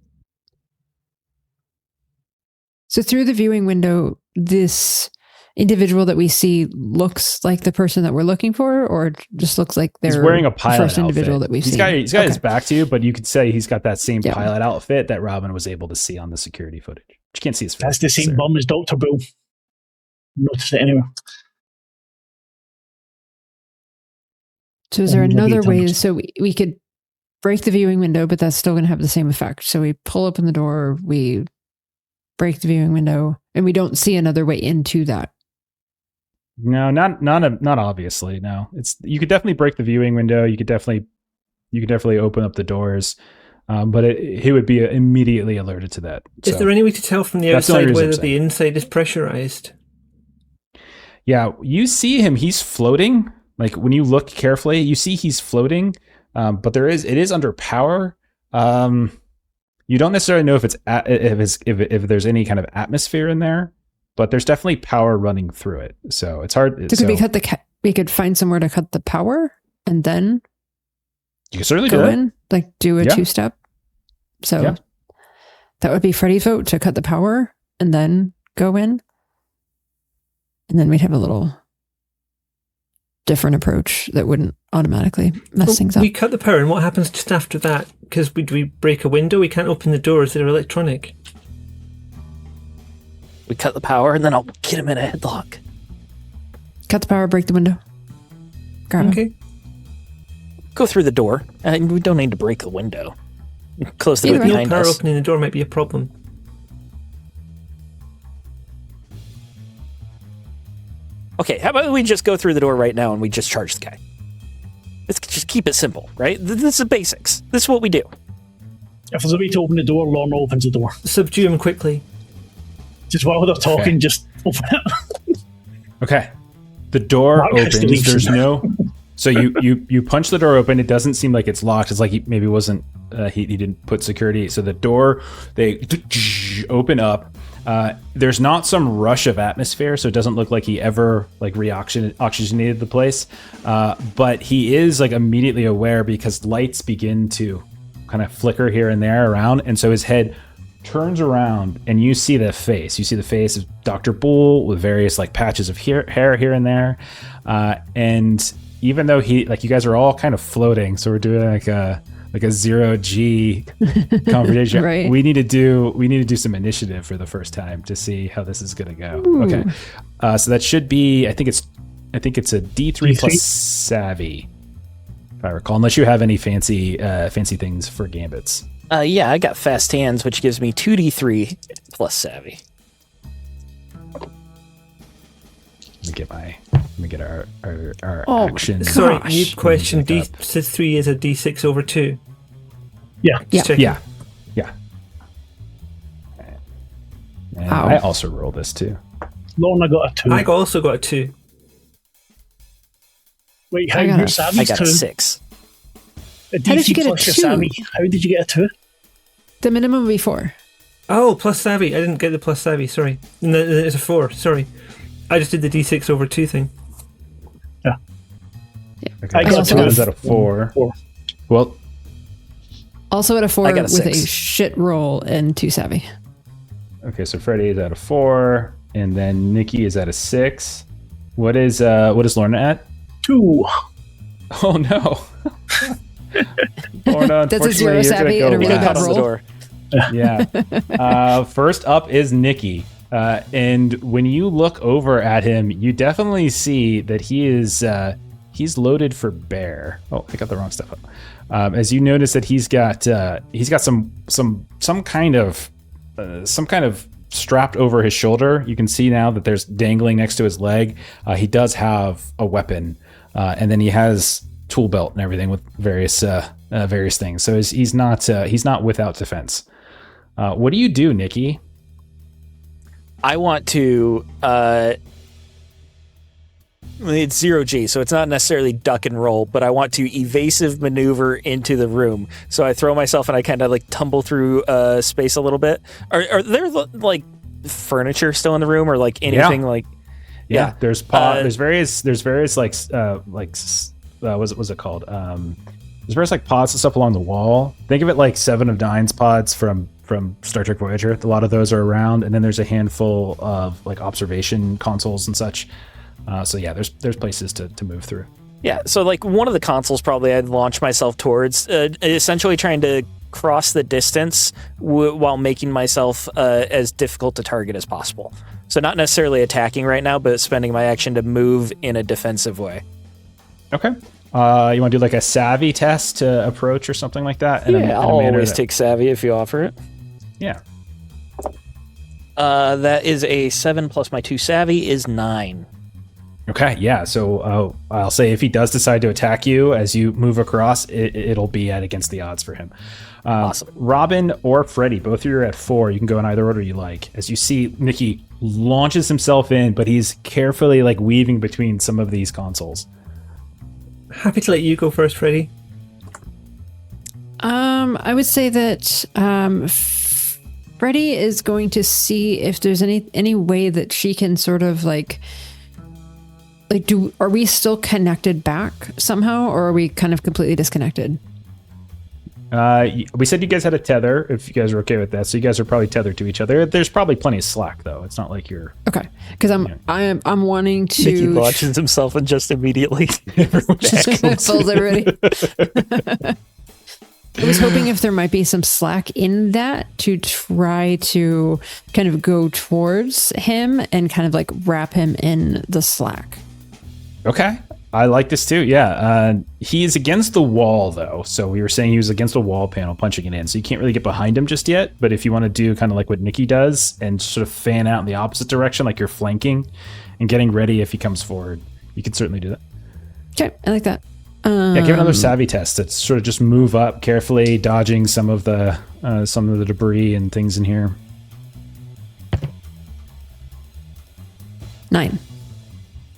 So through the viewing window, this individual that we see looks like the person that we're looking for, or just looks like they're he's wearing a pilot first individual outfit. that we've He's seen? got his back to you, but you could say he's got that same pilot outfit that Robin was able to see on the security footage. You can't see his face. That's the same bum as Dr. Bull. Notice it anyway. So is there another way? So we could break the viewing window, but that's still going to have the same effect. So we pull open the door, we break the viewing window, and we don't see another way into that. No, not obviously. No, you could definitely break the viewing window. You could definitely open up the doors, but he would be immediately alerted to that. Is there any way to tell from the outside whether the inside is pressurized? Yeah, you see him. He's floating. Like when you look carefully, you see he's floating, but it is under power. You don't necessarily know if there's any kind of atmosphere in there, but there's definitely power running through it. So it's hard. So could we could find somewhere to cut the power and then you can certainly go in, like do a 2-step. So that would be Freddy's vote, to cut the power and then go in. And then we'd have a little different approach that wouldn't automatically mess things up. We cut the power, and what happens just after that? Because we break a window, we can't open the doors, they're electronic. We cut the power, and then I'll get him in a headlock. Cut the power, break the window. Grab him. Go through the door, and we don't need to break the window. Close the door behind us. Power opening the door might be a problem. Okay, how about we just go through the door right now and we just charge the guy? Let's just keep it simple, right? This is basics. This is what we do. If there's a way to open the door, Lorna opens the door. Subdue him quickly. Just while they're talking, just open it. Okay. The door opens. There's no... So you punch the door open. It doesn't seem like it's locked. It's like he maybe wasn't... he didn't put security. So the door, they open up. There's not some rush of atmosphere, so it doesn't look like he ever like oxygenated the place. But he is like immediately aware because lights begin to kind of flicker here and there around, and so his head turns around, and you see the face. You see the face of Dr. Bull with various like patches of hair here and there, and even though you guys are all kind of floating, so we're doing like a 0G conversation. Right. We need to do some initiative for the first time to see how this is going to go. Ooh. Okay. So that should be, I think it's a D3 plus savvy, if I recall, unless you have any fancy things for gambits. Yeah, I got fast hands, which gives me 2d3 plus savvy. Let me get our action. Sorry, new question. D3 is a D6 over 2. Yeah. Yeah. And I also roll this too. Lorna got a 2. I also got a 2. Wait, how your Sammy's I got 2? a 6. A DC How did you get a plus your 2? Sammy. How did you get a 2? The minimum would be 4. Oh, plus savvy. I didn't get the plus savvy, sorry. No, it's a 4, sorry. I just did the D6 over 2 thing. Yeah. Okay. I got 2. Is that a 4? Well, also at a 4 I got a with 6. a shit roll and 2 savvy. okay, so Freddie is at a 4, and then Nikki is at a 6. What is Lorna at? 2. Oh no. Lorna, That's a 0 savvy and a really bad roll. Yeah. First up is Nikki. And when you look over at him, you definitely see that he's loaded for bear. Oh, I got the wrong stuff up. As you notice that he's got some kind of strapped over his shoulder. You can see now that there's dangling next to his leg. He does have a weapon, and then he has tool belt and everything with various things. So he's not without defense. What do you do, Nikki? I want to it's 0G, so it's not necessarily duck and roll, but I want to evasive maneuver into the room. So I throw myself and I kind of like tumble through space a little bit. Are there like furniture still in the room, or like anything like? Yeah, there's various like what's it called? There's like pods and stuff along the wall. Think of it like 7 of 9's pods from Star Trek Voyager. A lot of those are around, and then there's a handful of like observation consoles and such. So yeah, there's places to move through. Yeah, so like one of the consoles probably I'd launch myself towards, essentially trying to cross the distance while making myself as difficult to target as possible. So not necessarily attacking right now, but spending my action to move in a defensive way. Okay. You want to do like a savvy test to approach or something like that? I'll always take savvy if you offer it. Yeah. That is a 7 plus my 2 savvy is 9. Okay, yeah. So I'll say if he does decide to attack you as you move across, it'll be at against the odds for him. Awesome. Robin or Freddy, both of you are at 4. You can go in either order you like. As you see, Nikki launches himself in, but he's carefully like weaving between some of these consoles. Happy to let you go first, Freddy. I would say that Freddy is going to see if there's any way that she can sort of like are we still connected back somehow, or are we kind of completely disconnected? We said you guys had a tether, if you guys are okay with that. So you guys are probably tethered to each other. There's probably plenty of slack, though. It's not like you're okay. Because I'm wanting to. Mickey launches himself and just immediately pulls everybody. I was hoping if there might be some slack in that to try to kind of go towards him and kind of like wrap him in the slack. Okay. I like this too. Yeah. He is against the wall though. So we were saying he was against a wall panel punching it in. So you can't really get behind him just yet. But if you want to do kind of like what Nikki does and sort of fan out in the opposite direction, like you're flanking and getting ready if he comes forward, you can certainly do that. Okay. I like that. Yeah, give another savvy test. It's sort of just move up carefully, dodging some of the debris and things in here. 9.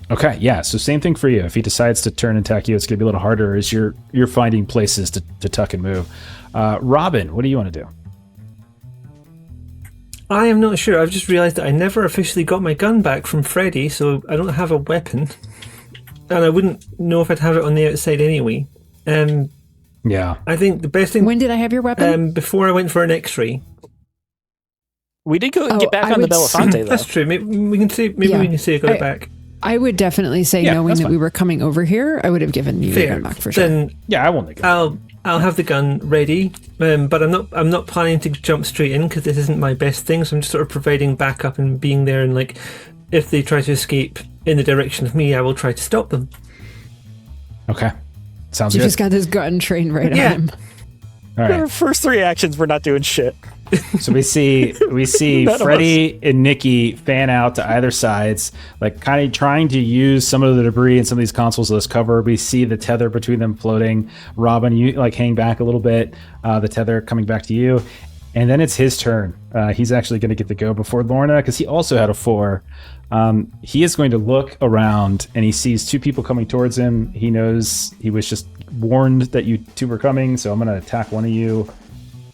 Okay, yeah. So same thing for you. If he decides to turn and attack you, it's going to be a little harder as you're finding places to tuck and move. Robin, what do you want to do? I am not sure. I've just realised that I never officially got my gun back from Freddy, so I don't have a weapon. And I wouldn't know if I'd have it on the outside anyway. Yeah. I think the best thing... When did I have your weapon? Before I went for an X-ray. We did get back on the Belafonte, though. That's true. Maybe we can say I got it back. I would definitely say, knowing that we were coming over here, I would have given you your gun back for sure. Then I won't make it. I'll have the gun ready, but I'm not planning to jump straight in because this isn't my best thing. So I'm just sort of providing backup and being there, and like if they try to escape in the direction of me, I will try to stop them. Okay, sounds good. You just got this gun trained right on him. All right. Our first 3 actions, we're not doing shit. So we see Freddy and Nikki fan out to either sides, like kind of trying to use some of the debris and some of these consoles as cover. We see the tether between them floating. Robin, you like hang back a little bit. The tether coming back to you, and then it's his turn. He's actually going to get the go before Lorna because he also had a 4. He is going to look around and he sees 2 people coming towards him. He knows he was just warned that you 2 were coming, so I'm going to attack one of you.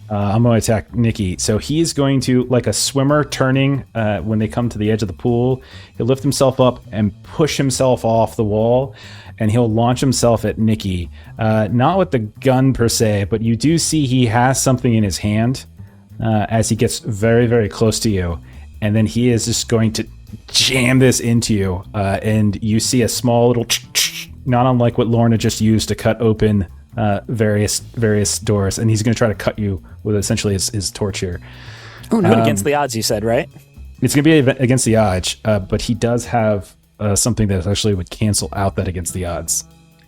I'm going to attack Nikki. So he's going to, like a swimmer turning when they come to the edge of the pool, he'll lift himself up and push himself off the wall, and he'll launch himself at Nikki. Not with the gun per se, but you do see he has something in his hand as he gets very, very close to you. And then he is just going to jam this into you. And you see a small little, not unlike what Lorna just used to cut open various doors, and he's going to try to cut you with essentially his torch here. Oh no! Against the odds, you said, right? It's going to be against the odds, but he does have something that actually would cancel out that against the odds,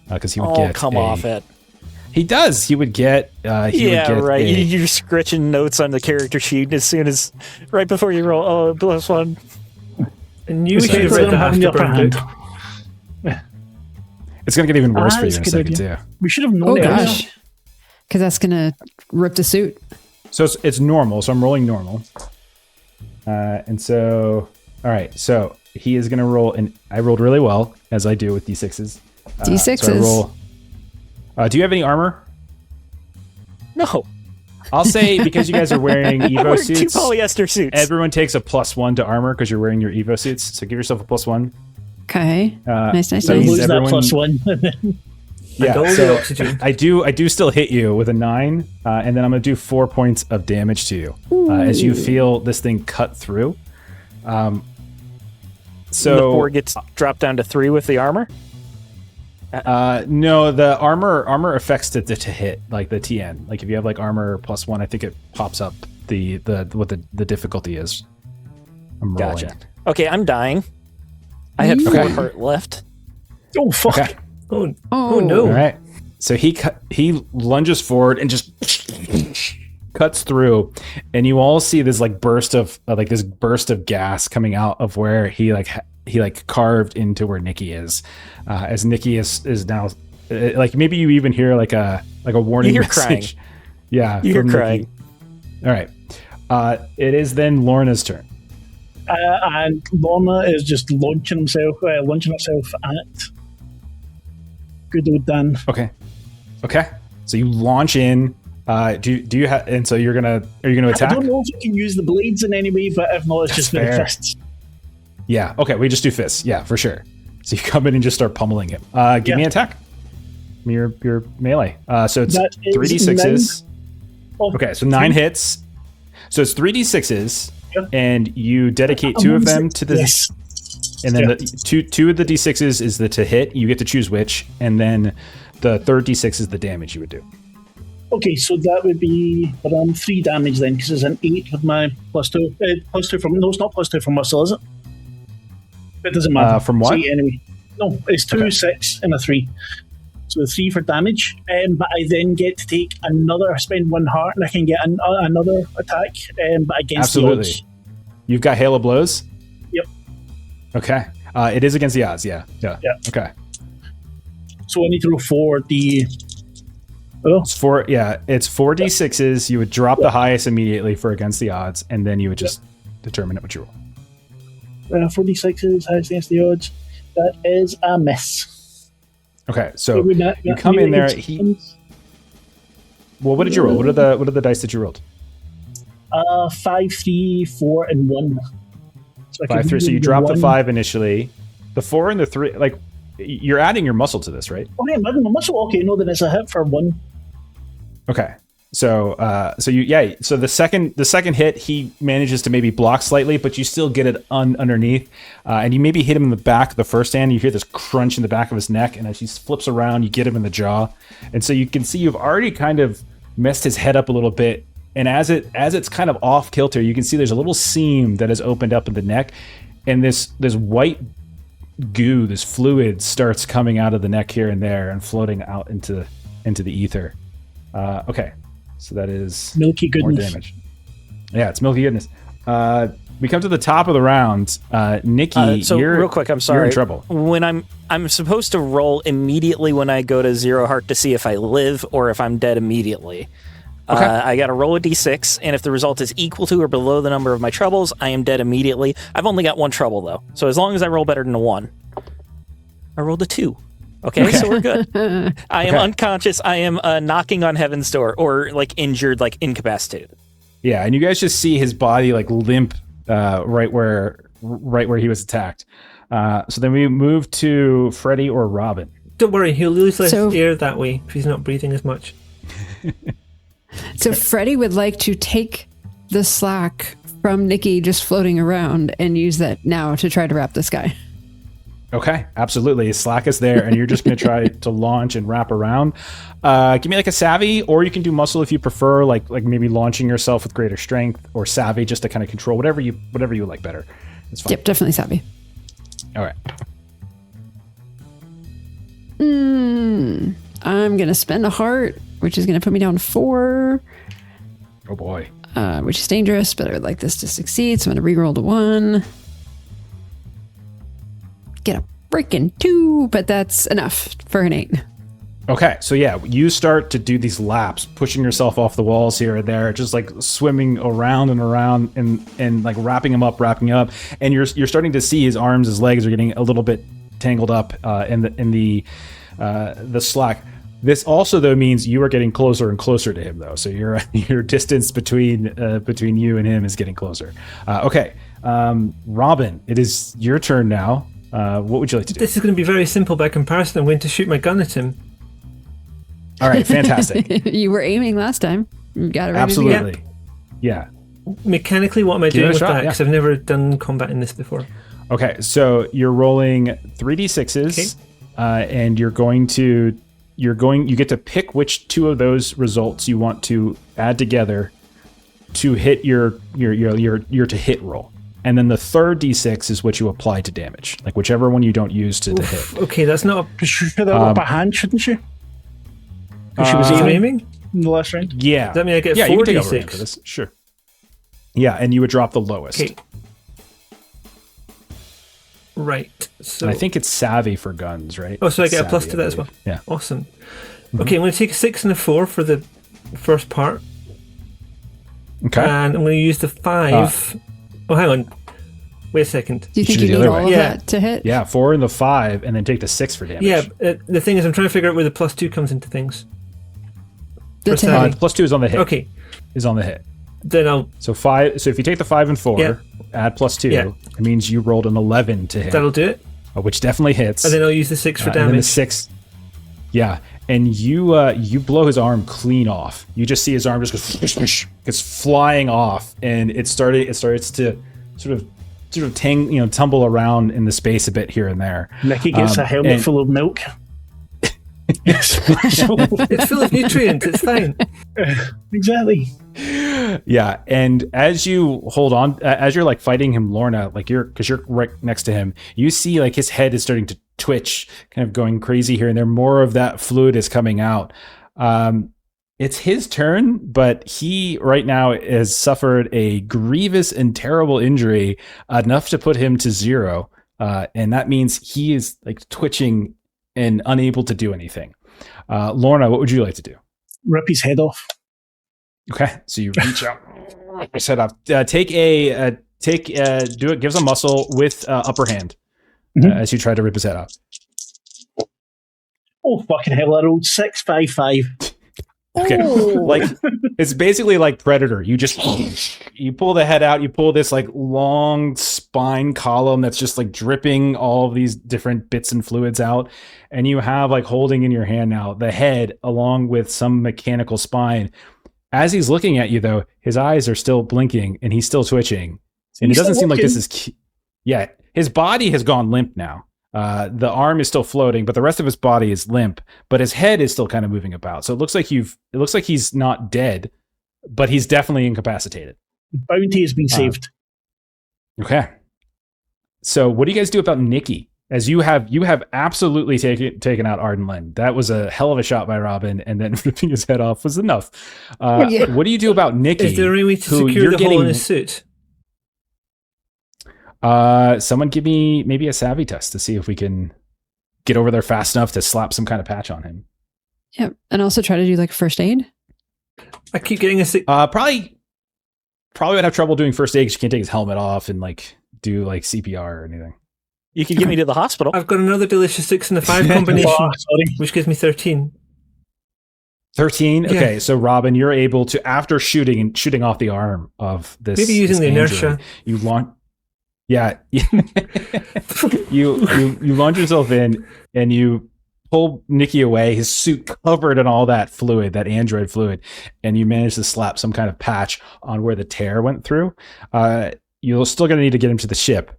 because he would get off it. He does. He would get. Right. You're scratching notes on the character sheet as soon as right before you roll. Oh, +1. And you should have read the Afterburn book. It's going to get even worse for you in a second, too. We should have known. Oh, gosh. Because that's going to rip the suit. So it's normal. So I'm rolling normal. And so, all right. So he is going to roll, and I rolled really well, as I do with D6s. D6s. So I roll. Do you have any armor? No. I'll say because you guys are wearing Evo suits. 2 polyester suits. Everyone takes a +1 to armor because you're wearing your Evo suits. So give yourself a +1. Okay. Nice. So lose that +1. And all the oxygen. I do still hit you with a 9, and then I'm going to do 4 points of damage to you as you feel this thing cut through. So the 4 gets dropped down to 3 with the armor? No, the armor affects to hit, like the TN. Like if you have like armor +1, I think it pops up what the difficulty is. I'm rolling. Gotcha. Okay, I'm dying. I had 4 heart left. Oh fuck! Okay. Oh no! All right. So he lunges forward and just cuts through, and you all see this burst of gas coming out of where he carved into where Nikki is, as Nikki is now maybe you even hear like a warning you hear message. Crying. Yeah, you hear crying. All right. It is then Lorna's turn. And Lorna is just launching herself at good old Dan. Okay. So you launch in. Do you have? And so are you gonna attack? I don't know if you can use the blades in any way, but if not, it's just the fists. Yeah. Okay. We just do fists. Yeah, for sure. So you come in and just start pummeling him. Give me an attack. Your melee. So it's 3d6s. Okay. So 9 hits. So it's 3d6s. And you dedicate 2 of them to the, and then the two of the d6s is the to hit. You get to choose which, and then the third d6 is the damage you would do. Okay, so that would be around 3 damage then, because it's an 8 with my +2. +2 from it's not +2 from muscle, is it? It doesn't matter. From what? See, anyway, no, it's 2, 6, and a 3. So 3 for damage, but I then get to take another. Spend 1 heart, and I can get another attack, but against the odds. You've got Hail of Blows. Yep. Okay. It is against the odds. Yeah. Okay. So I need to roll 4d. It's 4d6s. You would drop the highest immediately for against the odds, and then you would just determine what you roll. 4d6s highest against the odds. That is a miss. Okay, so you come in there. What did you roll? What are the dice that you rolled? 5, 3, 4, and 1. So 5, 3. So you drop the 5 initially. The 4 and the 3, you're adding your muscle to this, right? Okay, I'm adding my muscle. Okay, no, then it's a hit for 1. Okay, so So the second hit, he manages to maybe block slightly, but you still get it underneath, and you maybe hit him in the back the first hand. You hear this crunch in the back of his neck, and as he flips around, you get him in the jaw, and so you can see you've already kind of messed his head up a little bit. And as it's kind of off kilter, you can see there's a little seam that has opened up in the neck, and this white goo, this fluid, starts coming out of the neck here and there and floating out into the ether. Okay, so that is milky goodness. More damage. Yeah, it's milky goodness. We come to the top of the round. Nikki, you're real quick. I'm sorry. You're in trouble. When I'm supposed to roll immediately when I go to 0 heart to see if I live or if I'm dead immediately. Okay. I got to roll a d6, and if the result is equal to or below the number of my troubles, I am dead immediately. I've only got 1 trouble, though. So as long as I roll better than a 1. I rolled a 2. Okay, so we're good. I am unconscious. I am knocking on heaven's door, or injured, incapacitated. Yeah, and you guys just see his body limp right where he was attacked. So then we move to Freddy or Robin. Don't worry, he'll lose less air that way if he's not breathing as much. So Freddy would like to take the slack from Nikki just floating around and use that now to try to wrap this guy. Okay, absolutely. Slack is there, and you're just going to try to launch and wrap around. Give me a savvy, or you can do muscle if you prefer, like maybe launching yourself with greater strength, or savvy just to kind of control whatever you like better. It's fine. Yep, definitely savvy. All right. I'm going to spend a heart, which is going to put me down 4. Oh boy. Which is dangerous, but I would like this to succeed, so I'm going to reroll to 1. Get a freaking 2, but that's enough for an 8. Okay, so yeah, you start to do these laps, pushing yourself off the walls here and there, just swimming around and around and wrapping him up, and you're starting to see his arms, his legs are getting a little bit tangled up in the slack. This also though means you are getting closer and closer to him though, so your distance between you and him is getting closer. Okay, Robin, it is your turn now. What would you like to do? This is going to be very simple by comparison. I'm going to shoot my gun at him. All right, fantastic. You were aiming last time. You got it ready. Absolutely. Yeah. Mechanically, what am I doing with that? Because I've never done combat in this before. Okay, so you're rolling 3d6s, and you get to pick which two of those results you want to add together to hit your to hit roll. And then the third d6 is what you apply to damage, like whichever one you don't use to hit. Okay, that's not She should have up a hand, shouldn't she? Because she was aiming in the last round. Yeah. Does that mean I get 4d6? You can take over for this. Sure. Yeah, and you would drop the lowest. Okay. Right. So and I think it's savvy for guns, right? Oh, so I get savvy, a plus to that as well? Yeah. Awesome. Mm-hmm. Okay, I'm going to take a 6 and a 4 for the first part. Okay. And I'm going to use the 5. Oh, hang on. Wait a second. Do you think you need all of that to hit? Yeah, 4 and the 5, and then take the 6 for damage. Yeah, the thing is, I'm trying to figure out where the +2 comes into things. +2 is on the hit. Okay. Is on the hit. Then I'll... So if you take the 5 and 4, add +2, it means you rolled an 11 to hit. That'll do it. Which definitely hits. And then I'll use the 6 for damage. And then the 6... Yeah, and you blow his arm clean off. You just see his arm just goes flying off, and it starts to sort of tumble around in the space a bit here and there. Nicky gets a helmet full of milk. It's full of nutrients. It's fine. Exactly. Yeah, and as you hold on, as you're like fighting him, Lorna, because you're right next to him, you see like his head is starting to twitch, kind of going crazy here and there. More of that fluid is coming out. It's his turn, but he right now has suffered a grievous and terrible injury, enough to put him to 0, and that means he is like twitching and unable to do anything. Lorna, what would you like to do? Rip his head off. Okay, so you reach out, set up. Do it. Gives a muscle with upper hand as you try to rip his head off. Oh fucking hell! I rolled 655. Okay, like it's basically like Predator. You pull the head out. You pull this like long spine column that's just like dripping all of these different bits and fluids out, and you have like holding in your hand now the head along with some mechanical spine. As he's looking at you, though, his eyes are still blinking and he's still twitching. And it doesn't seem like this is... Yeah, his body has gone limp now. The arm is still floating, but the rest of his body is limp. But his head is still kind of moving about. So it looks like he's not dead, but he's definitely incapacitated. Bounty has been saved. Okay. So what do you guys do about Nikki? As you have absolutely taken out Arden Len. That was a hell of a shot by Robin, and then ripping his head off was enough. What do you do about Nikki? Is there any way to secure the hole in his suit? Someone give me maybe a savvy test to see if we can get over there fast enough to slap some kind of patch on him. Yeah, and also try to do like first aid. I keep getting a... Probably would have trouble doing first aid because you can't take his helmet off and like do like CPR or anything. You can get me to the hospital. I've got another delicious 6 and a 5 combination, which gives me 13. 13? Yeah. Okay, so Robin, you're able to, after shooting off the arm of this... Maybe using the inertia. You launch... Yeah. you launch yourself in and you pull Nikki away, his suit covered in all that fluid, that android fluid, and you manage to slap some kind of patch on where the tear went through. You're still going to need to get him to the ship.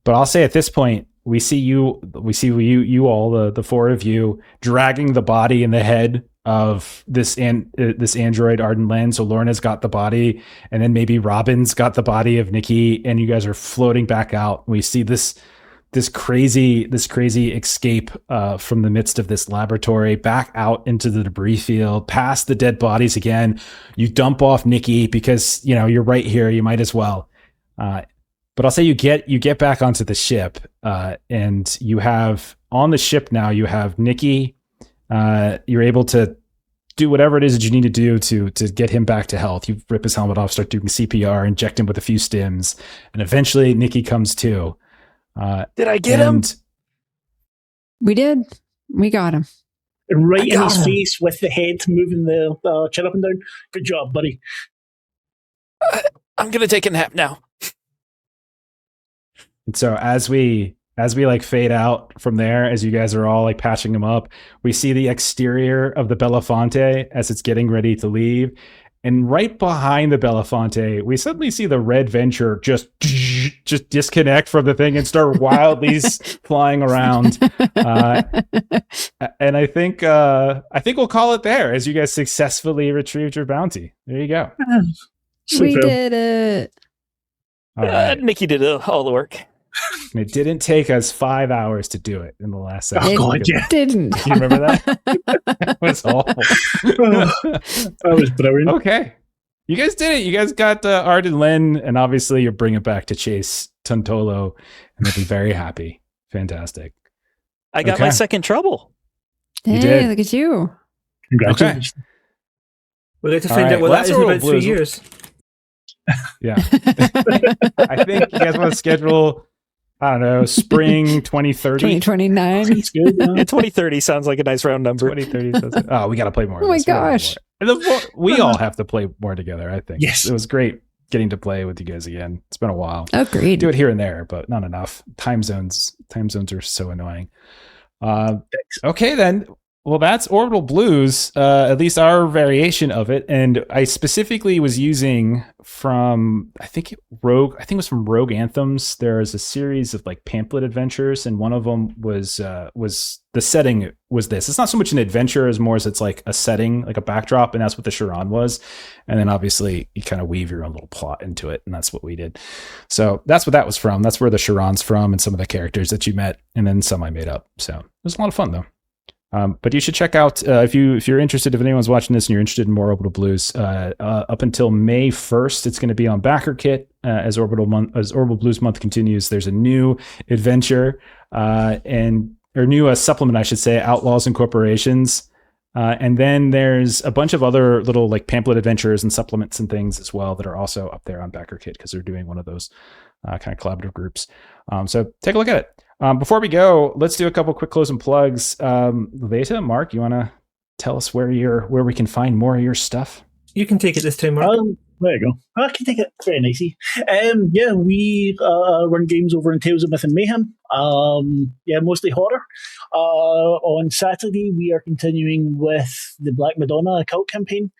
But I'll say at this point, we see you all, the 4 of you, dragging the body and the head of this android Arden Len. So Lorna's got the body, and then maybe Robin's got the body of Nikki, and you guys are floating back out. We see this crazy escape from the midst of this laboratory, back out into the debris field, past the dead bodies again. You dump off Nikki because you're right here. You might as well. But I'll say you get back onto the ship, and you have on the ship now. You have Nikki. You're able to do whatever it is that you need to do to get him back to health. You rip his helmet off, start doing CPR, inject him with a few stims, and eventually Nikki comes to. Did I get him? We did. We got him. Right in his face with the head moving the chin up and down. Good job, buddy. I'm gonna take a nap now. And so as we as we like fade out from there, as you guys are all like patching them up, we see the exterior of the Belafonte as it's getting ready to leave. And right behind the Belafonte, we suddenly see the Red Venture just disconnect from the thing and start wildly flying around. And I think we'll call it there as you guys successfully retrieved your bounty. There you go. We did it. All right. Nikki did all the work. And it didn't take us 5 hours to do it in the last session. Oh, God, yeah. Didn't. Do you remember that? That was awful. That was brilliant. Okay. You guys did it. You guys got Ard and Len, and obviously you're bringing back to Chase Tuntolo, and they'll be very happy. Fantastic. I got my second trouble. You hey, did. Look at you. Congratulations. Okay. We're going to find out what that is in about 3 years. Yeah. I think you guys want to schedule, I don't know, spring 2030. 2029. It's good. Yeah. 2030 sounds like a nice round number. 2030. Oh, we got to play more. Oh my gosh. We all have to play more together, I think. Yes. It was great getting to play with you guys again. It's been a while. Agreed. Do it here and there, but not enough. Time zones are so annoying. Okay, then. Well, that's Orbital Blues, at least our variation of it. And I specifically was using from, I think it was from Rogue Anthems. There's a series of like pamphlet adventures, and one of them was the setting was this. It's not so much an adventure as more as it's like a setting, like a backdrop, and that's what the Charon was. And then obviously you kind of weave your own little plot into it, and that's what we did. So that's what that was from. That's where the Charon's from, and some of the characters that you met, and then some I made up. So it was a lot of fun though. But you should check out if you're interested. If anyone's watching this and you're interested in more Orbital Blues, up until May 1st, it's going to be on BackerKit as Orbital Blues month continues. There's a new adventure new supplement, I should say, Outlaws and Corporations, and then there's a bunch of other little like pamphlet adventures and supplements and things as well that are also up there on BackerKit because they're doing one of those kind of collaborative groups. So take a look at it. Before we go, let's do a couple quick closing plugs. Veta, Mark, you want to tell us where we can find more of your stuff? You can take it this time, Mark. There you go. I can take it very nicely. We run games over in Tales of Myth and Mayhem. Mostly horror. On Saturday, we are continuing with the Black Madonna occult campaign,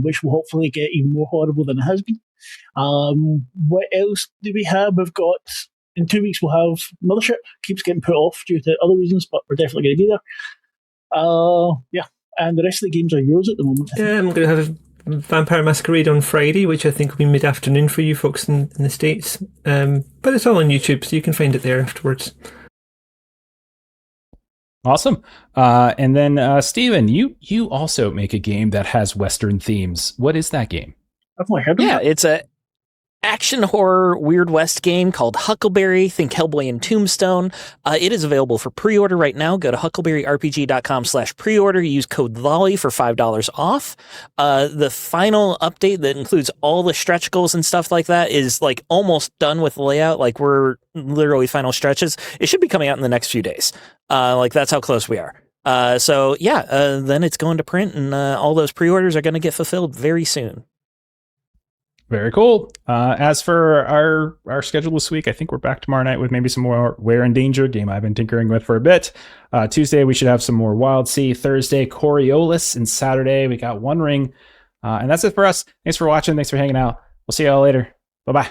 which will hopefully get even more horrible than it has been. What else do we have? We've got... In 2 weeks, we'll have Mothership. Keeps getting put off due to other reasons, but we're definitely going to be there. And the rest of the games are yours at the moment. Yeah, I'm going to have Vampire Masquerade on Friday, which I think will be mid-afternoon for you folks in the States. But it's all on YouTube, so you can find it there afterwards. Awesome. And then, Steven, you also make a game that has Western themes. What is that game? I've not heard of that. It's a action horror Weird West game called Huckleberry. Think Hellboy and Tombstone. It is available for pre-order right now. Go to huckleberryrpg.com/pre-order. Use code LOLLY for $5 off. The final update that includes all the stretch goals and stuff like that is like almost done with the layout. Like we're literally final stretches. It should be coming out in the next few days. That's how close we are. Then it's going to print, and all those pre-orders are going to get fulfilled very soon. Very cool. As for our schedule this week, I think we're back tomorrow night with maybe some more We're in Danger, game I've been tinkering with for a bit. Tuesday, we should have some more Wild Sea. Thursday, Coriolis. And Saturday, we got One Ring. And that's it for us. Thanks for watching. Thanks for hanging out. We'll see you all later. Bye-bye.